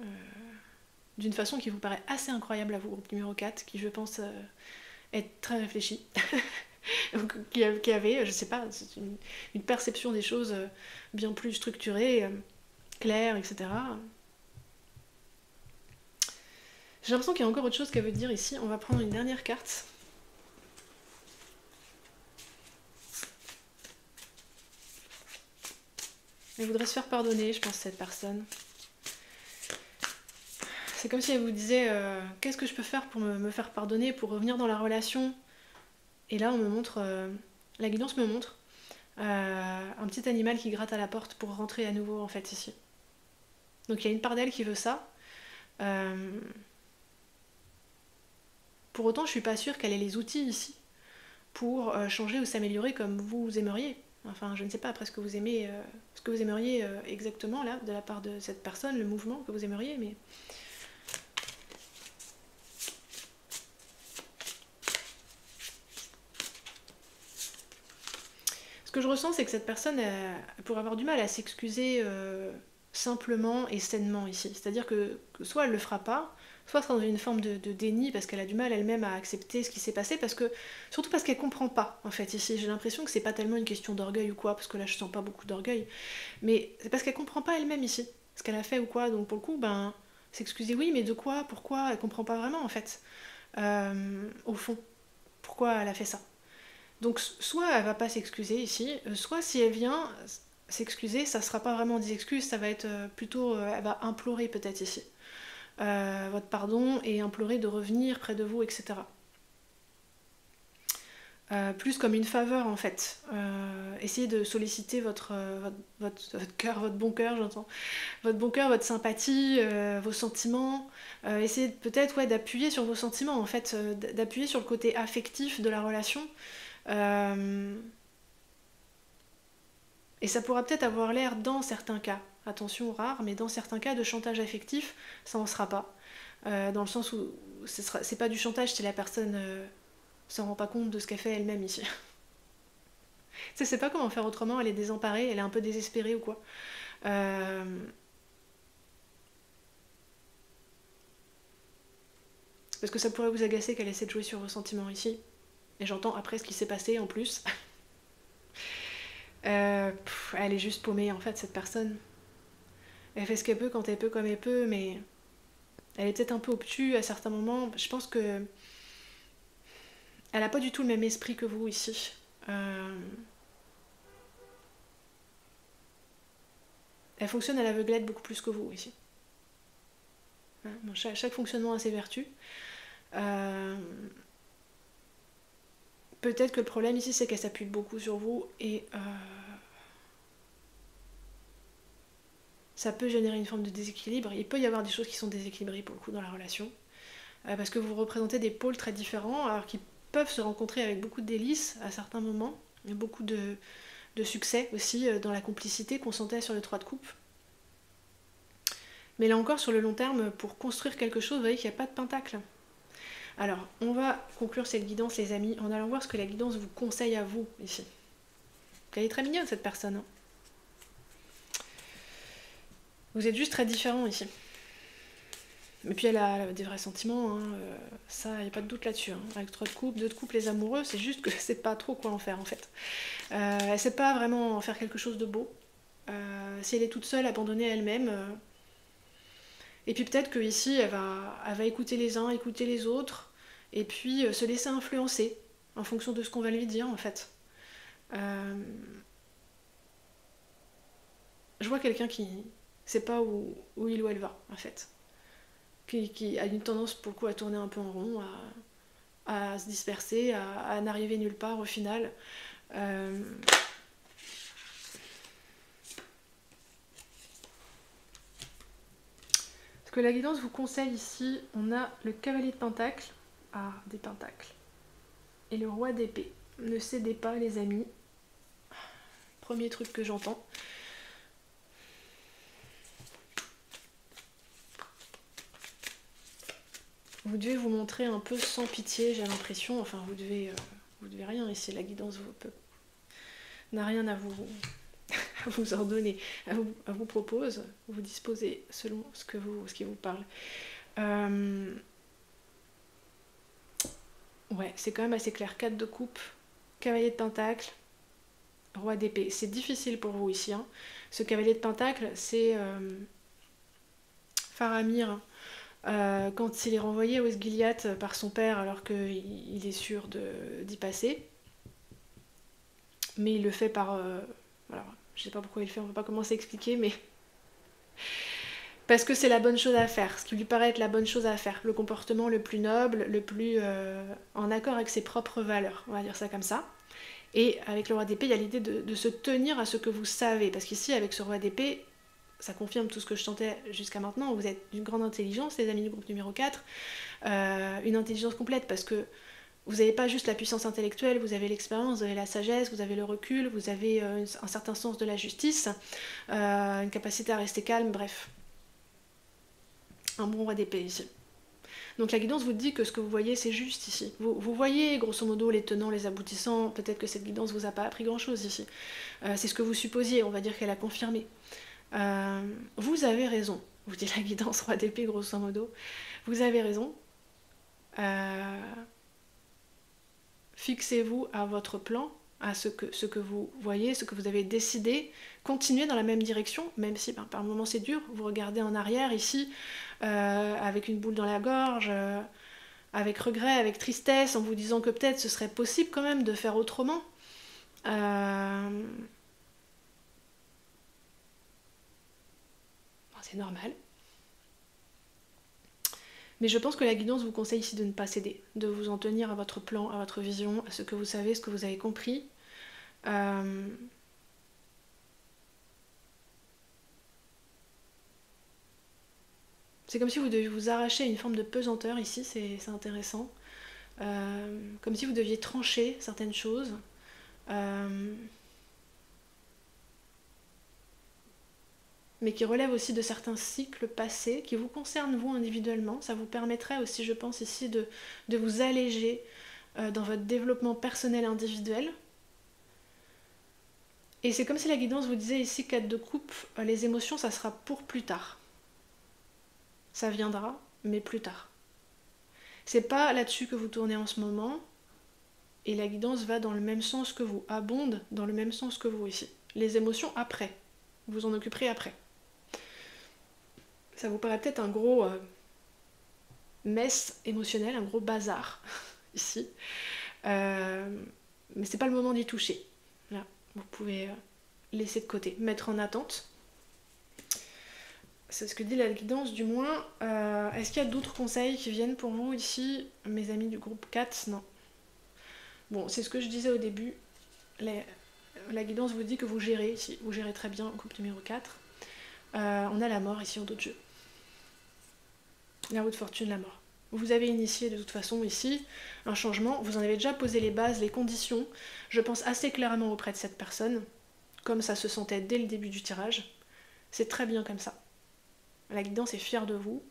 d'une façon qui vous paraît assez incroyable à vous, groupe numéro 4, qui je pense être très réfléchi. Qui avait, je sais pas, une perception des choses bien plus structurée, claire, etc. J'ai l'impression qu'il y a encore autre chose qu'elle veut dire ici. On va prendre une dernière carte. Elle voudrait se faire pardonner, je pense, cette personne. C'est comme si elle vous disait qu'est-ce que je peux faire pour me faire pardonner, pour revenir dans la relation. Et là, on me montre, la guidance me montre un petit animal qui gratte à la porte pour rentrer à nouveau, en fait, ici. Donc il y a une part d'elle qui veut ça. Pour autant, je suis pas sûre qu'elle ait les outils ici pour changer ou s'améliorer comme vous aimeriez. Enfin, je ne sais pas après ce que vous aimez, ce que vous aimeriez exactement là, de la part de cette personne, le mouvement que vous aimeriez, mais ce que je ressens, c'est que cette personne pourrait avoir du mal à s'excuser simplement et sainement ici. C'est-à-dire que soit elle le fera pas, soit elle sera dans une forme de déni parce qu'elle a du mal elle-même à accepter ce qui s'est passé, surtout parce qu'elle comprend pas en fait ici. J'ai l'impression que c'est pas tellement une question d'orgueil ou quoi, parce que là je sens pas beaucoup d'orgueil, mais c'est parce qu'elle comprend pas elle-même ici ce qu'elle a fait ou quoi. Donc pour le coup, ben s'excuser oui, mais de quoi, pourquoi, elle comprend pas vraiment en fait. Au fond, pourquoi elle a fait ça. Donc soit elle va pas s'excuser ici, soit si elle vient s'excuser, ça sera pas vraiment des excuses, ça va être plutôt, elle va implorer peut-être ici votre pardon et implorer de revenir près de vous, etc. Plus comme une faveur en fait. Essayez de solliciter votre cœur, votre bon cœur, j'entends. Votre bon cœur, votre sympathie, vos sentiments. Essayez peut-être ouais, d'appuyer sur vos sentiments en fait, d'appuyer sur le côté affectif de la relation. Euh, et ça pourra peut-être avoir l'air dans certains cas, attention rare, mais dans certains cas de chantage affectif, ça n'en sera pas. Dans le sens où c'est pas du chantage si la personne s'en rend pas compte de ce qu'elle fait elle-même ici. Tu sais, c'est pas comment faire autrement, elle est désemparée, elle est un peu désespérée ou quoi. Euh, Parce que ça pourrait vous agacer qu'elle essaie de jouer sur vos sentiments ici. Et j'entends après ce qui s'est passé en plus. Elle est juste paumée en fait, cette personne. Elle fait ce qu'elle peut quand elle peut, comme elle peut, mais elle est peut-être un peu obtuse à certains moments. Je pense que elle a pas du tout le même esprit que vous ici. Elle fonctionne à l'aveuglette beaucoup plus que vous ici. Bon, chaque fonctionnement a ses vertus. Euh, Peut-être que le problème ici, c'est qu'elle s'appuie beaucoup sur vous et ça peut générer une forme de déséquilibre. Il peut y avoir des choses qui sont déséquilibrées pour le coup dans la relation. Parce que vous représentez des pôles très différents, alors qu'ils peuvent se rencontrer avec beaucoup de délices à certains moments, et beaucoup de succès aussi dans la complicité qu'on sentait sur le 3 de coupe. Mais là encore, sur le long terme, pour construire quelque chose, vous voyez qu'il n'y a pas de pentacle. Alors, on va conclure cette guidance, les amis, en allant voir ce que la guidance vous conseille à vous, ici. Elle est très mignonne, cette personne. Hein. Vous êtes juste très différents, ici. Et puis elle a des vrais sentiments, hein, ça, il n'y a pas de doute là-dessus. Hein. Avec 3 de couple, 2 de couple, les amoureux, c'est juste que c'est pas trop quoi en faire, en fait. Elle sait pas vraiment en faire quelque chose de beau. Si elle est toute seule, abandonnée à elle-même... Et puis peut-être qu'ici, elle va écouter les uns, écouter les autres, et puis se laisser influencer en fonction de ce qu'on va lui dire, en fait. Je vois quelqu'un qui sait pas où il ou elle va, en fait. Qui a une tendance, pour le coup, à tourner un peu en rond, à se disperser, à n'arriver nulle part au final. Ce que la guidance vous conseille ici, on a le cavalier de pentacles, des pentacles, et le roi d'épée. Ne cédez pas les amis, premier truc que j'entends. Vous devez vous montrer un peu sans pitié, j'ai l'impression, enfin vous devez rien ici, la guidance n'a rien à vous, à vous ordonner, à vous propose, vous disposez selon ce qui vous parle. Ouais, c'est quand même assez clair, 4 de coupe, cavalier de pentacle, roi d'épée. C'est difficile pour vous ici, hein. Ce cavalier de pentacle, c'est Faramir, quand il est renvoyé au Osgiliath par son père alors qu'il est sûr d'y passer. Mais il le fait par... alors, je sais pas pourquoi il le fait, on va pas commencer à expliquer, mais... Parce que c'est la bonne chose à faire, ce qui lui paraît être la bonne chose à faire. Le comportement le plus noble, le plus en accord avec ses propres valeurs, on va dire ça comme ça. Et avec le roi d'épée, il y a l'idée de se tenir à ce que vous savez. Parce qu'ici, avec ce roi d'épée, ça confirme tout ce que je sentais jusqu'à maintenant. Vous êtes d'une grande intelligence, les amis du groupe numéro 4. Une intelligence complète parce que vous n'avez pas juste la puissance intellectuelle, vous avez l'expérience, vous avez la sagesse, vous avez le recul, vous avez un certain sens de la justice, une capacité à rester calme, bref. Un bon roi d'épée ici. Donc la guidance vous dit que ce que vous voyez c'est juste ici. Vous voyez grosso modo les tenants, les aboutissants, peut-être que cette guidance vous a pas appris grand chose ici. C'est ce que vous supposiez, on va dire qu'elle a confirmé. Vous avez raison, vous dit la guidance roi d'épée grosso modo. Vous avez raison. Fixez-vous à votre plan, à ce que vous voyez, ce que vous avez décidé, continuez dans la même direction, même si par moments c'est dur, vous regardez en arrière ici, avec une boule dans la gorge, avec regret, avec tristesse, en vous disant que peut-être ce serait possible quand même de faire autrement. C'est normal. Mais je pense que la guidance vous conseille ici de ne pas céder, de vous en tenir à votre plan, à votre vision, à ce que vous savez, ce que vous avez compris. C'est comme si vous deviez vous arracher à une forme de pesanteur ici, c'est intéressant. Comme si vous deviez trancher certaines choses. Mais qui relèvent aussi de certains cycles passés, qui vous concernent vous individuellement. Ça vous permettrait aussi, je pense ici, de vous alléger dans votre développement personnel individuel. Et c'est comme si la guidance vous disait ici, 4 de coupe, les émotions, ça sera pour plus tard. Ça viendra, mais plus tard. C'est pas là-dessus que vous tournez en ce moment, et la guidance va dans le même sens que vous, abonde dans le même sens que vous ici. Les émotions après, vous en occuperez après. Ça vous paraît peut-être un gros mess émotionnel, un gros bazar ici, mais c'est pas le moment d'y toucher. Là, vous pouvez laisser de côté, mettre en attente. C'est ce que dit la guidance du moins. Est-ce qu'il y a d'autres conseils qui viennent pour vous ici, mes amis du groupe 4? Non. Bon, c'est ce que je disais au début. La guidance vous dit que vous gérez ici, vous gérez très bien, groupe numéro 4. On a la mort ici en d'autres jeux. La roue de fortune, la mort. Vous avez initié de toute façon ici un changement, vous en avez déjà posé les bases, les conditions, je pense assez clairement auprès de cette personne, comme ça se sentait dès le début du tirage. C'est très bien comme ça. La guidance est fière de vous,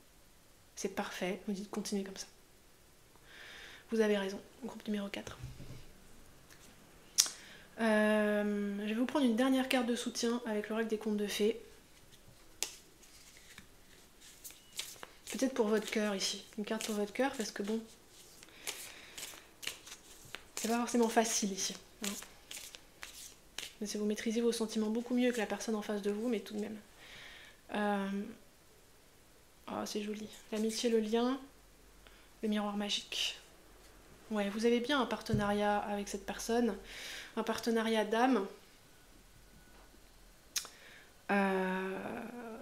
c'est parfait, vous dites continuez comme ça. Vous avez raison, groupe numéro 4. Je vais vous prendre une dernière carte de soutien avec l'oracle des contes de fées. Peut-être pour votre cœur ici, une carte pour votre cœur parce que bon, c'est pas forcément facile ici. Hein. Mais si vous maîtrisez vos sentiments beaucoup mieux que la personne en face de vous, mais tout de même. Oh, c'est joli. L'amitié, le lien, le miroir magique. Ouais, vous avez bien un partenariat avec cette personne, un partenariat d'âme.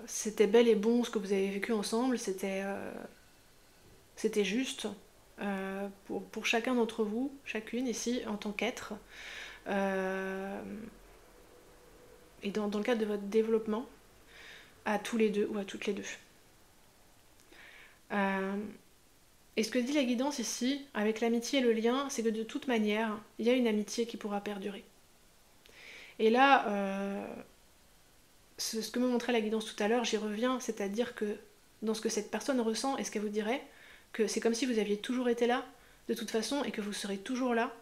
C'était bel et bon ce que vous avez vécu ensemble, c'était juste. pour chacun d'entre vous, chacune ici, en tant qu'être, et dans le cadre de votre développement, à tous les deux ou à toutes les deux. Et ce que dit la guidance ici, avec l'amitié et le lien, c'est que de toute manière, il y a une amitié qui pourra perdurer. Et là, ce que me montrait la guidance tout à l'heure, j'y reviens, c'est-à-dire que dans ce que cette personne ressent, est-ce qu'elle vous dirait que c'est comme si vous aviez toujours été là, de toute façon, et que vous serez toujours là,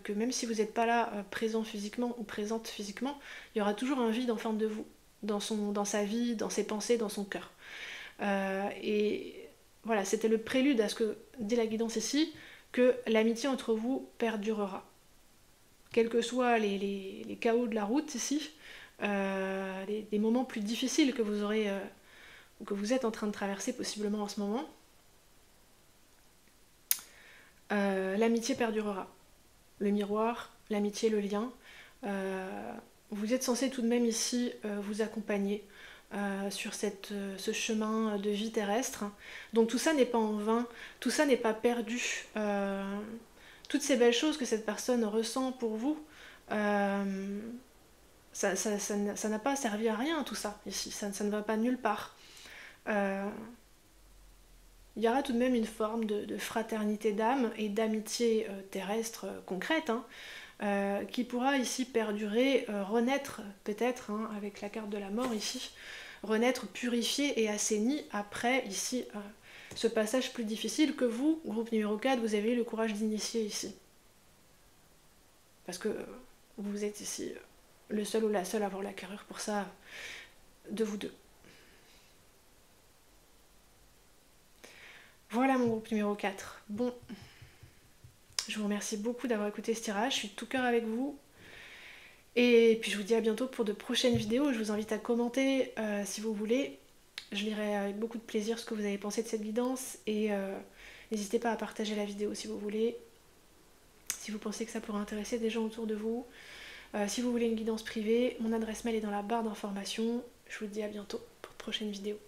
que même si vous n'êtes pas là, présent physiquement ou présente physiquement, il y aura toujours un vide en forme de vous, dans sa vie, dans ses pensées, dans son cœur. Et voilà, c'était le prélude à ce que dit la guidance ici, que l'amitié entre vous perdurera. Quels que soient les chaos de la route ici, les moments plus difficiles que vous aurez, que vous êtes en train de traverser possiblement en ce moment, l'amitié perdurera. Le miroir, l'amitié, le lien. Vous êtes censé tout de même ici vous accompagner sur ce chemin de vie terrestre. Donc tout ça n'est pas en vain, tout ça n'est pas perdu. Toutes ces belles choses que cette personne ressent pour vous, ça n'a pas servi à rien tout ça ici, ça ne va pas nulle part. Il y aura tout de même une forme de fraternité d'âme et d'amitié terrestre concrète, qui pourra ici perdurer, renaître peut-être, avec la carte de la mort ici, renaître purifié et assaini après ici ce passage plus difficile que vous, groupe numéro 4, vous avez eu le courage d'initier ici. Parce que vous êtes ici le seul ou la seule à avoir la carrure pour ça, de vous deux. Voilà mon groupe numéro 4. Bon, je vous remercie beaucoup d'avoir écouté ce tirage, je suis de tout cœur avec vous. Et puis je vous dis à bientôt pour de prochaines vidéos. Je vous invite à commenter si vous voulez. Je lirai avec beaucoup de plaisir ce que vous avez pensé de cette guidance. Et n'hésitez pas à partager la vidéo si vous voulez. Si vous pensez que ça pourrait intéresser des gens autour de vous. Si vous voulez une guidance privée, mon adresse mail est dans la barre d'informations. Je vous dis à bientôt pour de prochaines vidéos.